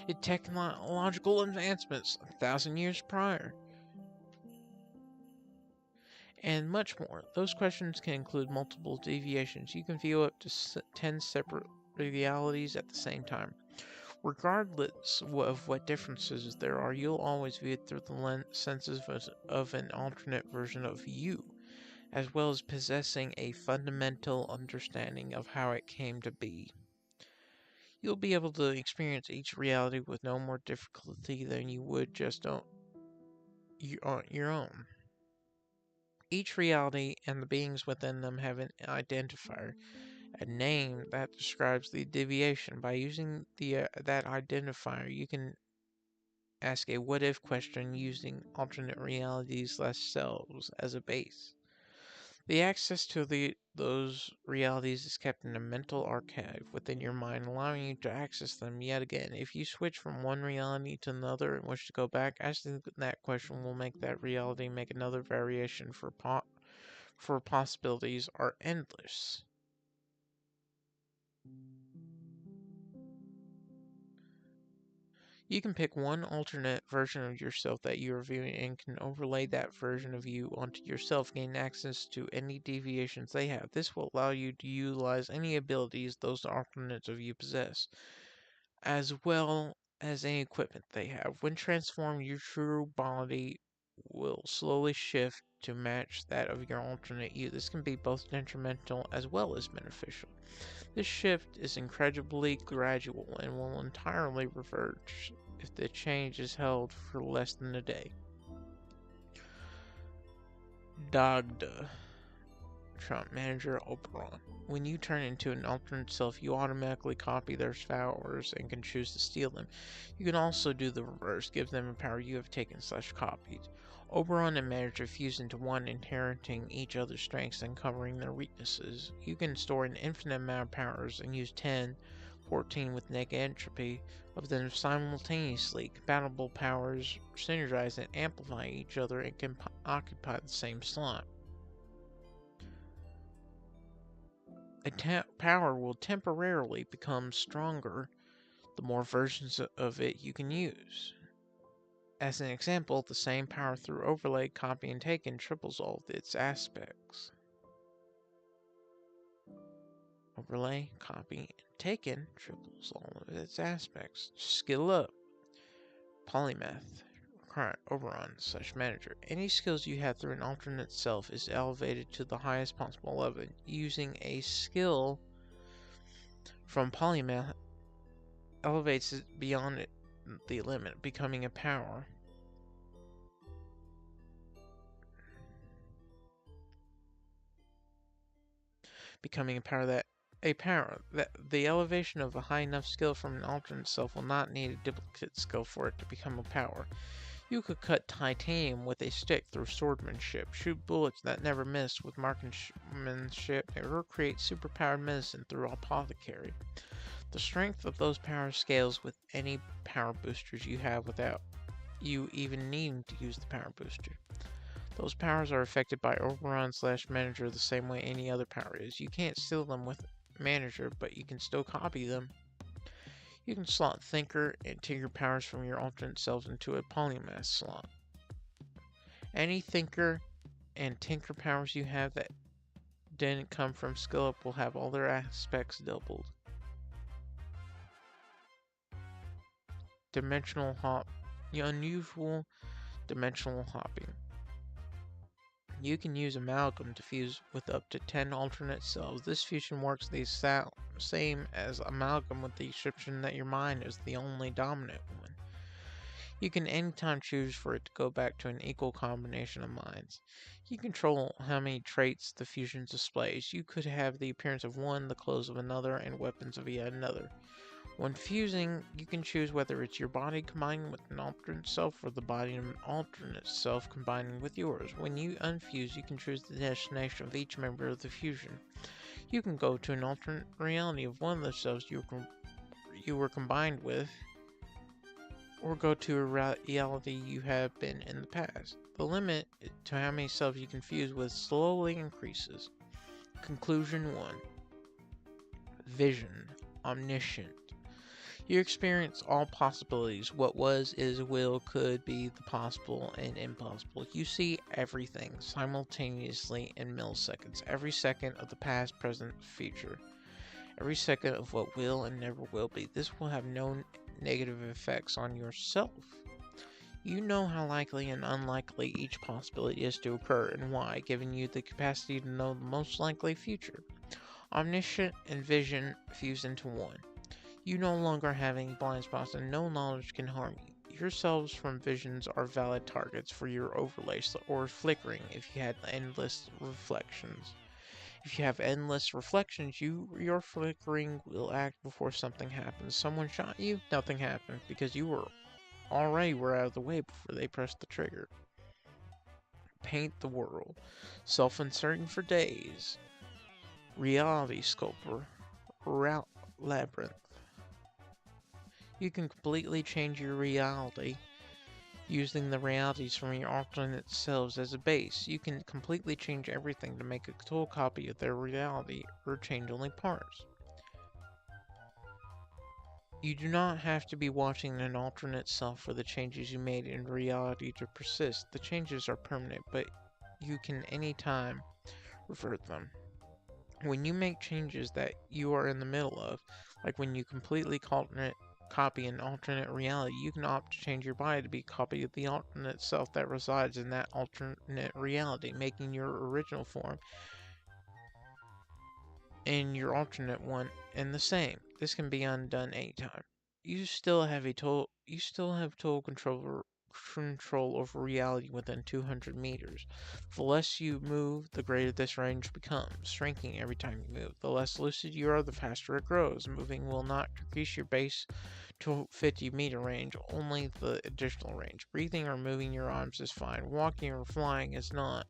its technological advancements 1,000 years prior? And much more. Those questions can include multiple deviations. You can view up to 10 separate realities at the same time. Regardless of what differences there are, you'll always view it through the senses of an alternate version of you, as well as possessing a fundamental understanding of how it came to be. You'll be able to experience each reality with no more difficulty than you would just on your own. Each reality and the beings within them have an identifier, a name that describes the deviation. By using that identifier, you can ask a what-if question using alternate realities selves as a base. The access to those realities is kept in a mental archive within your mind, allowing you to access them yet again. If you switch from one reality to another and wish to go back, asking that question will make that reality make another variation, for possibilities are endless. You can pick one alternate version of yourself that you are viewing and can overlay that version of you onto yourself, gain access to any deviations they have. This will allow you to utilize any abilities those alternates of you possess, as well as any equipment they have. When transformed, your true body will slowly shift to match that of your alternate you. This can be both detrimental as well as beneficial. This shift is incredibly gradual and will entirely reverse if the change is held for less than a day. Dagda, Trump Manager Oberon. When you turn into an alternate self, you automatically copy their powers and can choose to steal them. You can also do the reverse, give them a power you have taken/copied. Oberon and Manager fuse into one, inheriting each other's strengths and covering their weaknesses. You can store an infinite amount of powers and use 10, 14 with negentropy of them simultaneously. Compatible powers synergize and amplify each other and can occupy the same slot. A power will temporarily become stronger the more versions of it you can use. As an example, the same power through overlay, copy, and taken triples all of its aspects. Overlay, copy, and taken triples all of its aspects. Skill up. Polymath. Current Oberon/Manager. Any skills you have through an alternate self is elevated to the highest possible level. Using a skill from Polymath elevates it beyond the limit, becoming a power. The elevation of a high enough skill from an alternate self will not need a duplicate skill for it to become a power. You could cut titanium with a stick through swordsmanship, shoot bullets that never miss with marksmanship, or create superpowered medicine through apothecary. The strength of those powers scales with any power boosters you have without you even needing to use the power booster. Those powers are affected by Overrun/Manager the same way any other power is. You can't steal them with Manager, but you can still copy them. You can slot Thinker and Tinker powers from your alternate selves into a Polymath slot. Any Thinker and Tinker powers you have that didn't come from Skill Up will have all their aspects doubled. Dimensional Hop. Unusual Dimensional Hopping. You can use Amalgam to fuse with up to 10 alternate selves. This fusion works the same as Amalgam with the exception that your mind is the only dominant one. You can anytime choose for it to go back to an equal combination of minds. You control how many traits the fusion displays. You could have the appearance of one, the clothes of another, and weapons of yet another. When fusing, you can choose whether it's your body combining with an alternate self or the body of an alternate self combining with yours. When you unfuse, you can choose the destination of each member of the fusion. You can go to an alternate reality of one of the selves you were combined with, or go to a reality you have been in the past. The limit to how many selves you can fuse with slowly increases. Conclusion 1. Vision. Omniscient. You experience all possibilities. What was, is, will, could be, the possible and impossible. You see everything simultaneously in milliseconds. Every second of the past, present, future. Every second of what will and never will be. This will have no negative effects on yourself. You know how likely and unlikely each possibility is to occur and why, giving you the capacity to know the most likely future. Omniscient and vision fuse into one. You no longer have any blind spots and no knowledge can harm you. Yourselves from visions are valid targets for your overlays or flickering if you had endless reflections. If you have endless reflections, your flickering will act before something happens. Someone shot you, nothing happened because you were out of the way before they pressed the trigger. Paint the world. Self-inserting for days. Reality sculptor. Route labyrinth. You can completely change your reality using the realities from your alternate selves as a base. You can completely change everything to make a total copy of their reality or change only parts. You do not have to be watching an alternate self for the changes you made in reality to persist. The changes are permanent, but you can anytime revert them. When you make changes that you are in the middle of, like when you completely copy an alternate reality, you can opt to change your body to be a copy of the alternate self that resides in that alternate reality, making your original form and your alternate one in the same. This can be undone anytime. You still have total control over reality within 200 meters. The less you move, the greater this range becomes, shrinking every time you move. The less lucid you are, the faster it grows. Moving will not decrease your base to 50-meter range, only the additional range. Breathing or moving your arms is fine. Walking or flying is not.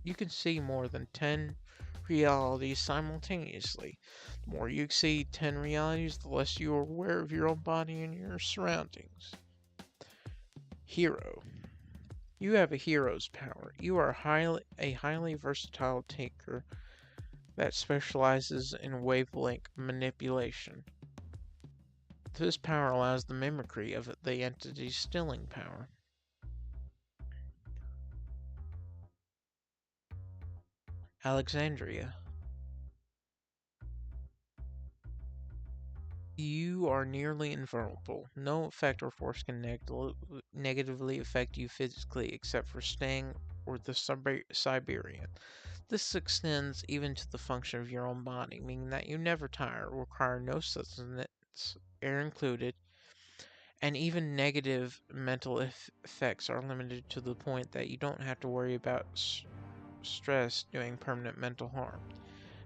You can see more than 10 realities simultaneously. The more you exceed 10 realities, the less you are aware of your own body and your surroundings. Hero. You have a hero's power. You are a highly versatile tinker that specializes in wavelength manipulation. This power allows the mimicry of the entity's stealing power. Alexandria. You are nearly invulnerable. No effect or force can negatively affect you physically except for staying or the Siberian. This extends even to the function of your own body, meaning that you never tire, require no sustenance, air included, and even negative mental effects are limited to the point that you don't have to worry about stress doing permanent mental harm,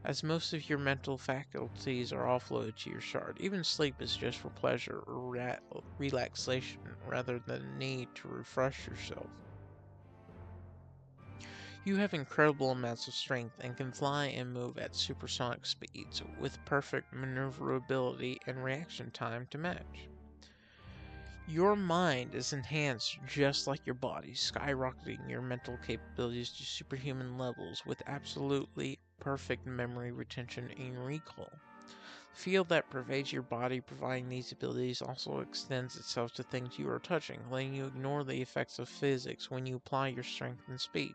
as most of your mental faculties are offloaded to your shard. Even sleep is just for pleasure or relaxation rather than a need to refresh yourself. You have incredible amounts of strength and can fly and move at supersonic speeds with perfect maneuverability and reaction time to match. Your mind is enhanced just like your body, skyrocketing your mental capabilities to superhuman levels with absolutely perfect memory retention and recall. The field that pervades your body providing these abilities also extends itself to things you are touching, letting you ignore the effects of physics when you apply your strength and speed.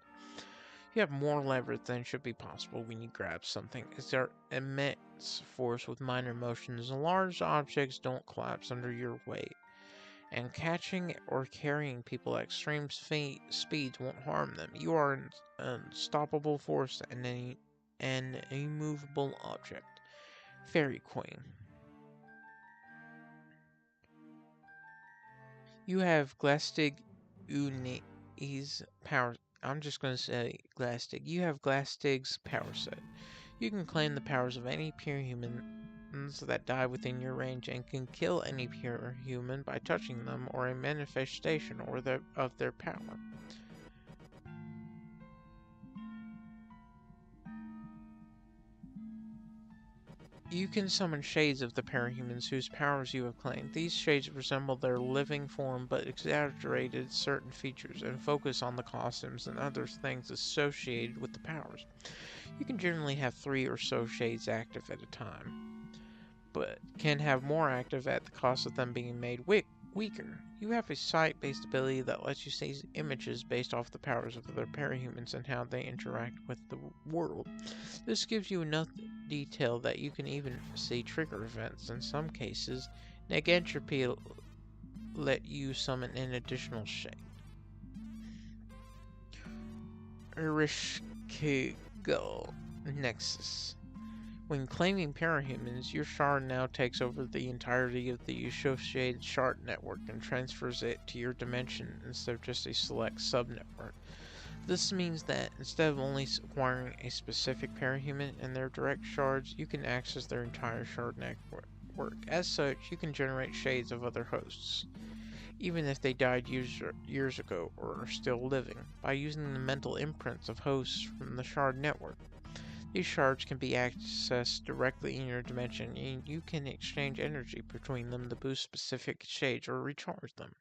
You have more leverage than should be possible when you grab something, as there immense force with minor motions. Large objects don't collapse under your weight, and catching or carrying people at extreme speeds won't harm them. You are an unstoppable force and an immovable object. Fairy Queen. You have Glastig Uni's power. I'm just going to say Glastig. You have Glastig's power set. You can claim the powers of any pure humans that die within your range and can kill any pure human by touching them or a manifestation of their power. You can summon shades of the parahumans whose powers you have claimed. These shades resemble their living form but exaggerated certain features and focus on the costumes and other things associated with the powers. You can generally have 3 or so shades active at a time, but can have more active at the cost of them being made weaker. You have a sight-based ability that lets you see images based off the powers of other parahumans and how they interact with the world. This gives you enough detail that you can even see trigger events. In some cases, negentropy let you summon an additional shade. Erishkigal Nexus. When claiming parahumans, your shard now takes over the entirety of the associated shard network and transfers it to your dimension instead of just a select subnetwork. This means that instead of only acquiring a specific parahuman and their direct shards, you can access their entire shard network. As such, you can generate shades of other hosts, even if they died years ago or are still living, by using the mental imprints of hosts from the shard network. These shards can be accessed directly in your dimension, and you can exchange energy between them to boost specific shades or recharge them.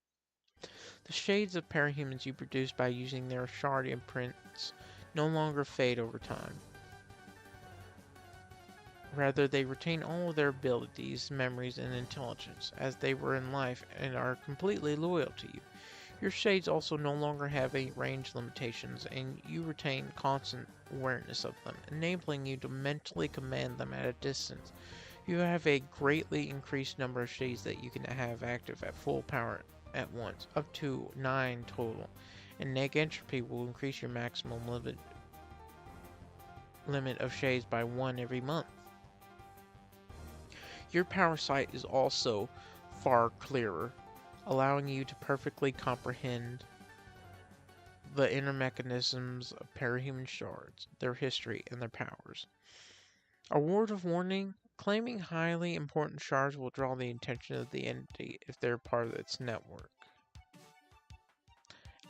The shades of parahumans you produce by using their shard imprints no longer fade over time. Rather, they retain all of their abilities, memories, and intelligence as they were in life and are completely loyal to you. Your shades also no longer have any range limitations, and you retain constant awareness of them, enabling you to mentally command them at a distance. You have a greatly increased number of shades that you can have active at full power at once, up to 9 total, and negentropy will increase your maximum limit of shades by 1 every month. Your power sight is also far clearer, allowing you to perfectly comprehend the inner mechanisms of parahuman shards, their history, and their powers. A word of warning: claiming highly important shards will draw the attention of the entity if they're part of its network.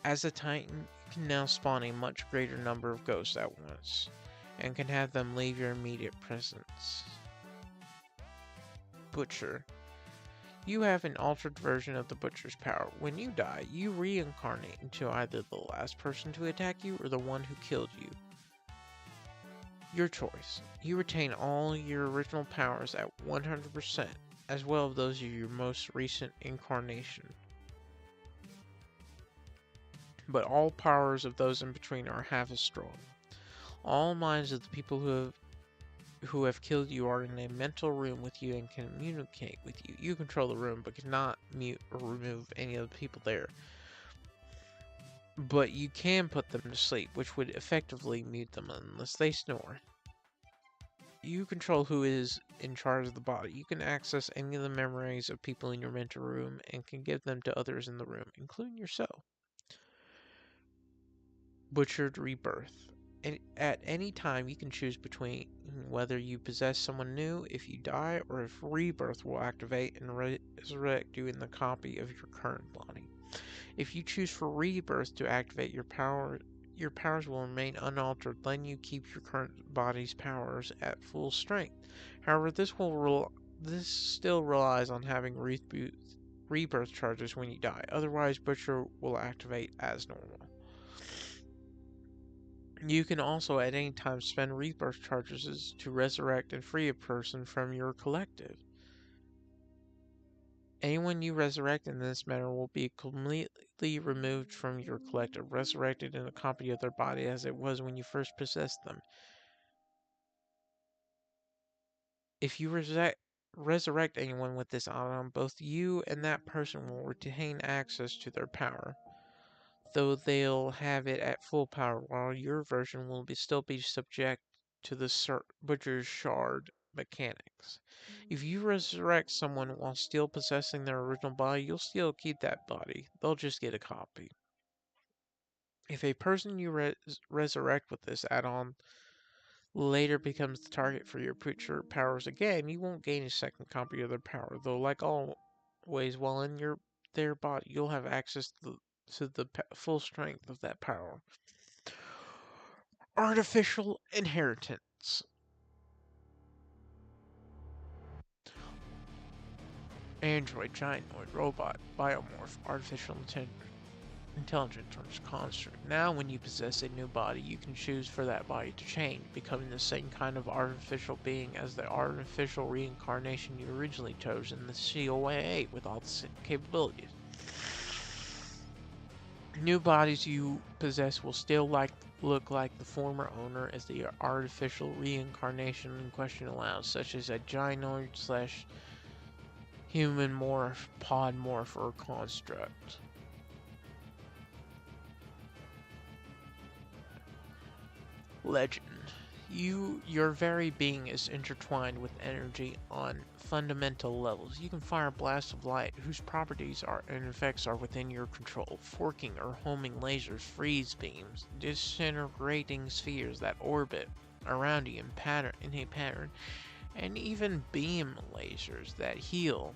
As a Titan, you can now spawn a much greater number of ghosts at once, and can have them leave your immediate presence. Butcher. You have an altered version of the Butcher's power. When you die, you reincarnate into either the last person to attack you or the one who killed you. Your choice. You retain all your original powers at 100%, as well as those of your most recent incarnation. But all powers of those in between are half as strong. All minds of the people who have killed you are in a mental room with you and can communicate with you. You control the room, but cannot mute or remove any of the people there. But you can put them to sleep, which would effectively mute them unless they snore. You control who is in charge of the body. You can access any of the memories of people in your mental room and can give them to others in the room, including yourself. Butchered Rebirth. At any time, you can choose between whether you possess someone new if you die, or if Rebirth will activate and resurrect you in the copy of your current body. If you choose for Rebirth to activate your power, your powers will remain unaltered, letting you keep your current body's powers at full strength. However, this still relies on having rebirth charges when you die. Otherwise, Butcher will activate as normal. You can also at any time spend rebirth charges to resurrect and free a person from your collective. Anyone you resurrect in this manner will be completely removed from your collective, resurrected in a copy of their body as it was when you first possessed them. If you resurrect anyone with this item, both you and that person will retain access to their power, though they'll have it at full power, while your version will still be subject to the Butcher's Shard mechanics. If you resurrect someone while still possessing their original body, you'll still keep that body. They'll just get a copy. If a person you resurrect with this add-on later becomes the target for your Butcher powers again, you won't gain a second copy of their power, though like always, while in their body, you'll have access to the full strength of that power. Artificial inheritance. Android, gynoid, robot, biomorph, artificial intelligence, or construct. Now, when you possess a new body, you can choose for that body to change, becoming the same kind of artificial being as the artificial reincarnation you originally chose in the CYOA with all the same capabilities. New bodies you possess will still look like the former owner as the artificial reincarnation in question allows, such as a gynoid / human morph, pod morph, or construct. Legend. Your very being is intertwined with energy on fundamental levels. You can fire blasts of light whose properties and effects are within your control. Forking or homing lasers, freeze beams, disintegrating spheres that orbit around you in a pattern, and even beam lasers that heal.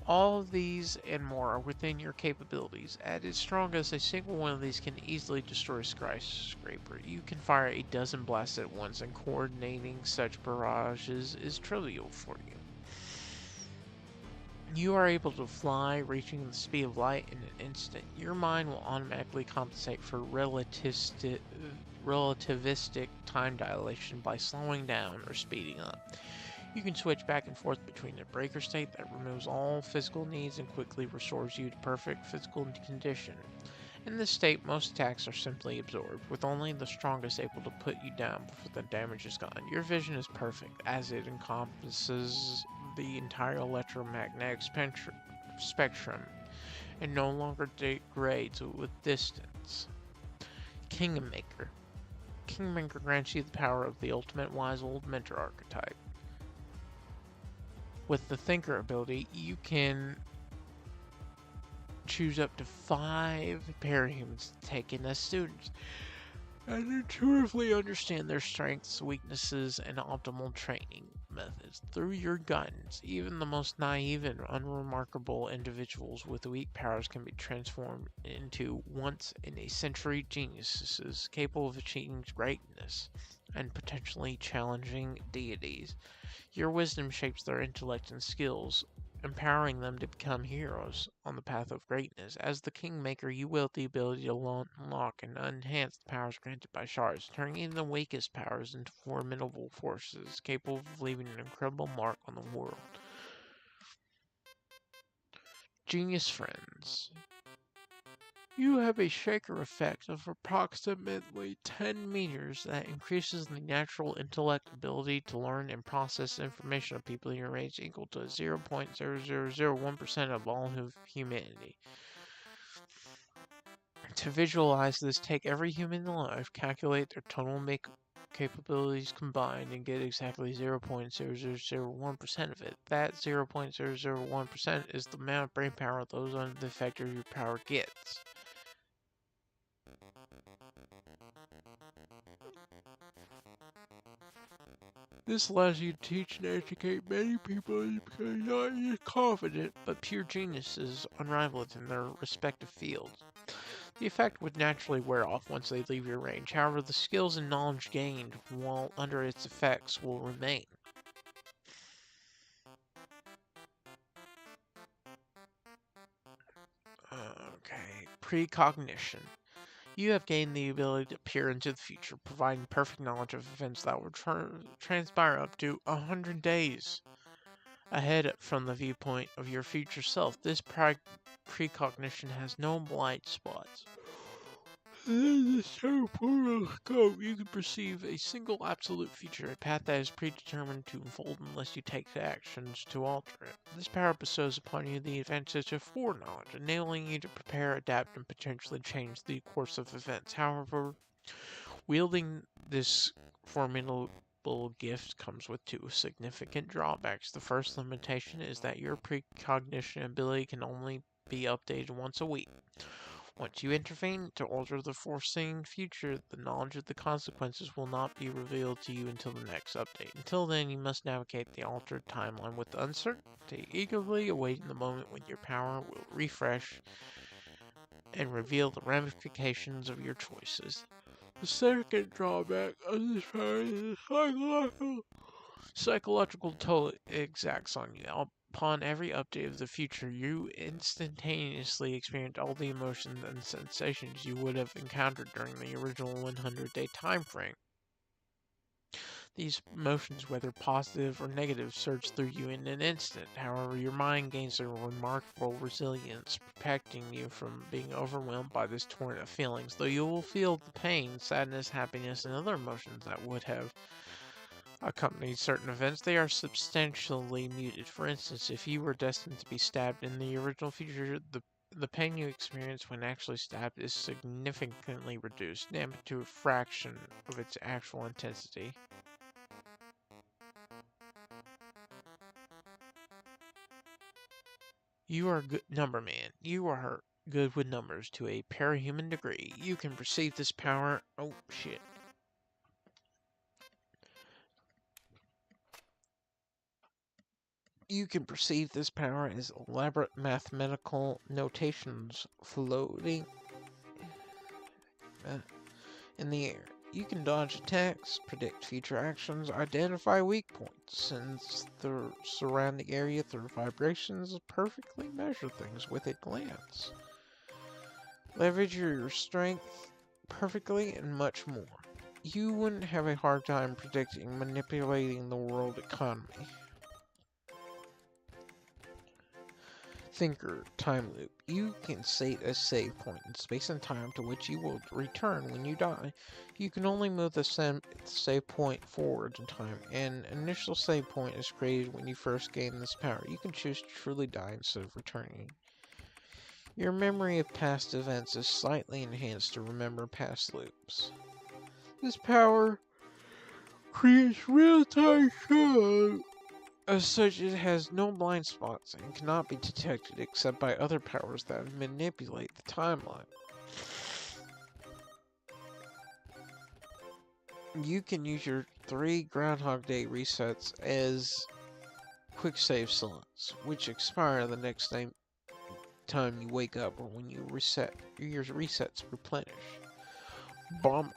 All of these and more are within your capabilities. At its strongest, a single one of these can easily destroy a skyscraper. You can fire a dozen blasts at once, and coordinating such barrages is trivial for you. You are able to fly, reaching the speed of light in an instant. Your mind will automatically compensate for relativistic time dilation by slowing down or speeding up. You can switch back and forth between a breaker state that removes all physical needs and quickly restores you to perfect physical condition. In this state, most attacks are simply absorbed, with only the strongest able to put you down before the damage is gone. Your vision is perfect, as it encompasses the entire electromagnetic spectrum and no longer degrades with distance. Kingmaker. Kingmaker grants you the power of the ultimate wise old mentor archetype. With the Thinker ability, you can choose up to 5 parahumans to take in as students and intuitively understand their strengths, weaknesses, and optimal training methods. Through your guidance, even the most naive and unremarkable individuals with weak powers can be transformed into once-in-a-century geniuses capable of achieving greatness and potentially challenging deities. Your wisdom shapes their intellect and skills, empowering them to become heroes on the path of greatness. As the Kingmaker, you wield the ability to unlock and enhance the powers granted by shards, turning even the weakest powers into formidable forces, capable of leaving an incredible mark on the world. Genius Friends. You have a shaker effect of approximately 10 meters that increases the natural intellect ability to learn and process information of people in your range equal to 0.0001% of all of humanity. To visualize this, take every human alive, calculate their total capabilities combined, and get exactly 0.0001% of it. That 0.001% is the amount of brain power those under the effect of your power gets. This allows you to teach and educate many people and become not just confident, but pure geniuses unrivaled in their respective fields. The effect would naturally wear off once they leave your range. However, the skills and knowledge gained while under its effects will remain. Okay, precognition. You have gained the ability to peer into the future, providing perfect knowledge of events that will transpire up to 100 days ahead from the viewpoint of your future self. This precognition has no blind spots. In the temporal scope, you can perceive a single absolute future, a path that is predetermined to unfold unless you take actions to alter it. This power bestows upon you the advantage of foreknowledge, enabling you to prepare, adapt, and potentially change the course of events. However, wielding this formidable gift comes with two significant drawbacks. The first limitation is that your precognition ability can only be updated once a week. Once you intervene to alter the foreseen future, the knowledge of the consequences will not be revealed to you until the next update. Until then, you must navigate the altered timeline with uncertainty, eagerly awaiting the moment when your power will refresh and reveal the ramifications of your choices. The second drawback of this power is psychological toll it exacts on you. Upon every update of the future, you instantaneously experience all the emotions and sensations you would have encountered during the original 100-day time frame. These emotions, whether positive or negative, surge through you in an instant. However, your mind gains a remarkable resilience, protecting you from being overwhelmed by this torrent of feelings. Though you will feel the pain, sadness, happiness, and other emotions that would have accompanied certain events, they are substantially muted. For instance, if you were destined to be stabbed in the original future, the pain you experience when actually stabbed is significantly reduced, down to a fraction of its actual intensity. You are a good number man. You are good with numbers to a parahuman degree. You can perceive this power. Oh, shit. You can perceive this power as elaborate mathematical notations floating in the air. You can dodge attacks, predict future actions, identify weak points, sense the surrounding area through vibrations, perfectly measure things with a glance, leverage your strength perfectly, and much more. You wouldn't have a hard time predicting, manipulating the world economy. Thinker time loop. You can set a save point in space and time to which you will return when you die. You can only move the save point forward in time. An initial save point is created when you first gain this power. You can choose to truly die instead of returning. Your memory of past events is slightly enhanced to remember past loops. This power creates real-time time. As such, it has no blind spots and cannot be detected except by other powers that manipulate the timeline. You can use your 3 Groundhog Day resets as quick save slots, which expire the next time you wake up or when you reset. Your resets replenish. Bomber.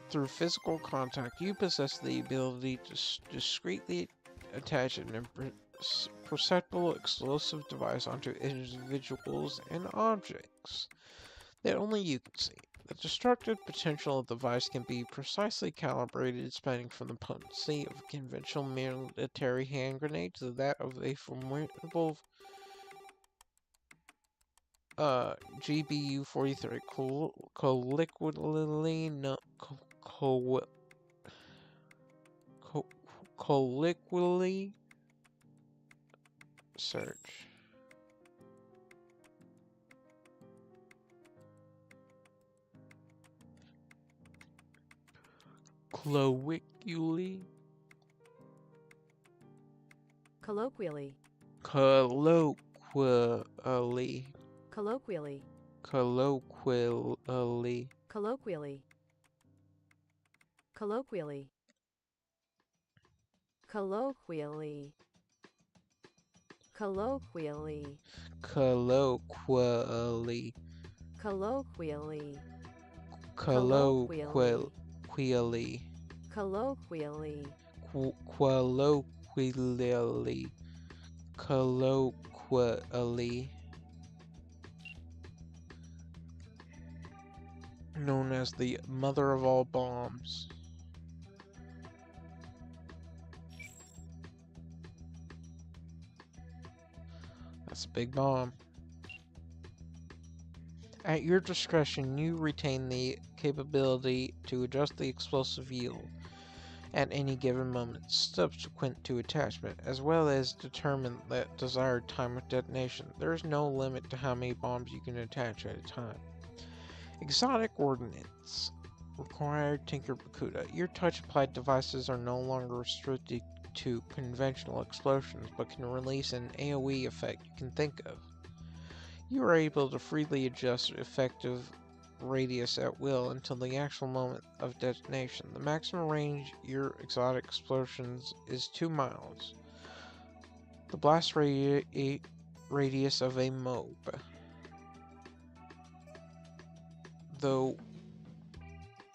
Through physical contact, you possess the ability to discreetly attach an imperceptible explosive device onto individuals and objects that only you can see. The destructive potential of the device can be precisely calibrated, spanning from the potency of a conventional military hand grenade to that of a formidable GBU-43 colloquially search. Colloquially. Colloquially. Colloquially. Colloquially. Colloquially. Colloquially. Colloquially. Colloquially. Colloquially. Colloquially. colloquially, colloquially, colloquially, colloquially, colloquially, known as the mother of all bombs. That's a big bomb. At your discretion, you retain the capability to adjust the explosive yield at any given moment subsequent to attachment, as well as determine the desired time of detonation. There is no limit to how many bombs you can attach at a time. Exotic ordnance. Required Tinker Bakuda. Your touch-applied devices are no longer restricted to conventional explosions, but can release an AoE effect you can think of. You are able to freely adjust effective radius at will until the actual moment of detonation. The maximum range your exotic explosions is 2 miles. The blast radius of a MOB. Though,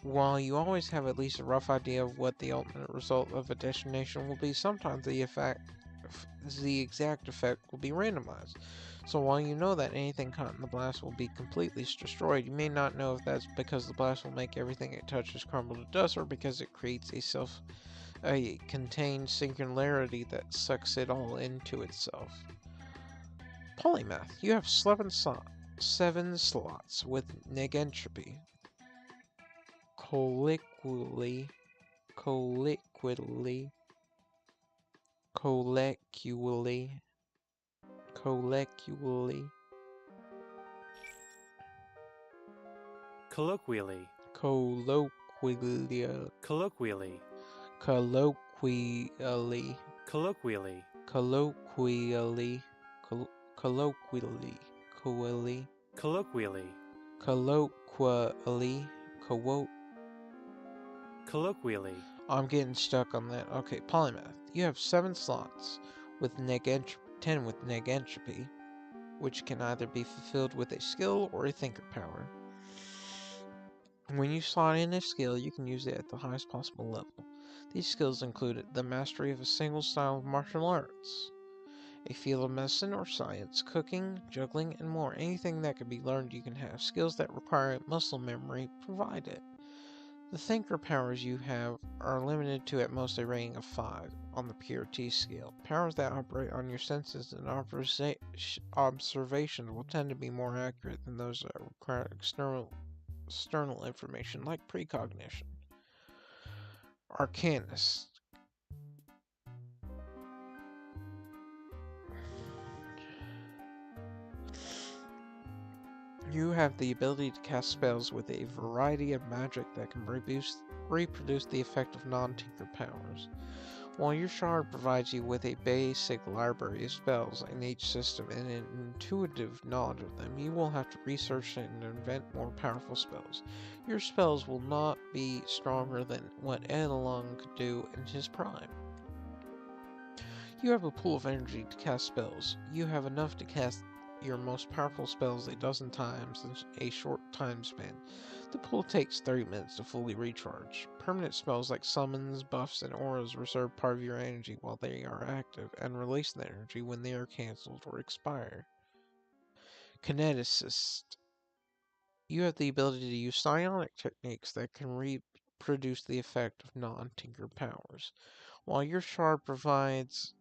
while you always have at least a rough idea of what the ultimate result of a detonation will be, sometimes the exact effect will be randomized. So while you know that anything caught in the blast will be completely destroyed, you may not know if that's because the blast will make everything it touches crumble to dust, or because it creates a contained singularity that sucks it all into itself. Polymath. You have 7 slots with negentropy. Colloquially, colloquially, colloquially, colloquially, colloquially, colloquially, colloquially, colloquially, colloquially, colloquially, colloquially, colloquially, colloquially, colloquially, colloquially, I'm getting stuck on that. Okay, polymath. You have 7 slots with 10 with negentropy, which can either be fulfilled with a skill or a thinker power. When you slot in a skill, you can use it at the highest possible level. These skills include the mastery of a single style of martial arts, a field of medicine or science, cooking, juggling, and more. Anything that can be learned you can have. Skills that require muscle memory, provide it. The thinker powers you have are limited to at most a rating of 5 on the PRT scale. Powers that operate on your senses and observation will tend to be more accurate than those that require external information, like precognition. Arcanist. You have the ability to cast spells with a variety of magic that can reproduce the effect of non-tinker powers. While your shard provides you with a basic library of spells in each system and an intuitive knowledge of them, you will have to research and invent more powerful spells. Your spells will not be stronger than what Edelon could do in his prime. You have a pool of energy to cast spells. You have enough to cast your most powerful spells a dozen times in a short time span. The pool takes 30 minutes to fully recharge. Permanent spells like summons, buffs, and auras reserve part of your energy while they are active, and release the energy when they are cancelled or expire. Kineticist. You have the ability to use psionic techniques that can reproduce the effect of non-tinker powers. While your shard provides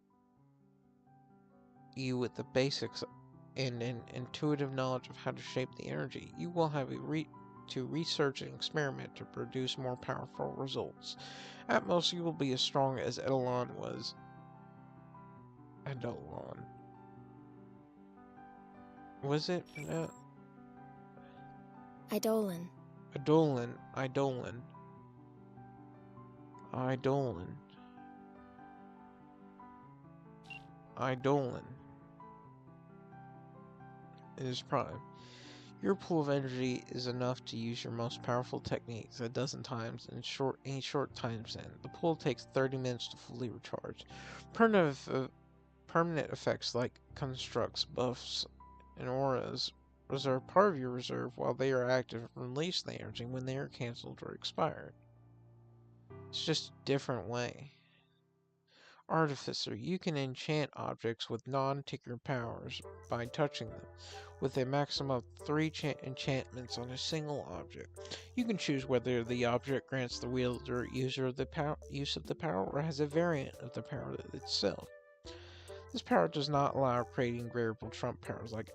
you with the basics and an intuitive knowledge of how to shape the energy, you will have to research and experiment to produce more powerful results. At most, you will be as strong as Edelon was. Edelon. Was it? Eidolon. Eidolon. Eidolon. Eidolon. Eidolon. In his prime. Your pool of energy is enough to use your most powerful techniques a dozen times in a short time span. The pool takes 30 minutes to fully recharge. Permanent effects like constructs, buffs, and auras reserve part of your reserve while they are active and release the energy when they are cancelled or expired. It's just a different way. Artificer. You can enchant objects with non-tinker powers by touching them, with a maximum of 3 enchantments on a single object. You can choose whether the object grants the wielder user of the use of the power or has a variant of the power itself. This power does not allow creating variable trump powers like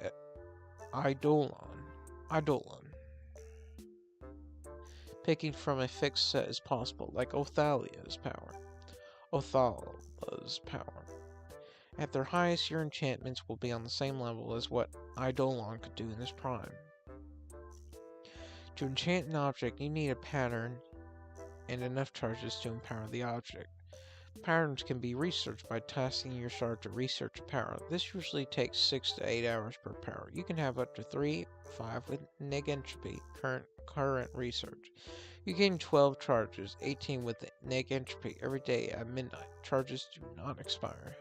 Eidolon. Picking from a fixed set is possible, like Othala's power. At their highest, your enchantments will be on the same level as what Eidolon could do in his prime. To enchant an object, you need a pattern and enough charges to empower the object. Patterns can be researched by tasking your shard to research a power. This usually takes 6 to 8 hours per power. You can have up to 5 with neg entropy current research. You gain 12 charges, 18 with neg entropy every day at midnight. Charges do not expire.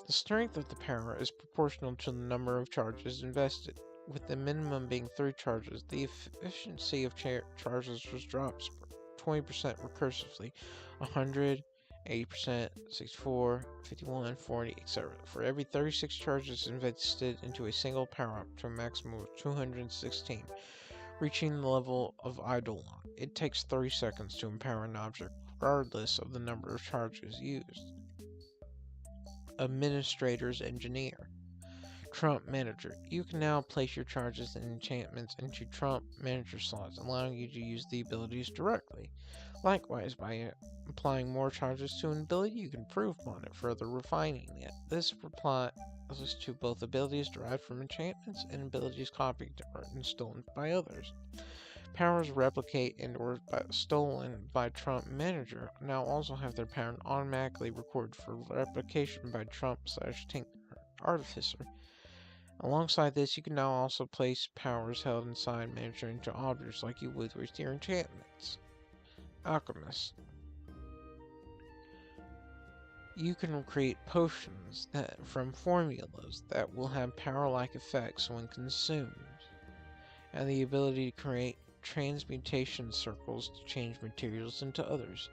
The strength of the power is proportional to the number of charges invested, with the minimum being 3 charges. The efficiency of charges drops 20% recursively, 100, 80%, 64, 51, 40, etc. for every 36 charges invested into a single power-up to a maximum of 216, reaching the level of Eidolon. It takes 30 seconds to empower an object, regardless of the number of charges used. Administrator's Engineer. Trump Manager. You can now place your charges and enchantments into Trump Manager slots, allowing you to use the abilities directly. Likewise, by applying more charges to an ability, you can improve upon it, further refining it. This applies to both abilities derived from enchantments and abilities copied and stolen by others. Powers replicate and or stolen by Trump Manager now also have their pattern automatically recorded for replication by Trump/Tinker Artificer. Alongside this, you can now also place powers held inside Manager into objects like you would with your enchantments. Alchemist. You can create potions from formulas that will have power-like effects when consumed, and the ability to create transmutation circles to change materials into others.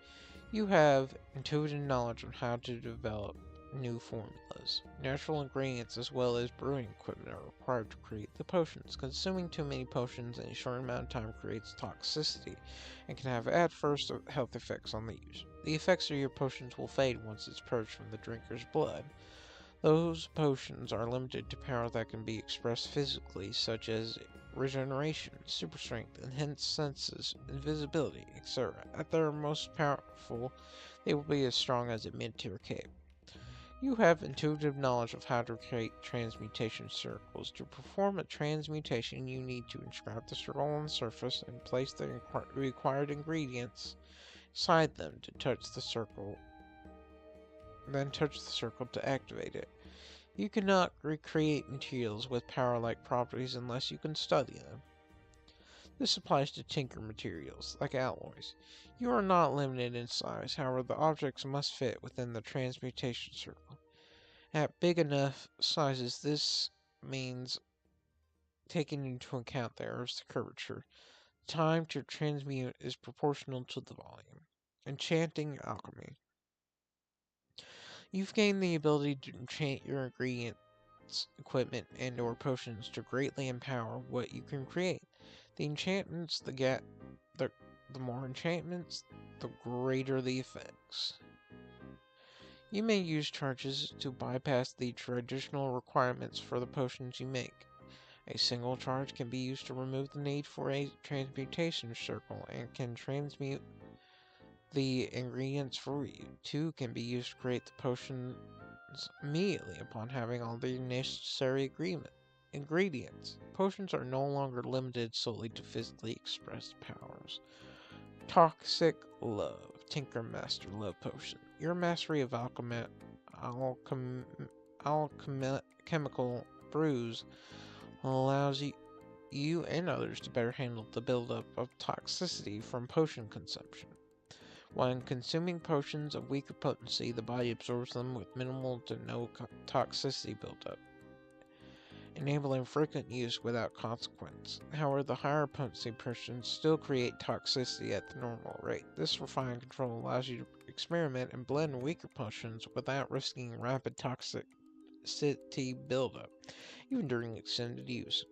You have intuitive knowledge on how to develop new formulas. Natural ingredients as well as brewing equipment are required to create the potions. Consuming too many potions in a short amount of time creates toxicity and can have adverse health effects on the user. The effects of your potions will fade once it's purged from the drinker's blood. Those potions are limited to power that can be expressed physically, such as regeneration, super strength, enhanced senses, invisibility, etc. At their most powerful, they will be as strong as a mid-tier cape. You have intuitive knowledge of how to create transmutation circles. To perform a transmutation, you need to inscribe the circle on the surface and place the required ingredients inside them to touch the circle, then touch the circle to activate it. You cannot recreate materials with power-like properties unless you can study them. This applies to tinker materials, like alloys. You are not limited in size, however the objects must fit within the transmutation circle. At big enough sizes, this means taking into account the Earth's curvature. Time to transmute is proportional to the volume. Enchanting alchemy. You've gained the ability to enchant your ingredients, equipment, and or potions to greatly empower what you can create. The enchantments, the more enchantments, the greater the effects. You may use charges to bypass the traditional requirements for the potions you make. A single charge can be used to remove the need for a transmutation circle and can transmute the ingredients for you. 2 can be used to create the potions immediately upon having all the necessary ingredients. Potions are no longer limited solely to physically expressed powers. Toxic Love. Tinker Master Love Potion. Your mastery of alchemical brews allows you and others to better handle the buildup of toxicity from potion consumption. When consuming potions of weaker potency, the body absorbs them with minimal to no toxicity buildup. enabling frequent use without consequence. However, the higher potency potions still create toxicity at the normal rate. This refined control allows you to experiment and blend weaker potions without risking rapid toxicity buildup, even during extended use.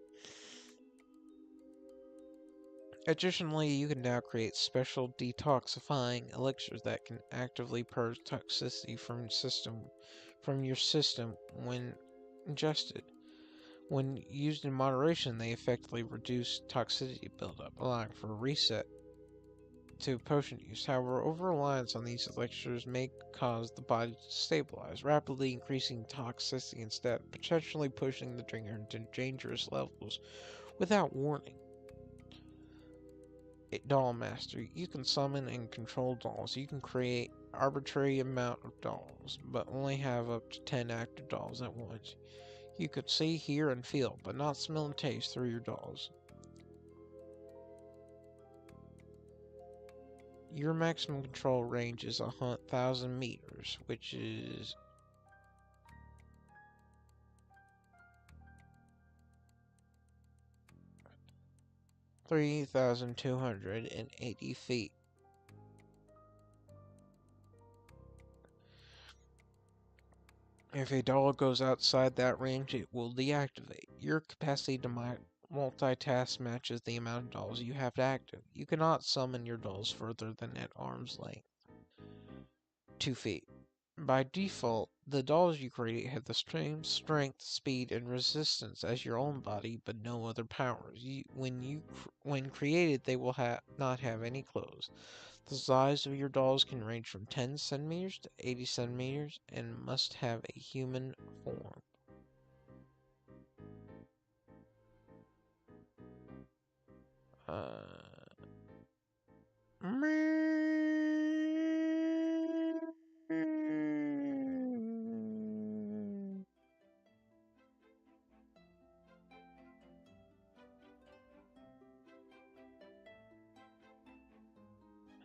Additionally, you can now create special detoxifying elixirs that can actively purge toxicity from your system when ingested. When used in moderation, they effectively reduce toxicity buildup, allowing for a reset to potion use. However, over-reliance on these elixirs may cause the body to stabilize, rapidly increasing toxicity instead, potentially pushing the drinker into dangerous levels without warning. Doll Master. You can summon and control dolls. You can create arbitrary amount of dolls, but only have up to 10 active dolls at once. You could see, hear, and feel, but not smell and taste through your dolls. Your maximum control range is 1,000 meters, which is 3,280 feet. If a doll goes outside that range, it will deactivate. Your capacity to multitask matches the amount of dolls you have active. You cannot summon your dolls further than at arm's length, 2 feet. By default, the dolls you create have the same strength, speed, and resistance as your own body, but no other powers. When created, they will not have any clothes. The size of your dolls can range from 10 centimeters to 80 centimeters and must have a human form.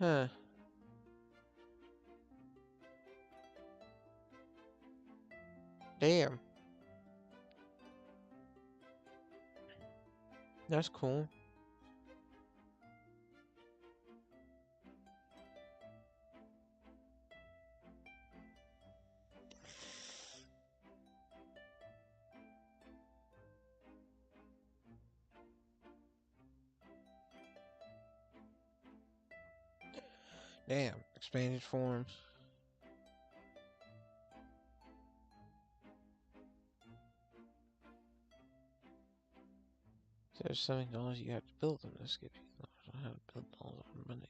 Huh. Damn. That's cool. Damn. Expanded forms. There's something dolls you have to build them. This gives you knowledge on how to build dolls on money.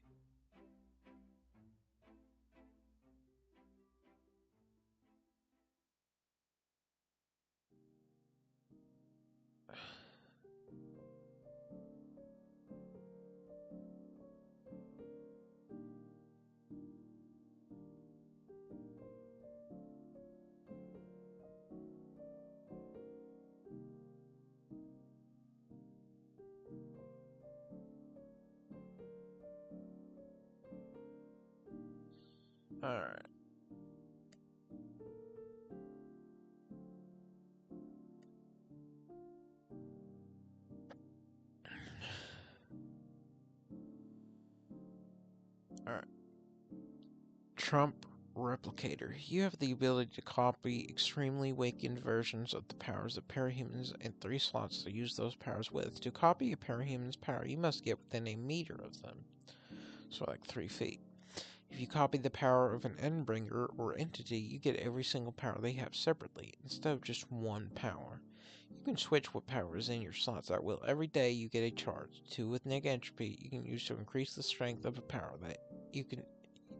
Alright. Alright. Trump Replicator. You have the ability to copy extremely weakened versions of the powers of parahumans and 3 slots to use those powers with. To copy a parahuman's power, you must get within a meter of them. So like 3 feet. If you copy the power of an Endbringer or entity, you get every single power they have separately, instead of just one power. You can switch what power is in your slots at will. Every day you get a charge. 2 with negative entropy you can use to increase the strength of a power that you can,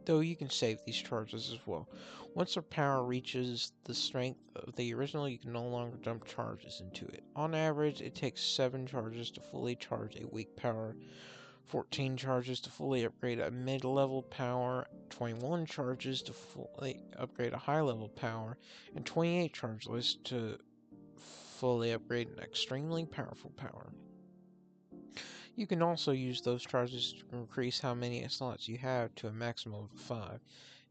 though you can save these charges as well. Once a power reaches the strength of the original, you can no longer dump charges into it. On average, it takes 7 charges to fully charge a weak power, 14 charges to fully upgrade a mid-level power, 21 charges to fully upgrade a high-level power, and 28 charges to fully upgrade an extremely powerful power. You can also use those charges to increase how many slots you have to a maximum of 5.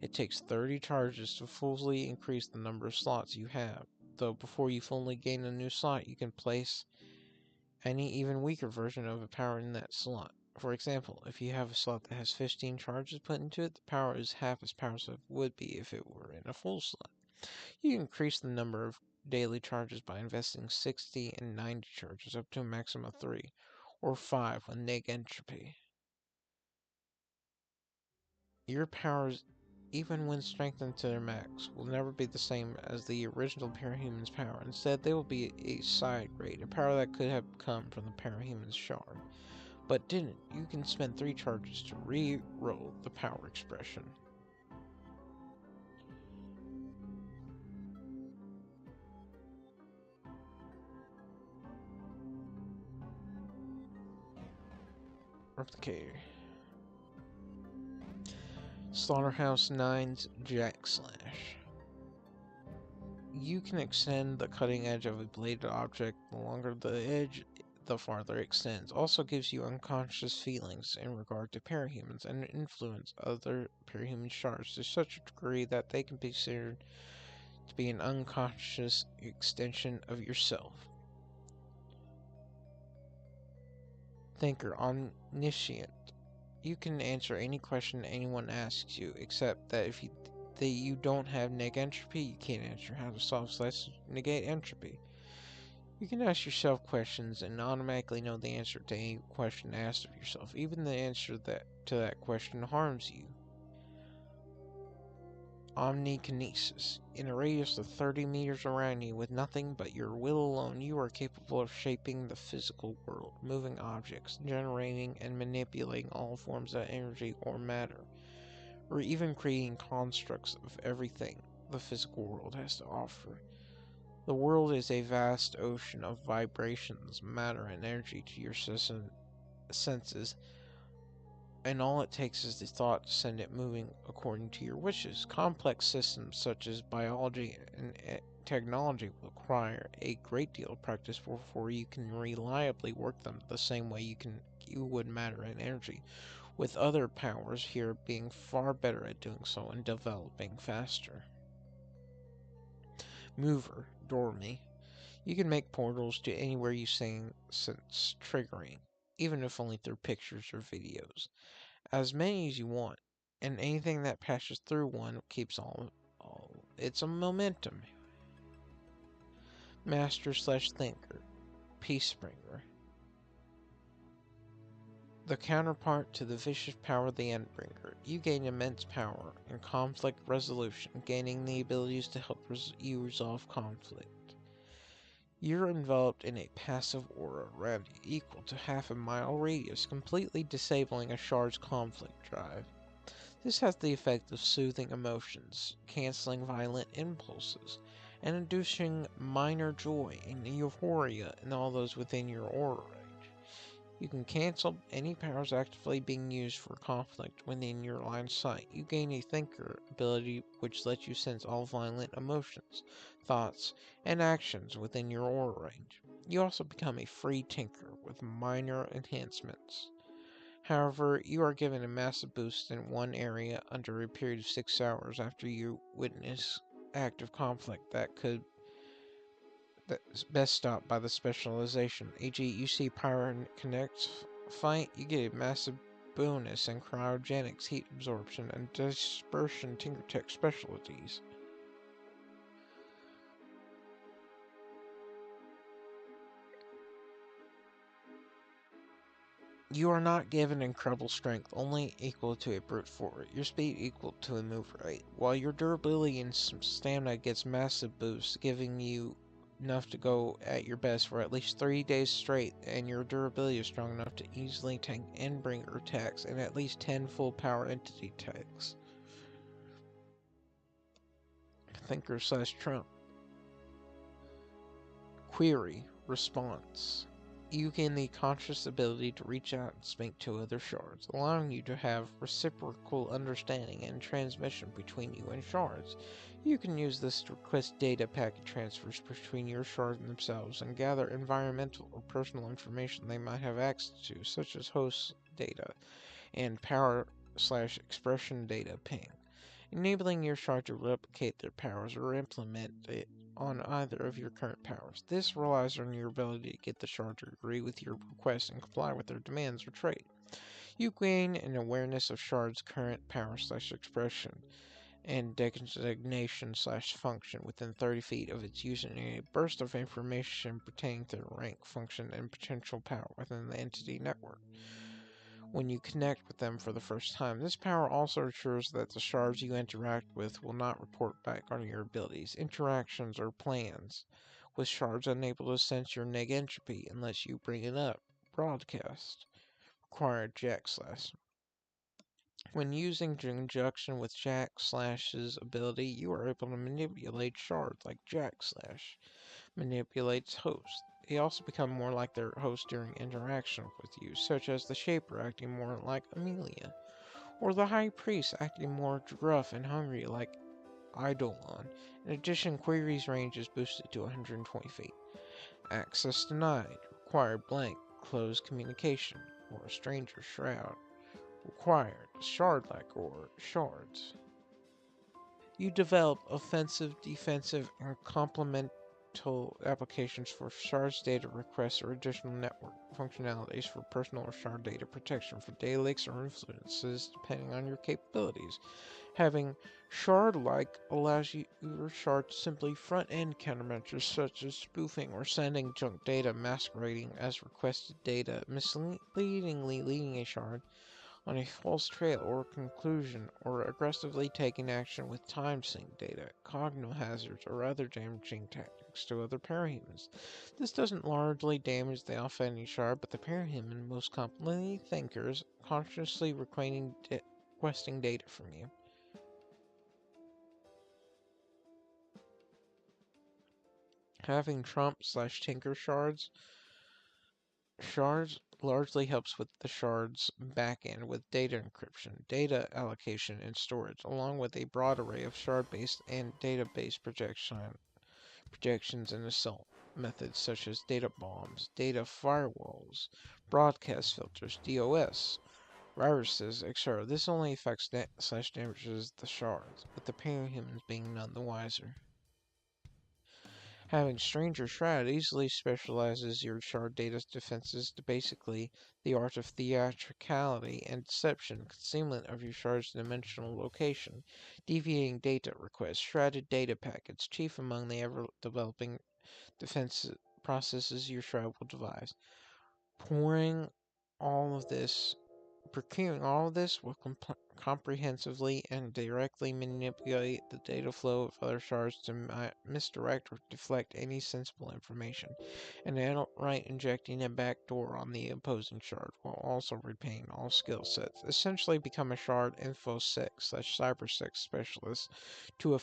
It takes 30 charges to fully increase the number of slots you have. though before you fully gain a new slot, you can place any even weaker version of a power in that slot. For example, if you have a slot that has 15 charges put into it, the power is half as powerful as it would be if it were in a full slot. You can increase the number of daily charges by investing 60 and 90 charges up to a maximum of 3 or 5 with neg entropy. Your powers, even when strengthened to their max, will never be the same as the original parahuman's power. Instead, they will be a side grade, a power that could have come from the parahuman's shard, but didn't. You can spend 3 charges to re-roll the power expression. Replicator. Slaughterhouse 9's Jack Slash. You can extend the cutting edge of a bladed object. The longer the edge, the farther it extends. Also gives you unconscious feelings in regard to parahumans and influence other parahuman shards to such a degree that they can be considered to be an unconscious extension of yourself. Thinker, omniscient. You can answer any question anyone asks you, except that if you don't have neg entropy, you can't answer how to solve/negate entropy. You can ask yourself questions and automatically know the answer to any question asked of yourself, even the answer to that question harms you. Omnikinesis. In a radius of 30 meters around you with nothing but your will alone, you are capable of shaping the physical world, moving objects, generating and manipulating all forms of energy or matter, or even creating constructs of everything the physical world has to offer. The world is a vast ocean of vibrations, matter, and energy to your senses, and all it takes is the thought to send it moving according to your wishes. Complex systems such as biology and technology will require a great deal of practice before you can reliably work them the same way you would matter and energy, with other powers here being far better at doing so and developing faster. Mover, Dormy. You can make portals to anywhere you sense triggering, even if only through pictures or videos. As many as you want, and anything that passes through one keeps all its momentum. Master/Thinker, Peacebringer. The counterpart to the vicious power of the Endbringer, you gain immense power and conflict resolution, gaining the abilities to help you resolve conflict. You're enveloped in a passive aura around you equal to half a mile radius, completely disabling a shard's conflict drive. This has the effect of soothing emotions, canceling violent impulses, and inducing minor joy and euphoria in all those within your aura range. You can cancel any powers actively being used for conflict within your line of sight. You gain a Thinker ability which lets you sense all violent emotions, thoughts, and actions within your aura range. You also become a free Tinker with minor enhancements. However, you are given a massive boost in one area under a period of 6 hours after you witness active conflict that's best stopped by the specialization. E.g., you see Pyrokinetic fight, you get a massive bonus in cryogenics, heat absorption, and dispersion Tinkertech specialties. You are not given incredible strength, only equal to a brute force. Your speed equal to a move rate, while your durability and stamina gets massive boosts, giving you enough to go at your best for at least 3 days straight, and your durability is strong enough to easily tank Endbringer attacks and at least 10 full power entity attacks. Thinker/Trump. Query, response. You gain the conscious ability to reach out and speak to other shards, allowing you to have reciprocal understanding and transmission between you and shards. You can use this to request data packet transfers between your shards and themselves and gather environmental or personal information they might have access to, such as host data and power/expression data ping. enabling your shard to replicate their powers or implement it on either of your current powers. This relies on your ability to get the shard to agree with your request and comply with their demands or trait. You gain an awareness of shard's current power/expression and designation/function within 30 feet of its user in a burst of information pertaining to rank, function, and potential power within the entity network. When you connect with them for the first time, this power also ensures that the shards you interact with will not report back on your abilities, interactions, or plans, with shards unable to sense your neg entropy unless you bring it up. Broadcast. Required Jack/. When using in conjunction with Jack/'s ability, you are able to manipulate shards like Jack/ manipulates hosts. They also become more like their host during interaction with you, such as the Shaper acting more like Amelia, or the High Priest acting more gruff and hungry like Eidolon. In addition, Query's range is boosted to 120 feet. Access denied. Required blank, closed communication, or a stranger shroud. Required shard-like or shards. You develop offensive, defensive, and complemental applications for shards data requests or additional network functionalities for personal or shard data protection for data leaks or influences depending on your capabilities. Having shard-like allows your shard to simply front-end countermeasures such as spoofing or sending junk data masquerading as requested data, misleadingly leading a shard on a false trail or conclusion, or aggressively taking action with time sync data, cognitive hazards, or other damaging tactics to other parahumans. This doesn't largely damage the offending shard, but the parahuman, most commonly thinkers, consciously requesting data from you. Having Trump/Tinker shards largely helps with the shard's backend with data encryption, data allocation, and storage, along with a broad array of shard-based and database projections and assault methods such as data bombs, data firewalls, broadcast filters, DOS, viruses, etc. This only affects /damages the shards, with the parahumans being none the wiser. Having Stranger Shroud easily specializes your shard data's defenses to basically the art of theatricality and deception, concealment of your shard's dimensional location, deviating data requests, shrouded data packets, chief among the ever-developing defense processes your shroud will devise. Procuring all of this will comprehensively and directly manipulate the data flow of other shards to misdirect or deflect any sensible information, and outright injecting a backdoor on the opposing shard, while also retaining all skill sets. Essentially become a shard infosec/cybersec specialist to a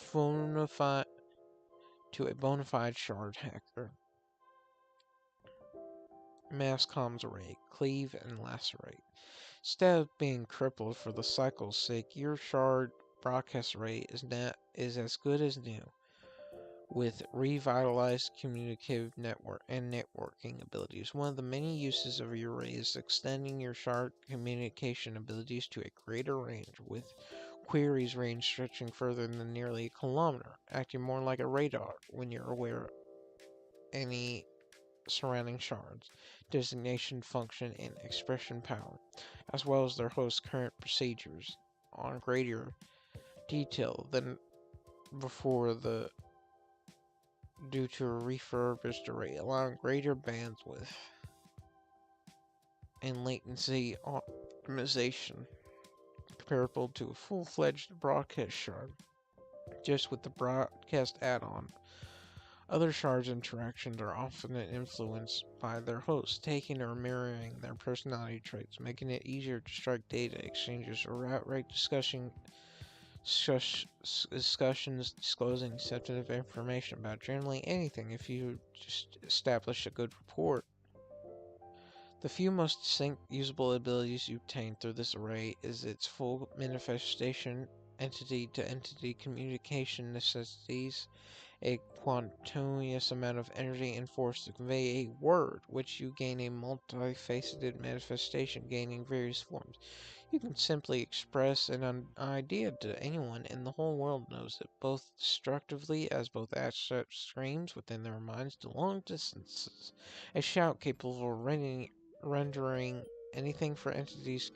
bona fide shard hacker. Mass comms array, cleave and lacerate. Instead of being crippled for the cycle's sake, your shard broadcast array is as good as new, with revitalized communicative network and networking abilities. One of the many uses of your array is extending your shard communication abilities to a greater range, with Query's range stretching further than nearly a kilometer, acting more like a radar when you're aware of any surrounding shards, designation function, and expression power, as well as their host's current procedures, on greater detail than before due to a refurbished array, allowing greater bandwidth and latency optimization comparable to a full-fledged broadcast shard, just with the broadcast add-on. Other shards' interactions are often influenced by their hosts, taking or mirroring their personality traits, making it easier to strike data exchanges or outright discussions disclosing sensitive information about generally anything if you just establish a good rapport. The few most distinct usable abilities you obtain through this array is its full manifestation, entity-to-entity communication necessities, a quantumous amount of energy and force to convey a word, which you gain a multifaceted manifestation gaining various forms. You can simply express an idea to anyone, and the whole world knows it, both destructively as both abstract screams within their minds to long distances, a shout capable of rendering anything for entities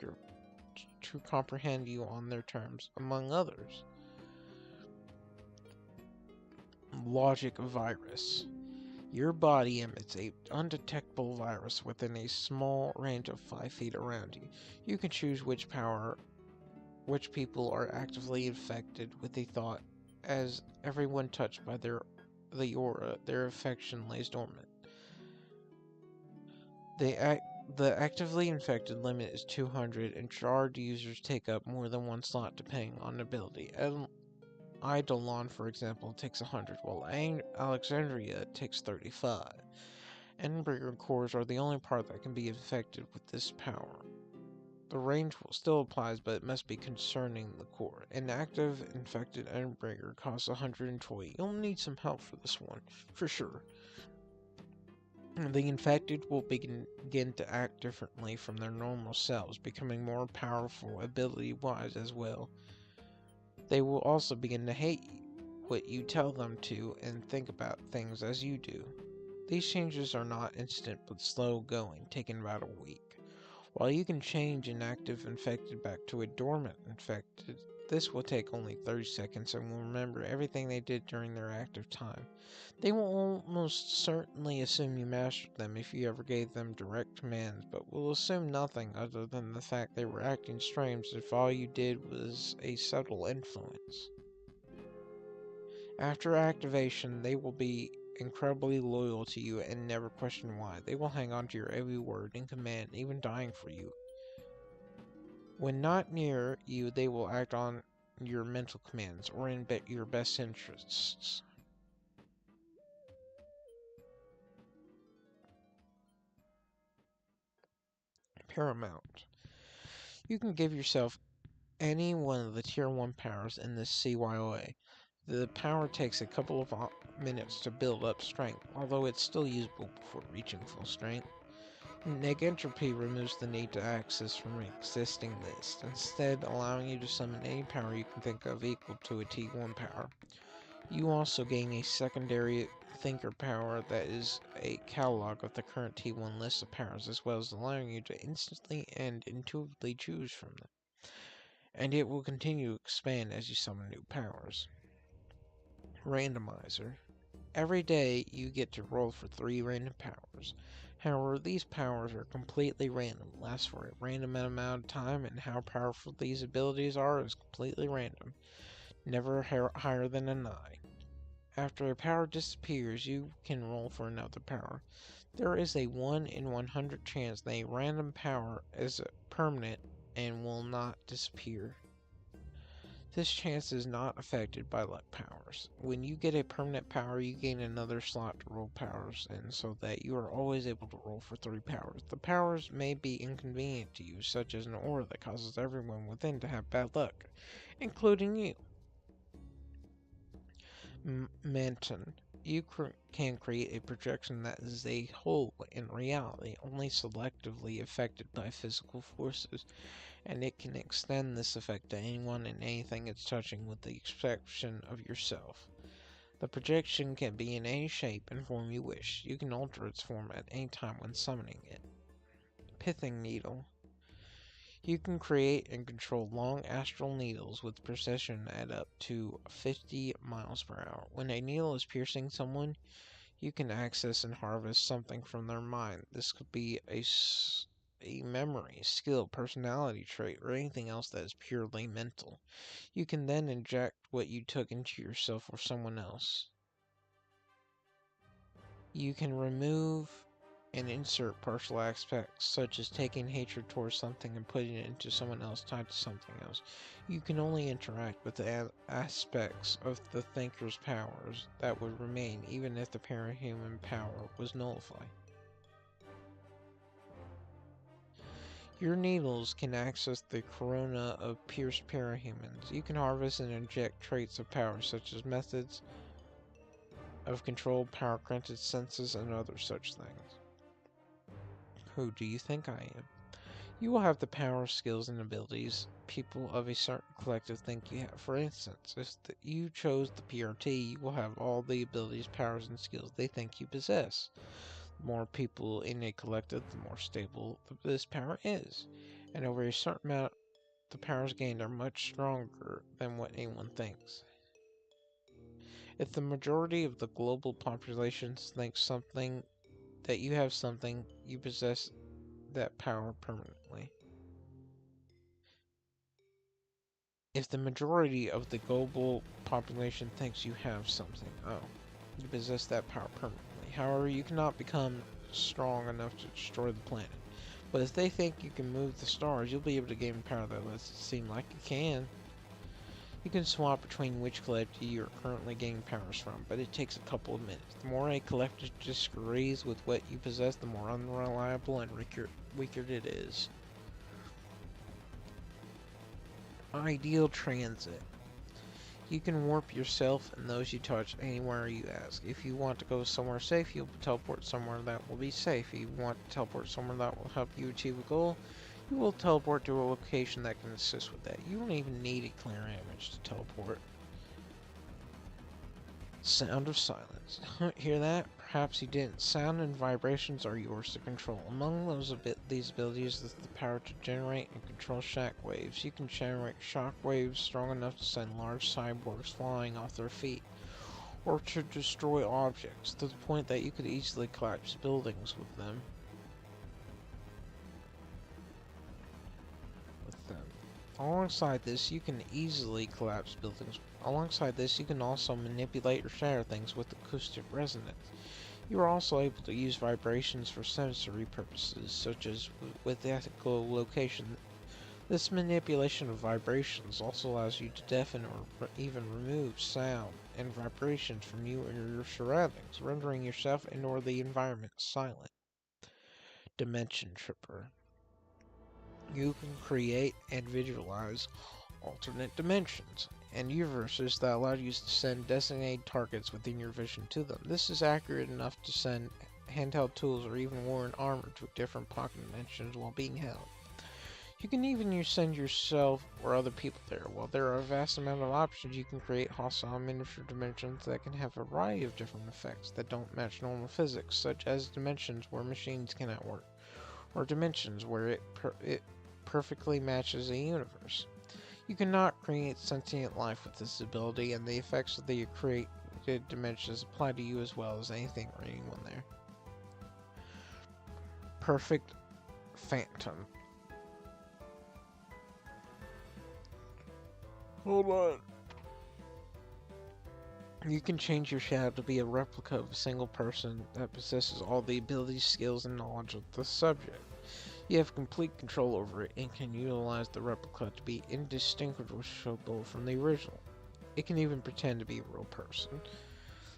to comprehend you on their terms, among others. Logic virus. Your body emits a undetectable virus within a small range of 5 feet around you. You can choose which people are actively infected with the thought, as everyone touched by the aura, their affection lays dormant. The actively infected limit is 200, and charred users take up more than one slot depending on ability. Eidolon, for example, takes 100, while Alexandria takes 35. Endbreaker cores are the only part that can be infected with this power. The range still applies, but it must be concerning the core. An active infected Endbreaker costs 120. You'll need some help for this one, for sure. The infected will begin to act differently from their normal selves, becoming more powerful ability-wise as well. They will also begin to hate what you tell them to and think about things as you do. These changes are not instant but slow going, taking about a week. While you can change an active infected back to a dormant infected, this will take only 30 seconds and will remember everything they did during their active time. They will almost certainly assume you mastered them if you ever gave them direct commands, but will assume nothing other than the fact they were acting strange if all you did was a subtle influence. After activation, they will be incredibly loyal to you and never question why. They will hang on to your every word and command, even dying for you. When not near you, they will act on your mental commands or in your best interests. Paramount. You can give yourself any one of the Tier 1 powers in this CYOA. The power takes a couple of minutes to build up strength, although it's still usable before reaching full strength. Negentropy removes the need to access from an existing list, instead allowing you to summon any power you can think of equal to a T1 power. You also gain a secondary Thinker power that is a catalog of the current T1 list of powers, as well as allowing you to instantly and intuitively choose from them. And it will continue to expand as you summon new powers. Randomizer. Every day you get to roll for 3 random powers. However, these powers are completely random, last for a random amount of time, and how powerful these abilities are is completely random, never higher than a 9. After a power disappears, you can roll for another power. There is a 1 in 100 chance that a random power is permanent and will not disappear. This chance is not affected by luck powers. When you get a permanent power, you gain another slot to roll powers, and so that you are always able to roll for 3 powers. The powers may be inconvenient to you, such as an aura that causes everyone within to have bad luck, including you. Manton. You can create a projection that is a whole in reality, only selectively affected by physical forces, and it can extend this effect to anyone and anything it's touching with the exception of yourself. The projection can be in any shape and form you wish. You can alter its form at any time when summoning it. Pithing Needle. You can create and control long astral needles with precision at up to 50 miles per hour. When a needle is piercing someone, you can access and harvest something from their mind. This could be a memory, skill, personality trait, or anything else that is purely mental. You can then inject what you took into yourself or someone else. You can remove and insert partial aspects, such as taking hatred towards something and putting it into someone else tied to something else. You can only interact with the aspects of the thinker's powers that would remain even if the parahuman power was nullified. Your needles can access the corona of pierced parahumans. You can harvest and inject traits of power, such as methods of controlled power-granted senses and other such things. Who do you think I am? You will have the power, skills, and abilities people of a certain collective think you have. For instance, if you chose the PRT, you will have all the abilities, powers, and skills they think you possess. The more people in a collective, the more stable this power is. And over a certain amount, the powers gained are much stronger than what anyone thinks. If the majority of the global population thinks something that you have something, you possess that power permanently. If the majority of the global population thinks you have something, you possess that power permanently. However, you cannot become strong enough to destroy the planet. But if they think you can move the stars, you'll be able to gain power that lets it seem like you can. You can swap between which collective you are currently gaining powers from, but it takes a couple of minutes. The more a collective disagrees with what you possess, the more unreliable and weaker it is. Ideal transit. You can warp yourself and those you touch anywhere you ask. If you want to go somewhere safe, you'll teleport somewhere that will be safe. If you want to teleport somewhere that will help you achieve a goal, you will teleport to a location that can assist with that. You don't even need a clear image to teleport. Sound of silence. Hear that? Perhaps you didn't. Sound and vibrations are yours to control. Among these abilities is the power to generate and control shock waves. You can generate shock waves strong enough to send large cyborgs flying off their feet, or to destroy objects, to the point that you could easily collapse buildings with them. Alongside this, you can easily collapse buildings. Alongside this, you can also manipulate or shatter things with acoustic resonance. You are also able to use vibrations for sensory purposes, such as with ethical location. This manipulation of vibrations also allows you to deafen or even remove sound and vibrations from you or your surroundings, rendering yourself and or the environment silent. Dimension Tripper. You can create and visualize alternate dimensions and universes that allow you to send designated targets within your vision to them. This is accurate enough to send handheld tools or even worn armor to different pocket dimensions while being held. You can even send yourself or other people there. While there are a vast amount of options, you can create hostile miniature dimensions that can have a variety of different effects that don't match normal physics, such as dimensions where machines cannot work, or dimensions where it perfectly matches a universe. You cannot create sentient life with this ability, and the effects of the created dimensions apply to you as well as anything or anyone there. Perfect Phantom. Hold on. You can change your shadow to be a replica of a single person that possesses all the abilities, skills, and knowledge of the subject. You have complete control over it and can utilize the replica to be indistinguishable from the original. It can even pretend to be a real person.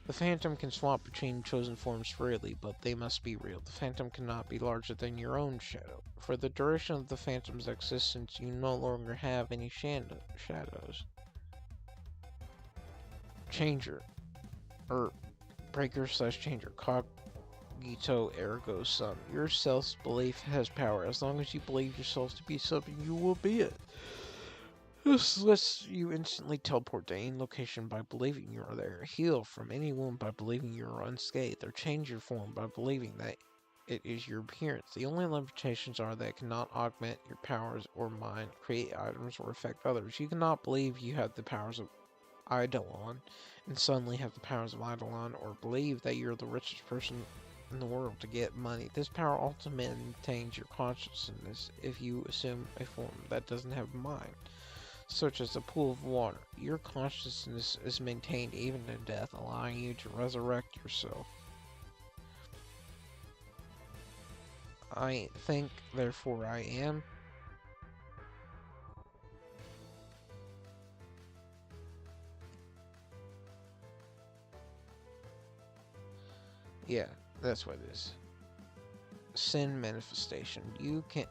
The Phantom can swap between chosen forms freely, but they must be real. The Phantom cannot be larger than your own shadow. For the duration of the Phantom's existence, you no longer have any shadows. Changer, or Breaker/Changer, Cogito ergo sum. Your self-belief has power. As long as you believe yourself to be something, you will be it. This lets you instantly teleport to any location by believing you are there, heal from any wound by believing you are unscathed, or change your form by believing that it is your appearance. The only limitations are that it cannot augment your powers or mind, create items, or affect others. You cannot believe you have the powers of Eidolon and suddenly have the powers of Eidolon, or believe that you're the richest person in the world to get money. This power also maintains your consciousness if you assume a form that doesn't have a mind, such as a pool of water. Your consciousness is maintained even in death, allowing you to resurrect yourself. I think, therefore I am. Yeah, that's what it is. Sin manifestation. You can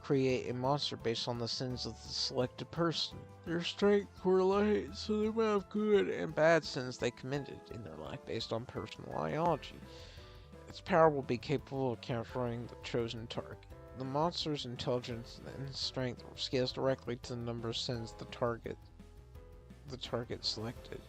create a monster based on the sins of the selected person. Their strength correlates to the amount of good and bad sins they committed in their life based on personal biology. Its power will be capable of capturing the chosen target. The monster's intelligence and strength scales directly to the number of sins the target selected.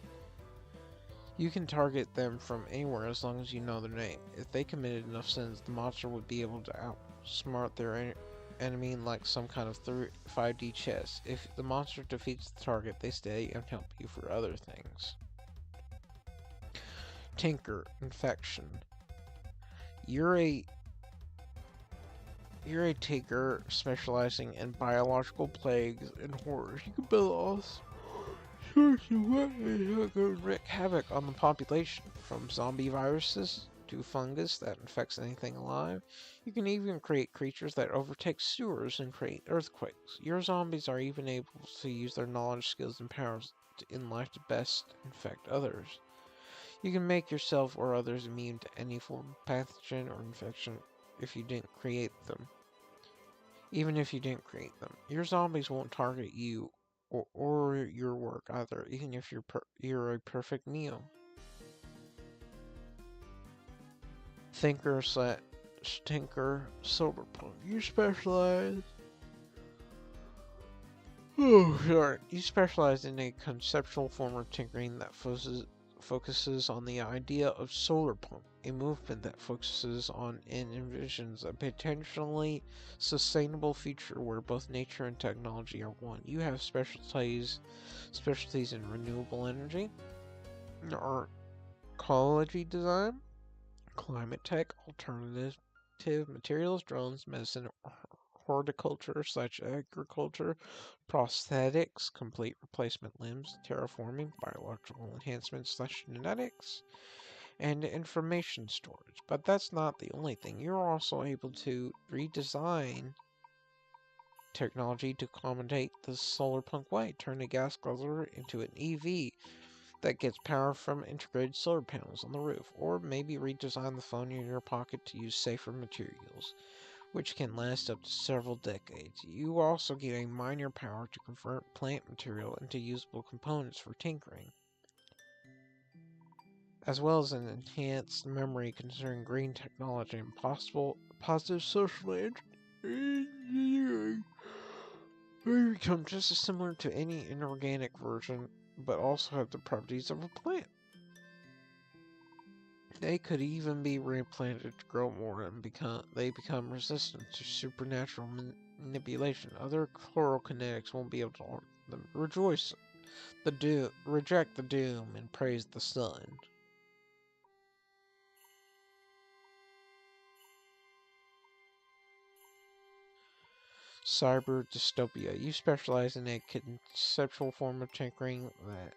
You can target them from anywhere as long as you know their name. If they committed enough sins, the monster would be able to outsmart their enemy like some kind of 5D chess. If the monster defeats the target, they stay and help you for other things. Tinker, infection. You're a tinker specializing in biological plagues and horrors. You can build all sorts of weapons that can wreak havoc on the population, from zombie viruses to fungus that infects anything alive. You can even create creatures that overtake sewers and create earthquakes. Your zombies are even able to use their knowledge, skills, and powers in life to best infect others. You can make yourself or others immune to any form of pathogen or infection if you didn't create them. Even if you didn't create them, your zombies won't target you or your work either, even if you're a perfect Neo. Thinker / Tinker Solarpunk. You specialize. Oh, sorry. You specialize in a conceptual form of tinkering that focuses on the idea of solarpunk, a movement that focuses on and envisions a potentially sustainable future where both nature and technology are one. You have specialties in renewable energy, ecology design, climate tech, alternative materials, drones, medicine, horticulture / agriculture, prosthetics, complete replacement limbs, terraforming, biological enhancement / genetics, and information storage. But that's not the only thing. You're also able to redesign technology to accommodate the solarpunk way. Turn a gas guzzler into an EV that gets power from integrated solar panels on the roof. Or maybe redesign the phone in your pocket to use safer materials, which can last up to several decades. You also gain minor power to convert plant material into usable components for tinkering, as well as an enhanced memory concerning green technology and positive social engineering. They become just as similar to any inorganic version, but also have the properties of a plant. They could even be replanted to grow more and become resistant to supernatural manipulation. Other chlorokinetics won't be able to alter them. Reject the doom and praise the sun. Cyber dystopia. You specialize in a conceptual form of tinkering that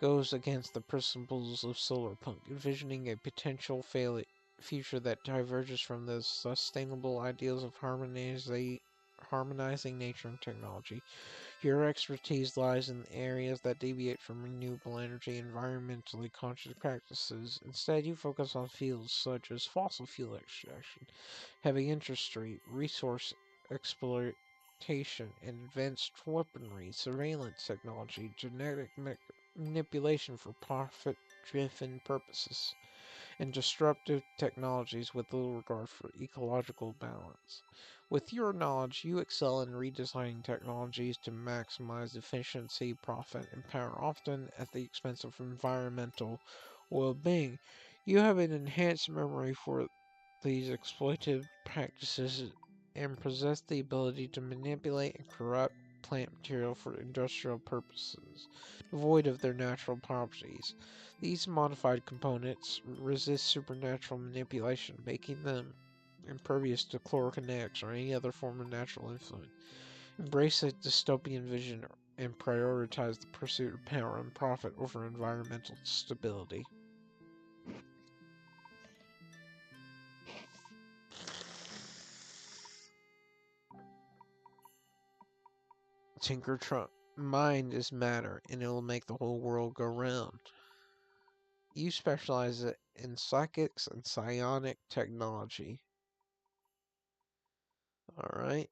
goes against the principles of solarpunk, envisioning a potential future that diverges from the sustainable ideals of harmonizing nature and technology. Your expertise lies in areas that deviate from renewable energy and environmentally conscious practices. Instead, you focus on fields such as fossil fuel extraction, heavy industry, resource exploitation, advanced weaponry, surveillance technology, genetic manipulation for profit-driven purposes, and disruptive technologies with little regard for ecological balance. With your knowledge, you excel in redesigning technologies to maximize efficiency, profit, and power, often at the expense of environmental well-being. You have an enhanced memory for these exploitative practices and possess the ability to manipulate and corrupt plant material for industrial purposes, devoid of their natural properties. These modified components resist supernatural manipulation, making them impervious to chlorokinetics or any other form of natural influence. Embrace a dystopian vision and prioritize the pursuit of power and profit over environmental stability. Tinker Trump. Mind is matter, and it will make the whole world go round. You specialize in psychics and psionic technology. Alright?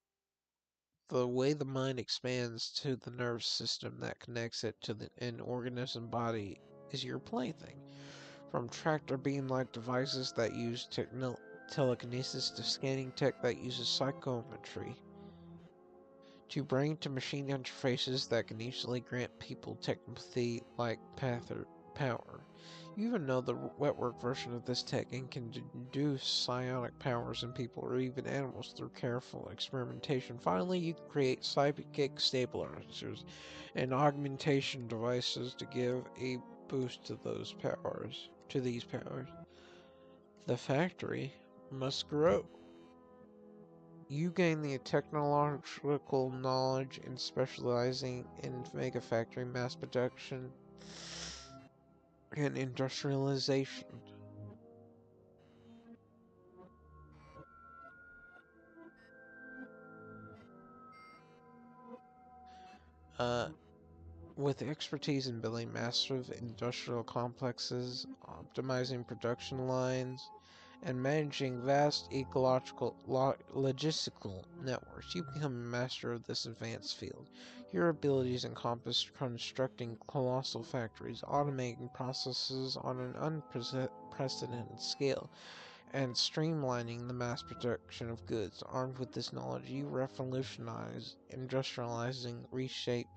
The way the mind expands to the nervous system that connects it to an organism body is your plaything. From tractor beam-like devices that use telekinesis to scanning tech that uses psychometry, to brain-to-machine interfaces that can easily grant people telepathy like power. You even know the wetwork version of this tech and can induce psionic powers in people or even animals through careful experimentation. Finally, you can create psychic stabilizers and augmentation devices to give a boost to these powers. The factory must grow. You gain the technological knowledge in specializing in mega factory mass production and industrialization. With expertise in building massive industrial complexes, optimizing production lines, and managing vast ecological logistical networks, you become a master of this advanced field. Your abilities encompass constructing colossal factories, automating processes on an unprecedented scale, and streamlining the mass production of goods. Armed with this knowledge, you revolutionize industrializing, reshape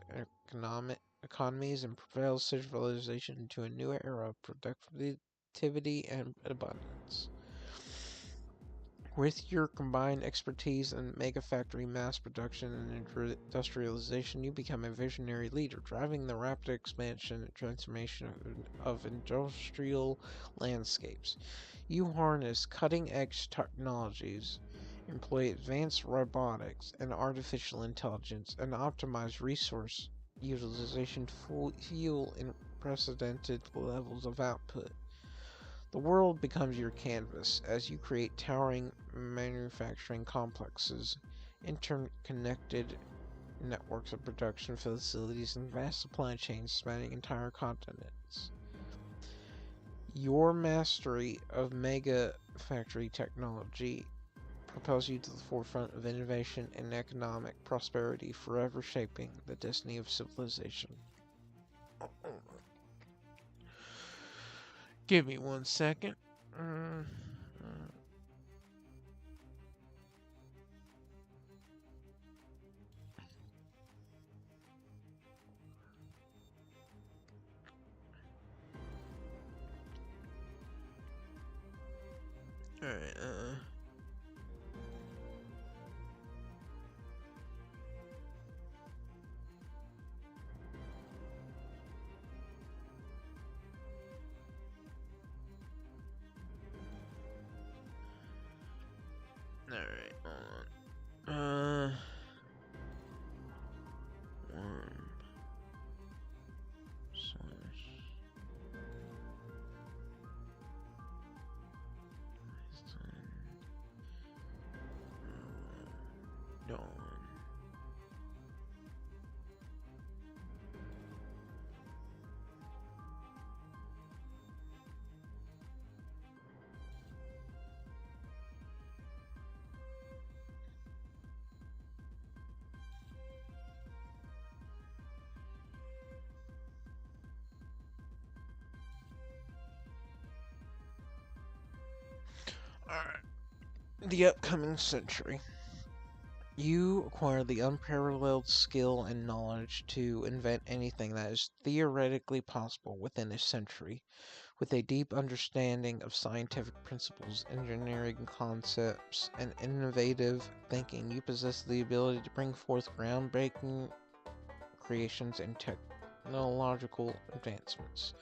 economies, and propel civilization into a new era of productivity and abundance. With your combined expertise in mega factory mass production and industrialization, you become a visionary leader, driving the rapid expansion and transformation of industrial landscapes. You harness cutting-edge technologies, employ advanced robotics and artificial intelligence, and optimize resource utilization to fuel unprecedented levels of output. The world becomes your canvas as you create towering manufacturing complexes, interconnected networks of production facilities, and vast supply chains spanning entire continents. Your mastery of mega factory technology propels you to the forefront of innovation and economic prosperity, forever shaping the destiny of civilization. Give me 1 second. Alright, Alright, hold on. Worm slash Dawn. Alright. The upcoming century. You acquire the unparalleled skill and knowledge to invent anything that is theoretically possible within a century. With a deep understanding of scientific principles, engineering concepts, and innovative thinking, you possess the ability to bring forth groundbreaking creations and technological advancements.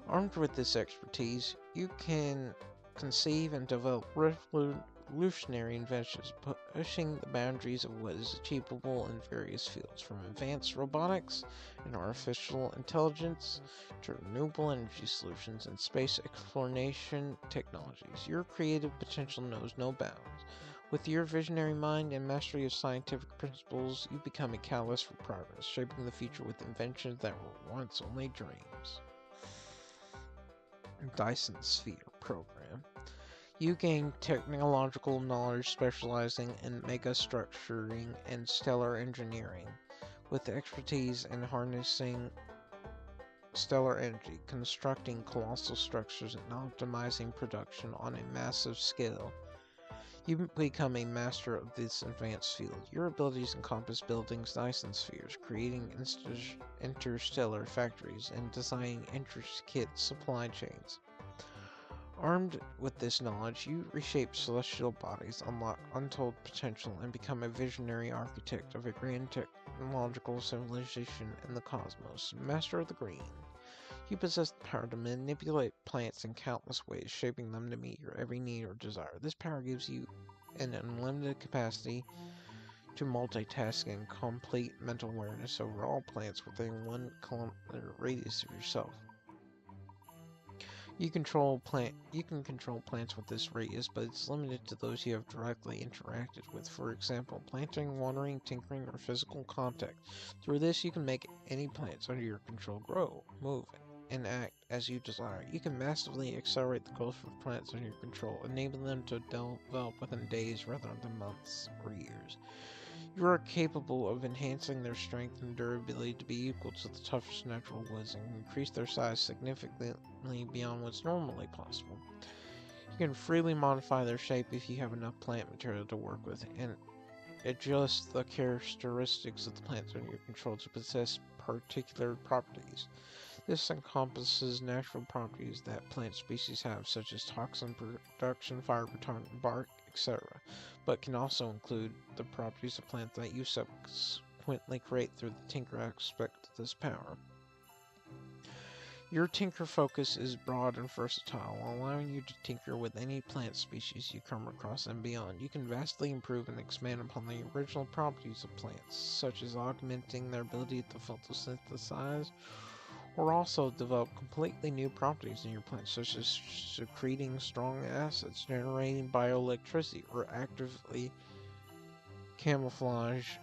Armed with this expertise, you can conceive and develop revolutionary inventions, pushing the boundaries of what is achievable in various fields, from advanced robotics and artificial intelligence to renewable energy solutions and space exploration technologies. Your creative potential knows no bounds. With your visionary mind and mastery of scientific principles, you become a catalyst for progress, shaping the future with inventions that were once only dreams. Dyson Sphere Program. You gain technological knowledge specializing in megastructuring and stellar engineering, with expertise in harnessing stellar energy, constructing colossal structures and optimizing production on a massive scale. You become a master of this advanced field. Your abilities encompass building Dyson spheres, creating interstellar factories, and designing intricate supply chains. Armed with this knowledge, you reshape celestial bodies, unlock untold potential, and become a visionary architect of a grand technological civilization in the cosmos. Master of the Green. You possess the power to manipulate plants in countless ways, shaping them to meet your every need or desire. This power gives you an unlimited capacity to multitask and complete mental awareness over all plants within 1 kilometer radius of yourself. You can control plants with this radius, but it's limited to those you have directly interacted with. For example, planting, watering, tinkering, or physical contact. Through this, you can make any plants under your control grow, move, and act as you desire. You can massively accelerate the growth of plants under your control, enabling them to develop within days rather than months or years. You are capable of enhancing their strength and durability to be equal to the toughest natural woods and increase their size significantly beyond what's normally possible. You can freely modify their shape if you have enough plant material to work with, and adjust the characteristics of the plants under your control to possess particular properties. This encompasses natural properties that plant species have, such as toxin production, fire retardant, bark, etc., but can also include the properties of plants that you subsequently create through the tinker aspect of this power. Your tinker focus is broad and versatile, allowing you to tinker with any plant species you come across and beyond. You can vastly improve and expand upon the original properties of plants, such as augmenting their ability to photosynthesize, or also develop completely new properties in your plant, such as secreting strong acids, generating bioelectricity, or actively camouflaging.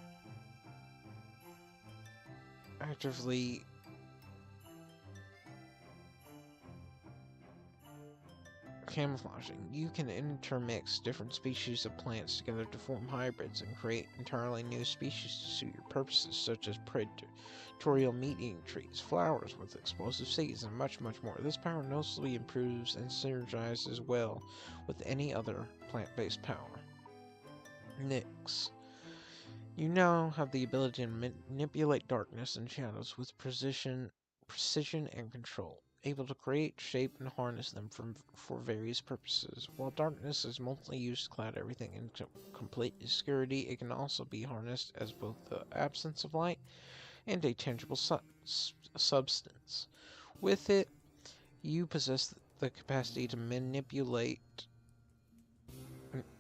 You can intermix different species of plants together to form hybrids and create entirely new species to suit your purposes, such as predatorial meat-eating trees, flowers with explosive seeds, and much, much more. This power noticeably improves and synergizes well with any other plant-based power. Nyx. You now have the ability to manipulate darkness and shadows with precision and control, able to create, shape, and harness them for various purposes. While darkness is mostly used to cloud everything into complete obscurity, it can also be harnessed as both the absence of light and a tangible substance. With it, you possess the capacity to manipulate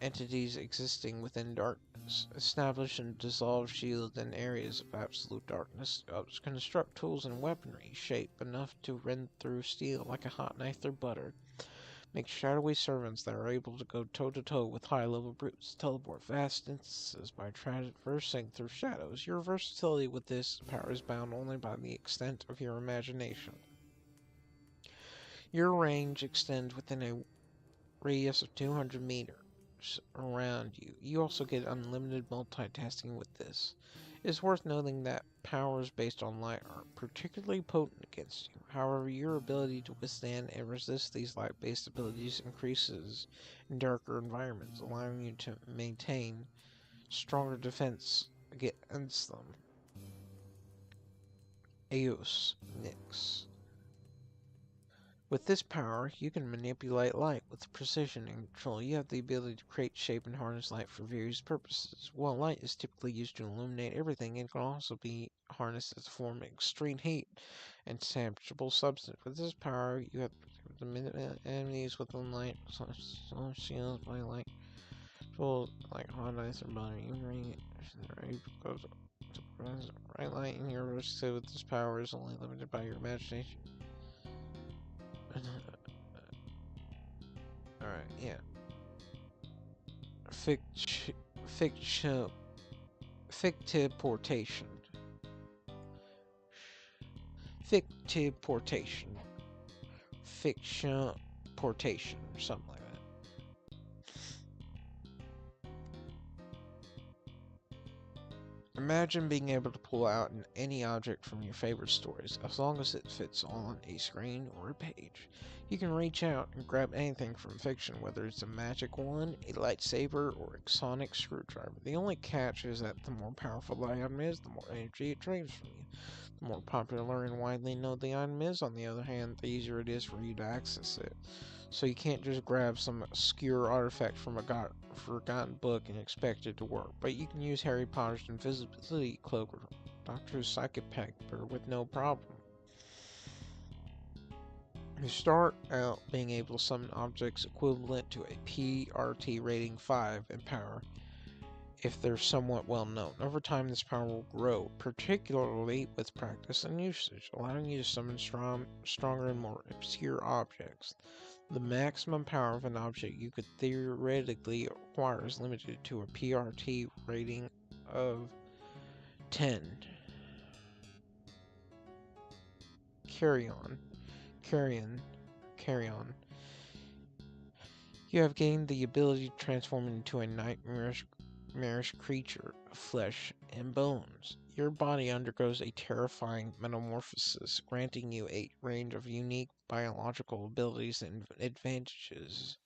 entities existing within darkness, establish and dissolve shields in areas of absolute darkness, construct tools and weaponry shape enough to rend through steel like a hot knife through butter, make shadowy servants that are able to go toe-to-toe with high-level brutes, teleport vast distances by traversing through shadows. Your versatility with this power is bound only by the extent of your imagination. Your range extends within a radius of 200 meters around you. You also get unlimited multitasking with this. It is worth noting that powers based on light are particularly potent against you. However, your ability to withstand and resist these light-based abilities increases in darker environments, allowing you to maintain stronger defense against them. Eos Nyx. With this power, you can manipulate light with precision and control. You have the ability to create, shape, and harness light for various purposes. While light is typically used to illuminate everything, it can also be harnessed as a form of extreme heat and tangible substance. With this power, you have the enemies within light, shields by light, tools like hot ice or butter. You bring it goes to bright light in your versatility with this power is only limited by your imagination. Alright, yeah. Fictiportation. Fictiportation. Fictionportation, or something like that. Imagine being able to pull out any object from your favorite stories, as long as it fits on a screen or a page. You can reach out and grab anything from fiction, whether it's a magic wand, a lightsaber, or a sonic screwdriver. The only catch is that the more powerful the item is, the more energy it drains from you. The more popular and widely known the item is, on the other hand, the easier it is for you to access it. So you can't just grab some obscure artifact from a forgotten book and expect it to work. But you can use Harry Potter's invisibility cloak or Doctor Psychic Paper with no problem. You start out being able to summon objects equivalent to a PRT rating 5 in power if they're somewhat well known. Over time, this power will grow, particularly with practice and usage, allowing you to summon stronger and more obscure objects. The maximum power of an object you could theoretically acquire is limited to a PRT rating of 10. Carry on. You have gained the ability to transform into a nightmarish creature of flesh and bones. Your body undergoes a terrifying metamorphosis, granting you a range of unique biological abilities and advantages,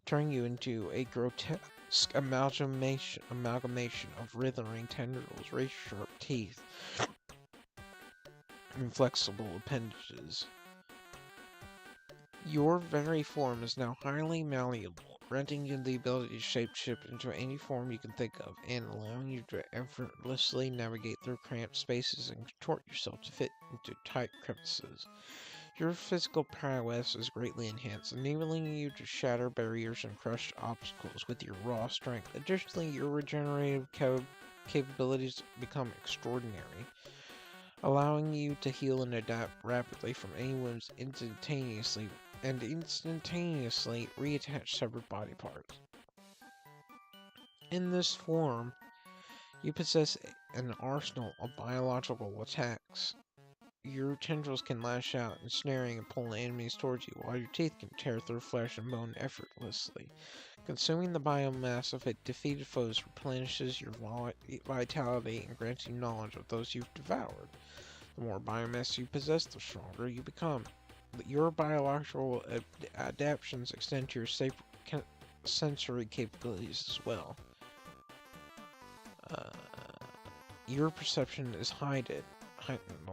turning you into a grotesque amalgamation of writhing tendrils, razor-sharp teeth, and flexible appendages. Your very form is now highly malleable, granting you the ability to shapeshift into any form you can think of, and allowing you to effortlessly navigate through cramped spaces and contort yourself to fit into tight crevices. Your physical prowess is greatly enhanced, enabling you to shatter barriers and crush obstacles with your raw strength. Additionally, your regenerative capabilities become extraordinary, allowing you to heal and adapt rapidly from any wounds instantaneously reattach severed body parts. In this form, you possess an arsenal of biological attacks. Your tendrils can lash out, ensnaring and pulling enemies towards you, while your teeth can tear through flesh and bone effortlessly. Consuming the biomass of defeated foes replenishes your vitality and grants you knowledge of those you've devoured. The more biomass you possess, the stronger you become. Your biological adaptations extend to your sensory capabilities as well. Your perception is heightened,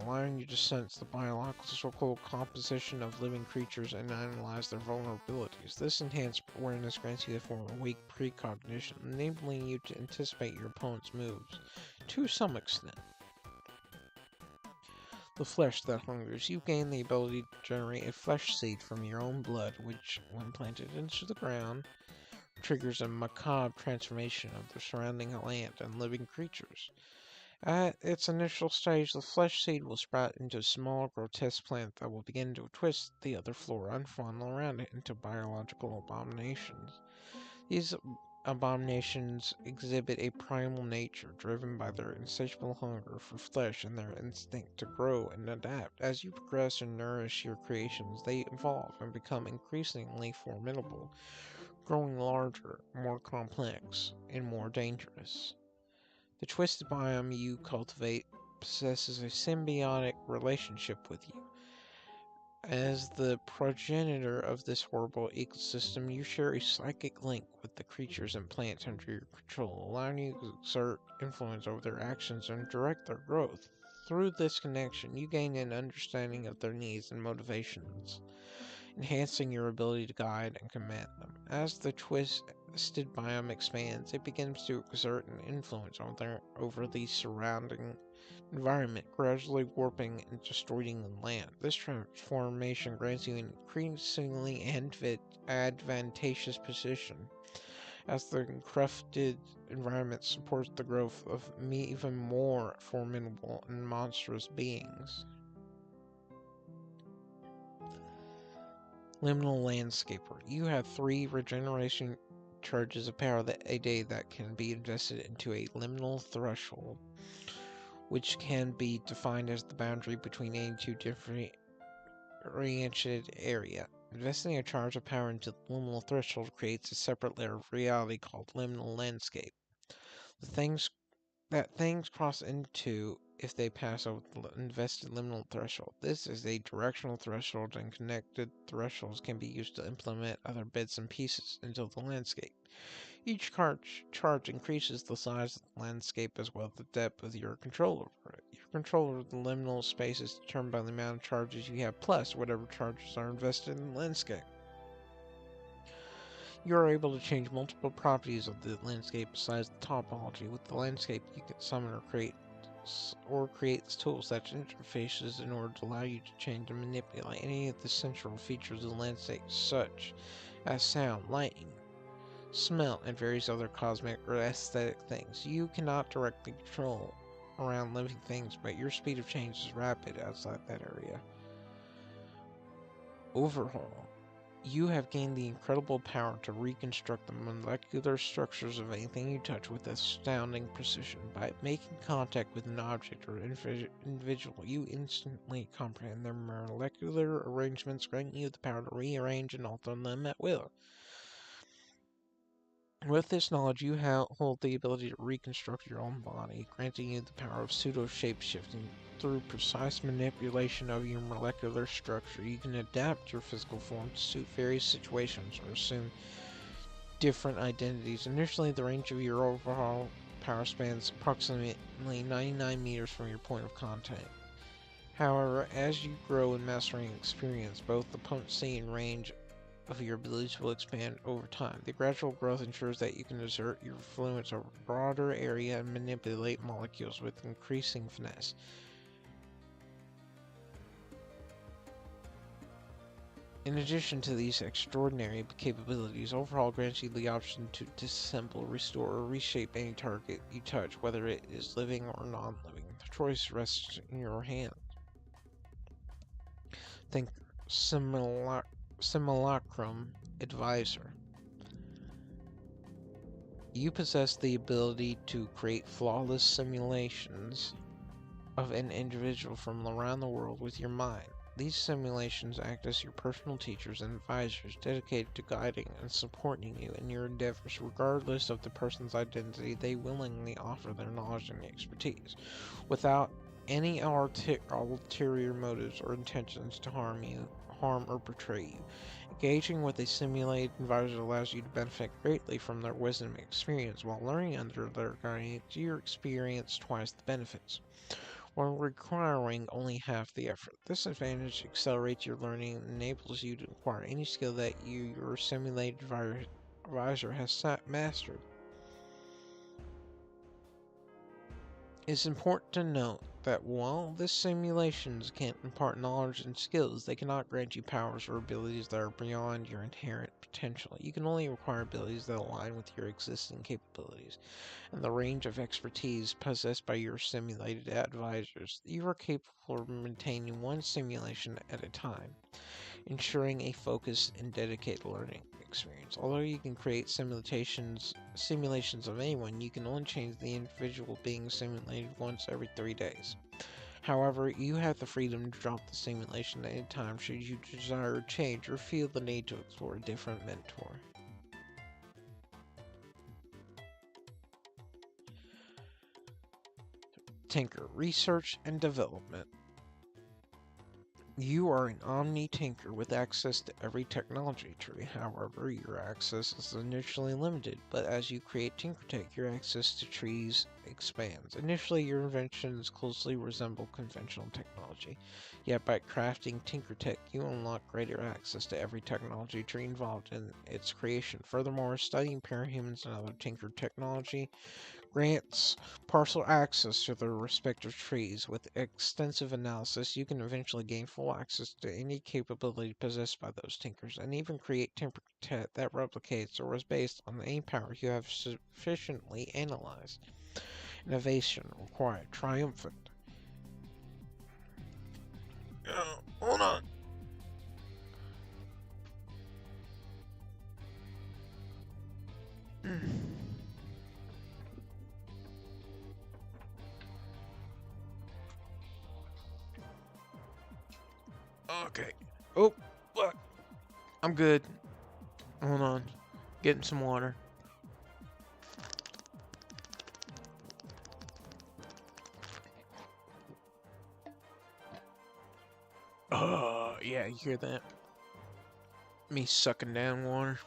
allowing you to sense the biological composition of living creatures and analyze their vulnerabilities. This enhanced awareness grants you a form of weak precognition, enabling you to anticipate your opponent's moves to some extent. The flesh that hungers. You gain the ability to generate a flesh seed from your own blood, which, when planted into the ground, triggers a macabre transformation of the surrounding land and living creatures. At its initial stage, the flesh seed will sprout into a small, grotesque plant that will begin to twist the other flora and fauna around it into biological abominations. These abominations exhibit a primal nature driven by their insatiable hunger for flesh and their instinct to grow and adapt. As you progress and nourish your creations, they evolve and become increasingly formidable, growing larger, more complex, and more dangerous. The twisted biome you cultivate possesses a symbiotic relationship with you. As the progenitor of this horrible ecosystem, you share a psychic link with the creatures and plants under your control, allowing you to exert influence over their actions and direct their growth. Through this connection, you gain an understanding of their needs and motivations, enhancing your ability to guide and command them. As the twisted biome expands, it begins to exert an influence over the surrounding environment, gradually warping and distorting the land. This transformation grants you an increasingly advantageous position, as the encrusted environment supports the growth of even more formidable and monstrous beings. Liminal Landscaper. You have 3 regeneration charges of power a day that can be invested into a liminal threshold, which can be defined as the boundary between any two differentiated area. Investing a charge of power into the liminal threshold creates a separate layer of reality called liminal landscape. that things cross into if they pass over the invested liminal threshold. This is a directional threshold, and connected thresholds can be used to implement other bits and pieces into the landscape. Each charge increases the size of the landscape as well as the depth of your control over it. Your control over the liminal space is determined by the amount of charges you have plus whatever charges are invested in the landscape. You are able to change multiple properties of the landscape besides the topology. With the landscape, you can summon or create tools such interfaces in order to allow you to change and manipulate any of the central features of the landscape, such as sound, lighting, smell, and various other cosmic or aesthetic things. You cannot directly control around living things, but your speed of change is rapid outside that area. Overhaul. You have gained the incredible power to reconstruct the molecular structures of anything you touch with astounding precision. By making contact with an object or individual, you instantly comprehend their molecular arrangements, granting you the power to rearrange and alter them at will. With this knowledge, you hold the ability to reconstruct your own body, granting you the power of pseudo-shape-shifting. Through precise manipulation of your molecular structure, you can adapt your physical form to suit various situations or assume different identities. Initially, the range of your overall power spans approximately 99 meters from your point of contact. However, as you grow in mastering experience, both the potency and range of your abilities will expand over time. The gradual growth ensures that you can exert your influence over a broader area and manipulate molecules with increasing finesse. In addition to these extraordinary capabilities, Overhaul grants you the option to disassemble, restore, or reshape any target you touch, whether it is living or non-living. The choice rests in your hand. Think Simulacrum Advisor. You possess the ability to create flawless simulations of an individual from around the world with your mind. These simulations act as your personal teachers and advisors, dedicated to guiding and supporting you in your endeavors. Regardless of the person's identity, they willingly offer their knowledge and expertise, without any ulterior motives or intentions to harm or betray you. Engaging with a simulated advisor allows you to benefit greatly from their wisdom and experience. While learning under their guidance, you experience twice the benefits, while requiring only half the effort. This advantage accelerates your learning and enables you to acquire any skill that your simulated advisor has mastered. It's important to note that while the simulations can impart knowledge and skills, they cannot grant you powers or abilities that are beyond your inherent potential. You can only acquire abilities that align with your existing capabilities and the range of expertise possessed by your simulated advisors. You are capable of maintaining one simulation at a time, ensuring a focused and dedicated learning experience. Although you can create simulations of anyone, you can only change the individual being simulated once every 3 days. However, you have the freedom to drop the simulation at any time should you desire to change or feel the need to explore a different mentor. Tinker, Research and Development. You are an omni-tinker with access to every technology tree. However, your access is initially limited, but as you create TinkerTech, your access to trees expands. Initially, your inventions closely resemble conventional technology, yet by crafting TinkerTech, you unlock greater access to every technology tree involved in its creation. Furthermore, studying parahumans and other Tinker technology grants partial access to their respective trees. With extensive analysis, you can eventually gain full access to any capability possessed by those tinkers, and even create TinkerTech that replicates or is based on any power you have sufficiently analyzed. Innovation required. Triumphant. Hold on. Okay. Oh, what? I'm good. Hold on. Getting some water. Yeah, you hear that? Me sucking down water.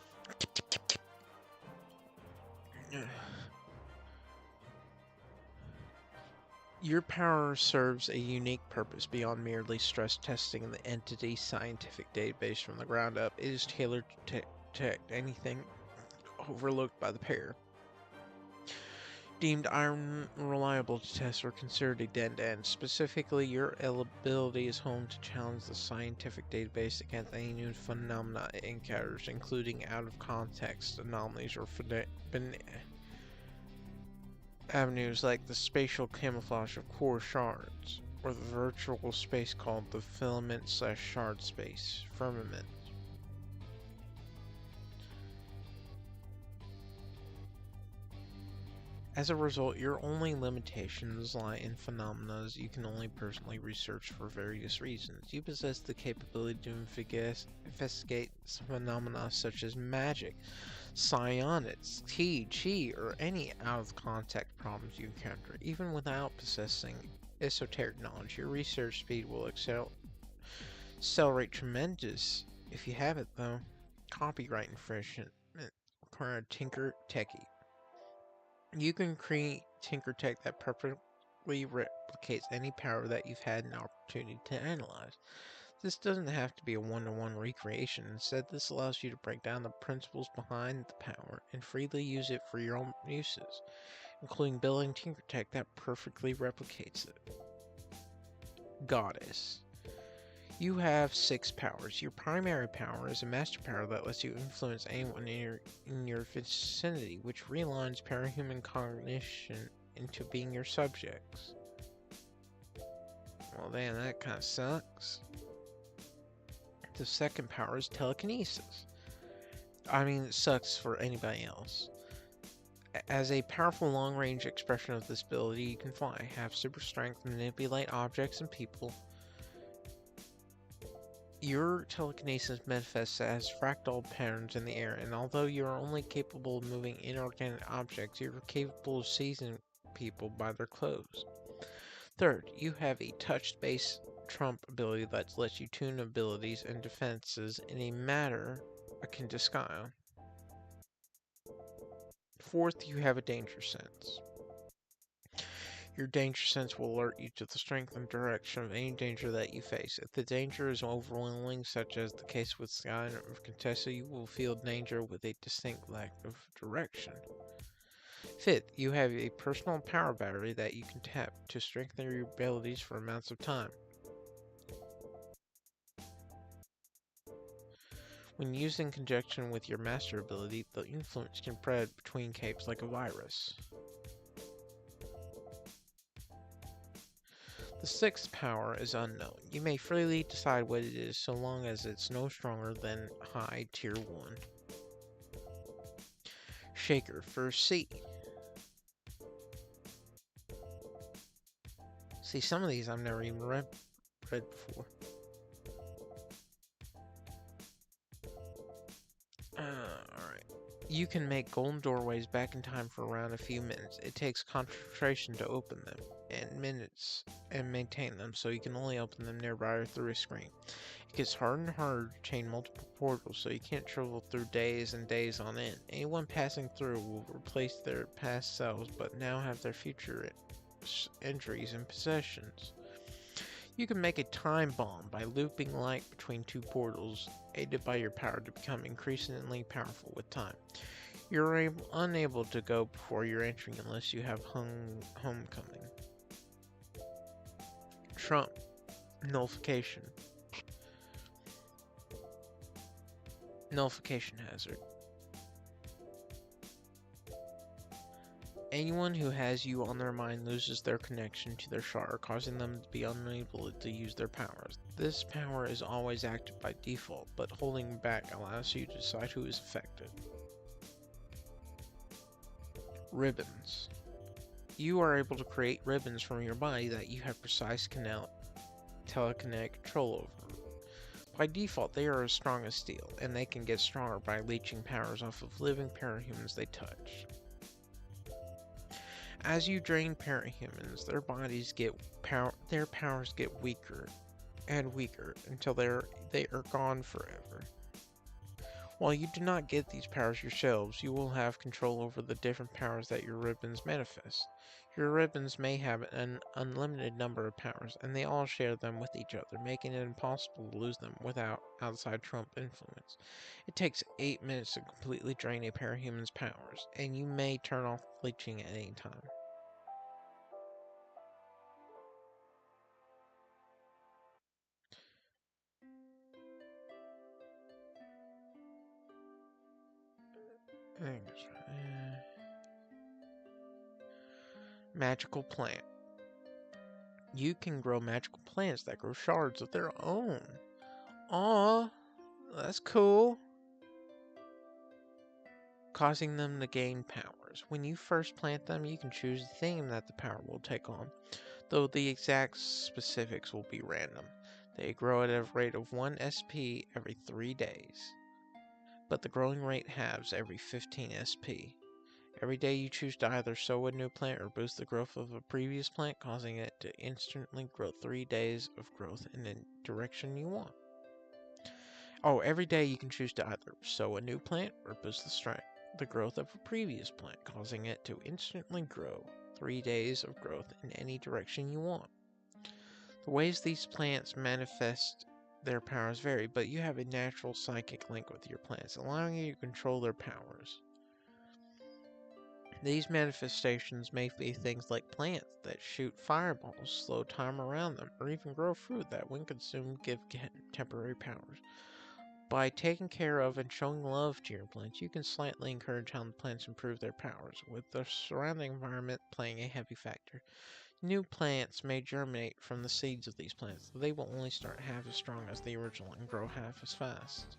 Your power serves a unique purpose beyond merely stress testing the entity's scientific database from the ground up. It is tailored to detect anything overlooked by the pair. Deemed unreliable to test or considered a dead end. Specifically, your ability is honed to challenge the scientific database against any new phenomena it encounters, including out-of-context anomalies or avenues like the spatial camouflage of core shards, or the virtual space called the filament/shard space, firmament. As a result, your only limitations lie in phenomena you can only personally research for various reasons. You possess the capability to investigate phenomena such as magic, psionics, chi, or any out-of-context problems you encounter. Even without possessing esoteric knowledge, your research speed will accelerate tremendous. If you have it, though, copyright infringement require a tinker techie. You can create tinker tech that perfectly replicates any power that you've had an opportunity to analyze. This doesn't have to be a one-to-one recreation. Instead, this allows you to break down the principles behind the power and freely use it for your own uses, including building tinker tech that perfectly replicates it. Goddess. You have 6 powers. Your primary power is a master power that lets you influence anyone in your vicinity, which realigns parahuman cognition into being your subjects. Well, damn, that kind of sucks. The second power is telekinesis. I mean, it sucks for anybody else. As a powerful long-range expression of this ability, you can fly, have super strength, manipulate objects and people. Your telekinesis manifests as fractal patterns in the air, and although you are only capable of moving inorganic objects, you are capable of seizing people by their clothes. Third, you have a touch-based trump ability that lets you tune abilities and defenses in a manner akin to Skyo. Fourth, you have a danger sense. Your danger sense will alert you to the strength and direction of any danger that you face. If the danger is overwhelming, such as the case with Sky or Contessa, you will feel danger with a distinct lack of direction. Fifth, you have a personal power battery that you can tap to strengthen your abilities for amounts of time. When used in conjunction with your master ability, the influence can spread between capes like a virus. The sixth power is unknown. You may freely decide what it is so long as it's no stronger than high tier 1. Shaker for C. See, some of these I've never even read before. Alright. You can make golden doorways back in time for around a few minutes. It takes concentration to open them, and minutes and maintain them, so you can only open them nearby or through a screen. It gets harder and harder to chain multiple portals, so you can't travel through days and days on end. Anyone passing through will replace their past selves, but now have their future injuries and possessions. You can make a time bomb by looping light between 2 portals, aided by your power to become increasingly powerful with time. You're unable to go before you're entering unless you have homecoming. Trump. Nullification. Nullification hazard. Anyone who has you on their mind loses their connection to their shard, causing them to be unable to use their powers. This power is always active by default, but holding back allows you to decide who is affected. Ribbons. You are able to create ribbons from your body that you have precise telekinetic control over. By default, they are as strong as steel, and they can get stronger by leeching powers off of living parahumans they touch. As you drain parahumans, their powers get weaker, and weaker until they are gone forever. While you do not get these powers yourselves, you will have control over the different powers that your ribbons manifest. Your ribbons may have an unlimited number of powers, and they all share them with each other, making it impossible to lose them without outside Trump influence. It takes 8 minutes to completely drain a parahuman's powers, and you may turn off bleaching at any time. Magical plant. You can grow magical plants that grow shards of their own. Aw, that's cool. Causing them to gain powers. When you first plant them, you can choose the theme that the power will take on, though the exact specifics will be random. They grow at a rate of 1 SP every 3 days, but the growing rate halves every 15 SP. Every day you choose to either sow a new plant or boost the growth of a previous plant, causing it to instantly grow 3 days of growth in the direction you want. Oh, every day you can choose to either sow a new plant or boost the growth of a previous plant, causing it to instantly grow 3 days of growth in any direction you want. The ways these plants manifest their powers vary, but you have a natural psychic link with your plants, allowing you to control their powers. These manifestations may be things like plants that shoot fireballs, slow time around them, or even grow fruit that, when consumed, give temporary powers. By taking care of and showing love to your plants, you can slightly encourage how the plants improve their powers, with the surrounding environment playing a heavy factor. New plants may germinate from the seeds of these plants, though they will only start half as strong as the original and grow half as fast.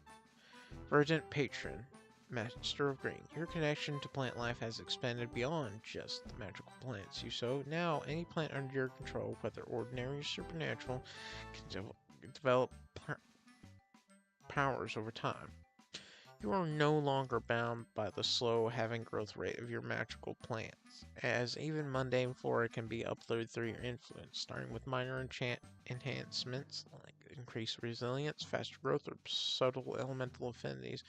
Verdant Patron, Master of Green. Your connection to plant life has expanded beyond just the magical plants you sow. Now, any plant under your control, whether ordinary or supernatural, can develop powers over time. You are no longer bound by the slow having growth rate of your magical plants, as even mundane flora can be uploaded through your influence, starting with minor enhancements like increased resilience, faster growth, or subtle elemental affinities.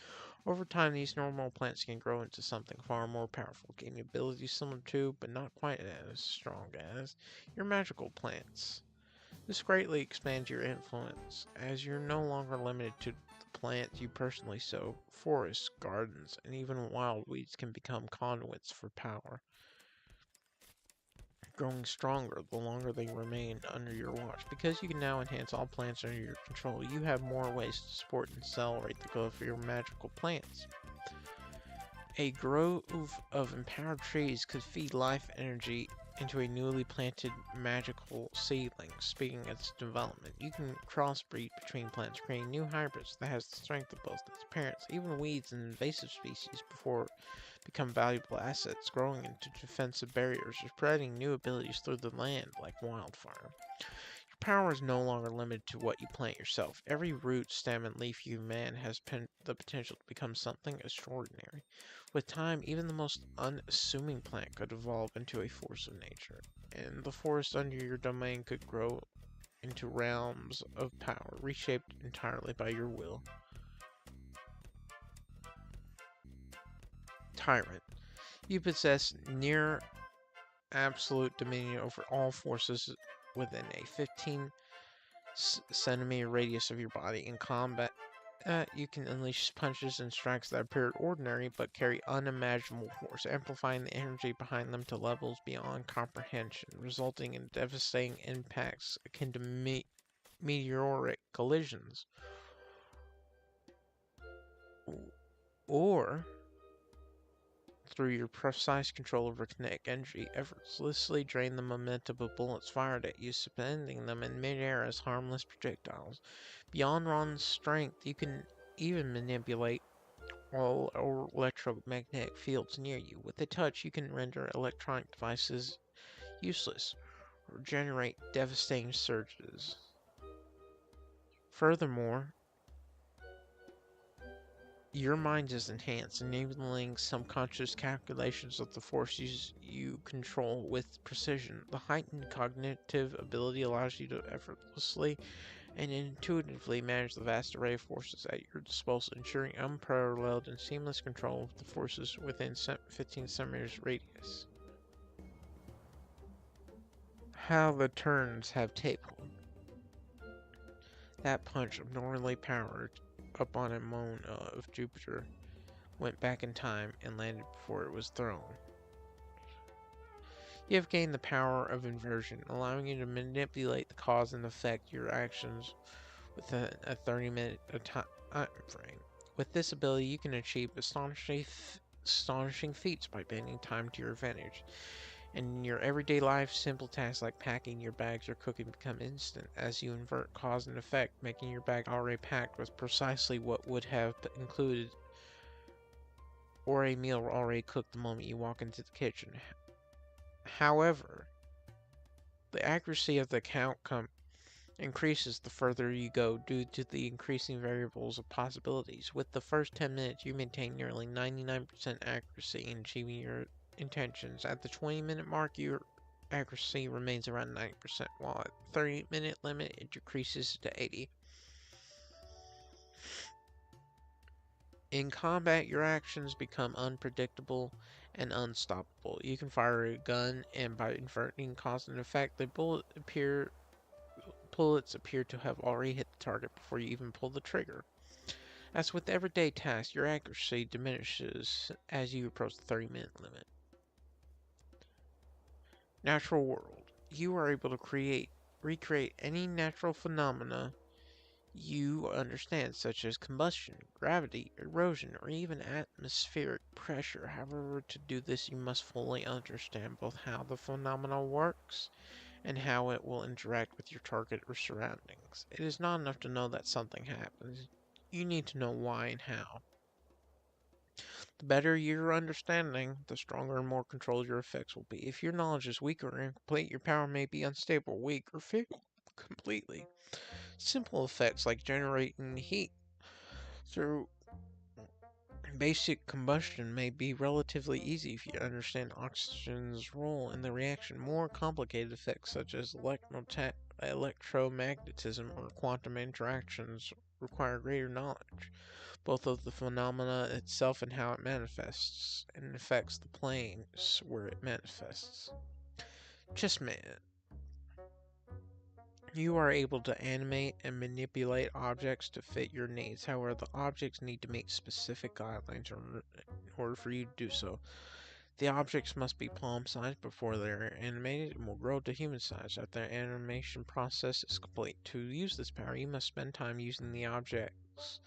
Over time, these normal plants can grow into something far more powerful, gaining abilities similar to, but not quite as strong as, your magical plants. This greatly expands your influence, as you're no longer limited to the plants you personally sow. Forests, gardens, and even wild weeds can become conduits for power, growing stronger the longer they remain under your watch. Because you can now enhance all plants under your control, you have more ways to support and accelerate the growth of your magical plants. A grove of empowered trees could feed life energy into a newly planted magical seedling. Speaking of its development, you can crossbreed between plants, creating new hybrids that has the strength of both its parents. Even weeds and invasive species before become valuable assets, growing into defensive barriers or spreading new abilities through the land like wildfire. Your power is no longer limited to what you plant yourself. Every root, stem, and leaf you man has the potential to become something extraordinary. With time, even the most unassuming plant could evolve into a force of nature, and the forest under your domain could grow into realms of power, reshaped entirely by your will. Tyrant. You possess near absolute dominion over all forces within a 15 centimeter radius of your body. In combat, you can unleash punches and strikes that appear ordinary but carry unimaginable force, amplifying the energy behind them to levels beyond comprehension, resulting in devastating impacts akin to meteoric collisions. Or, through your precise control over kinetic energy, effortlessly drain the momentum of bullets fired at you, suspending them in midair as harmless projectiles. Beyond Ron's strength, you can even manipulate all electromagnetic fields near you. With a touch, you can render electronic devices useless or generate devastating surges. Furthermore, your mind is enhanced, enabling subconscious calculations of the forces you control with precision. The heightened cognitive ability allows you to effortlessly and intuitively manage the vast array of forces at your disposal, ensuring unparalleled and seamless control of the forces within 15 centimeters radius. How the turns have tabled. That punch, abnormally powered up on a moon of Jupiter, went back in time and landed before it was thrown. You have gained the power of inversion, allowing you to manipulate the cause and effect your actions within a 30-minute time frame. With this ability, you can achieve astonishing feats by bending time to your advantage. And in your everyday life, simple tasks like packing your bags or cooking become instant as you invert cause and effect, making your bag already packed with precisely what would have included or a meal already cooked the moment you walk into the kitchen. However, the accuracy of the count increases the further you go due to the increasing variables of possibilities. With the first 10 minutes, you maintain nearly 99% accuracy in achieving your intentions. At the 20-minute mark, your accuracy remains around 90%, while at the 30-minute limit, it decreases to 80%. In combat, your actions become unpredictable and unstoppable. You can fire a gun, and by inverting cause and effect, the bullets appear to have already hit the target before you even pull the trigger. As with everyday tasks, your accuracy diminishes as you approach the 30-minute limit. Natural world. You are able to recreate any natural phenomena you understand, such as combustion, gravity, erosion, or even atmospheric pressure. However, to do this, you must fully understand both how the phenomenon works and how it will interact with your target or surroundings. It is not enough to know that something happens. You need to know why and how. The better your understanding, the stronger and more controlled your effects will be. If your knowledge is weak or incomplete, your power may be unstable, weak, or fail completely. Simple effects like generating heat through basic combustion may be relatively easy if you understand oxygen's role in the reaction. More complicated effects such as electromagnetism or quantum interactions require greater knowledge, both of the phenomena itself and how it manifests, and affects the planes where it manifests. Just a minute. You are able to animate and manipulate objects to fit your needs. However, the objects need to meet specific guidelines in order for you to do so. The objects must be palm-sized before they are animated and will grow to human size after the animation process is complete. To use this power, you must spend time using the objects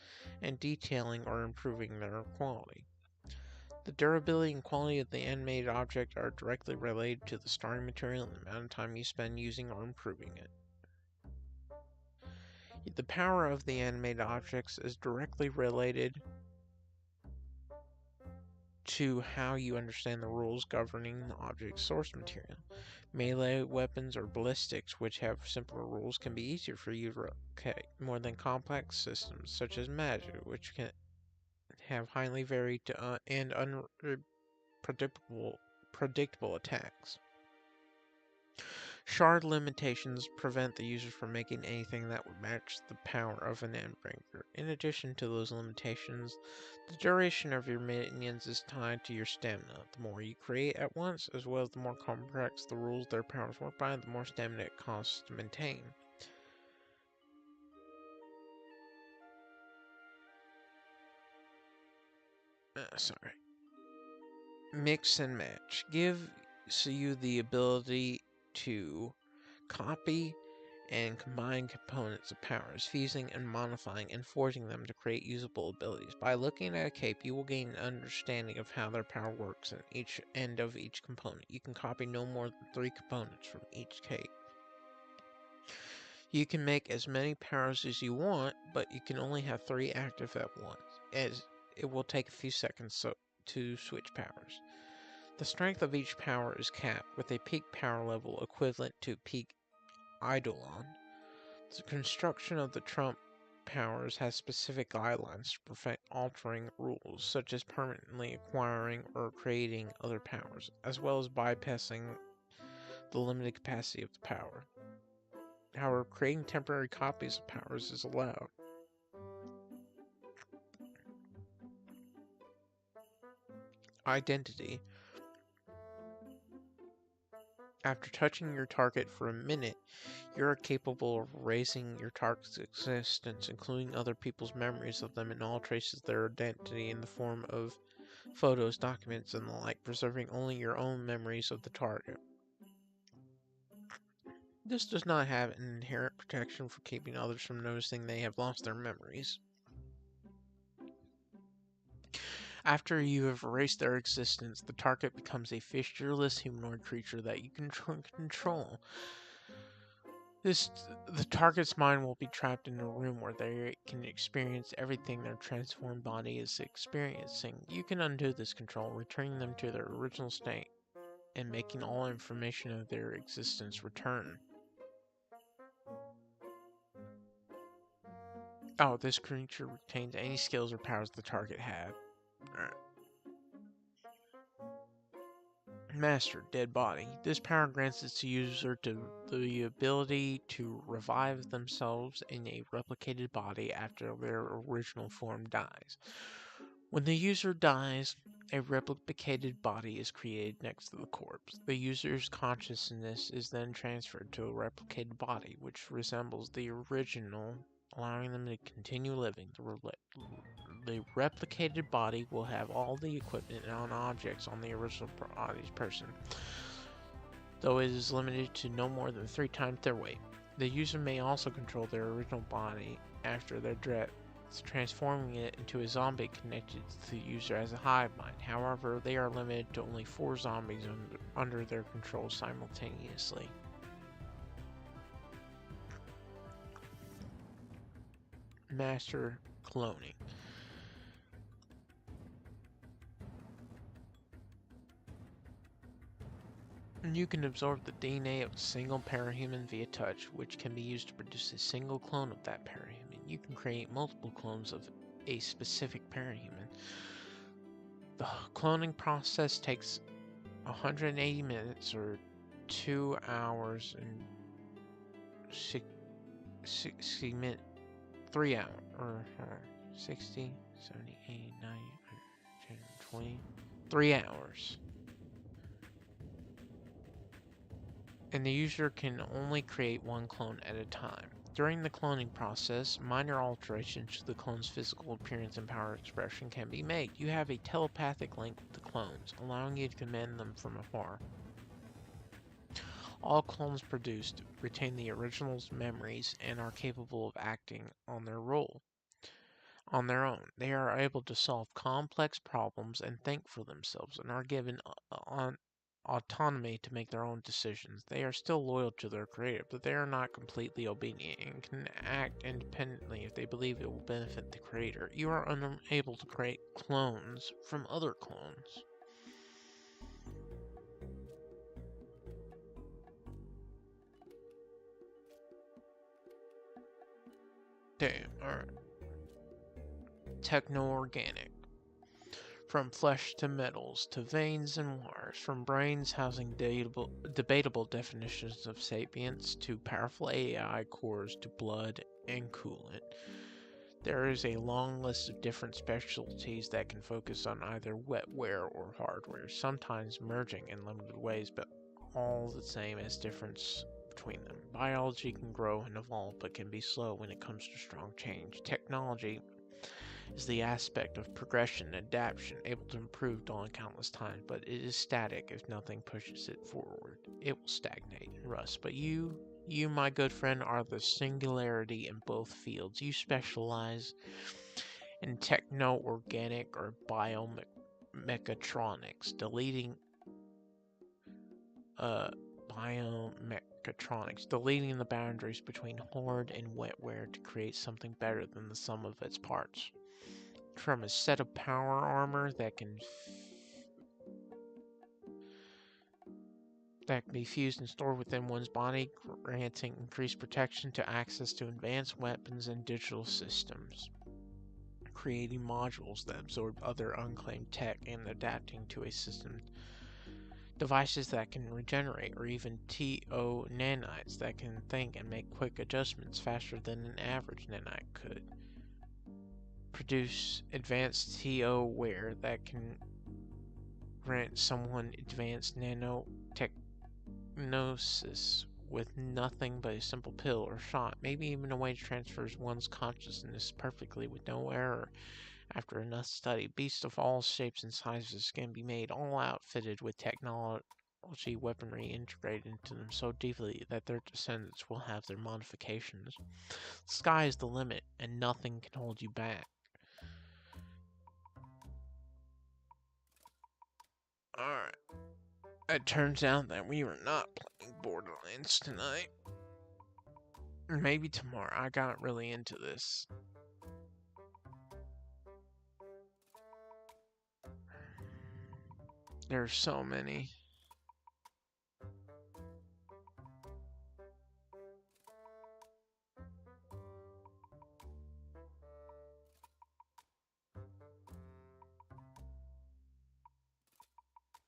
and detailing or improving their quality. The durability and quality of the animated object are directly related to the starting material and the amount of time you spend using or improving it. The power of the animated objects is directly related to how you understand the rules governing the object's source material. Melee weapons or ballistics, which have simpler rules, can be easier for you to replicate more than complex systems such as magic, which can have highly varied and predictable attacks. Shard limitations prevent the user from making anything that would match the power of an Endbringer. In addition to those limitations, the duration of your minions is tied to your stamina. The more you create at once, as well as the more complex the rules their powers work by, the more stamina it costs to maintain. Mix and match gives you the ability to copy and combine components of powers, fusing and modifying and forging them to create usable abilities. By looking at a cape, you will gain an understanding of how their power works at each end of each component. You can copy no more than 3 components from each cape. You can make as many powers as you want, but you can only have 3 active at once, as it will take a few seconds to switch powers. The strength of each power is capped, with a peak power level equivalent to peak Eidolon. The construction of the trump powers has specific guidelines to prevent altering rules, such as permanently acquiring or creating other powers, as well as bypassing the limited capacity of the power. However, creating temporary copies of powers is allowed. Identity. After touching your target for a minute, you are capable of erasing your target's existence, including other people's memories of them and all traces of their identity in the form of photos, documents, and the like, preserving only your own memories of the target. This does not have an inherent protection for keeping others from noticing they have lost their memories. After you have erased their existence, the target becomes a featureless humanoid creature that you can control. The target's mind will be trapped in a room where they can experience everything their transformed body is experiencing. You can undo this control, returning them to their original state, and making all information of their existence return. Oh, this creature retains any skills or powers the target had. Alright. Master, dead body. This power grants its user the ability to revive themselves in a replicated body after their original form dies. When the user dies, a replicated body is created next to the corpse. The user's consciousness is then transferred to a replicated body, which resembles the original, allowing them to continue living. The replicated body will have all the equipment and objects on the original body's person, though it is limited to no more than 3 times their weight. The user may also control their original body after their death, transforming it into a zombie connected to the user as a hive mind. However, they are limited to only 4 zombies under their control simultaneously. Master cloning. You can absorb the DNA of a single parahuman via touch, which can be used to produce a single clone of that parahuman. You can create multiple clones of a specific parahuman. The cloning process takes 180 minutes or 2 hours and 60 minutes, 3 hours, or 60, 70, 80, 90, 120, 3 hours. And the user can only create 1 clone at a time. During the cloning process, minor alterations to the clone's physical appearance and power expression can be made. You have a telepathic link with the clones, allowing you to command them from afar. All clones produced retain the original's memories and are capable of acting on their own. They are able to solve complex problems and think for themselves, and are given autonomy to make their own decisions. They are still loyal to their creator, but they are not completely obedient and can act independently if they believe it will benefit the creator. You are unable to create clones from other clones. Damn, alright. Techno-organic. From flesh to metals, to veins and wires, from brains housing debatable definitions of sapience, to powerful AI cores, to blood and coolant. There is a long list of different specialties that can focus on either wetware or hardware, sometimes merging in limited ways, but all the same as difference between them. Biology can grow and evolve, but can be slow when it comes to strong change. Technology is the aspect of progression and adaptation, able to improve on countless times, but it is static if nothing pushes it forward. It will stagnate and rust, but you, my good friend, are the singularity in both fields. You specialize in techno-organic or biomechatronics, deleting the boundaries between hard and wetware to create something better than the sum of its parts. From a set of power armor that can be fused and stored within one's body, granting increased protection to access to advanced weapons and digital systems, creating modules that absorb other unclaimed tech and adapting to a system devices that can regenerate, or even TO nanites that can think and make quick adjustments faster than an average nanite could. Produce advanced TO wear that can grant someone advanced nanotechnosis with nothing but a simple pill or shot, maybe even a way to transfer one's consciousness perfectly with no error. After enough study, beasts of all shapes and sizes can be made, all outfitted with technology weaponry integrated into them so deeply that their descendants will have their modifications. The sky is the limit, and nothing can hold you back. Alright. It turns out that we were not playing Borderlands tonight. Maybe tomorrow. I got really into this. There's so many.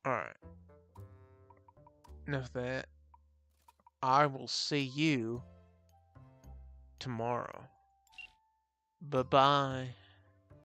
Alright. Enough of that. I will see you tomorrow. Bye-bye.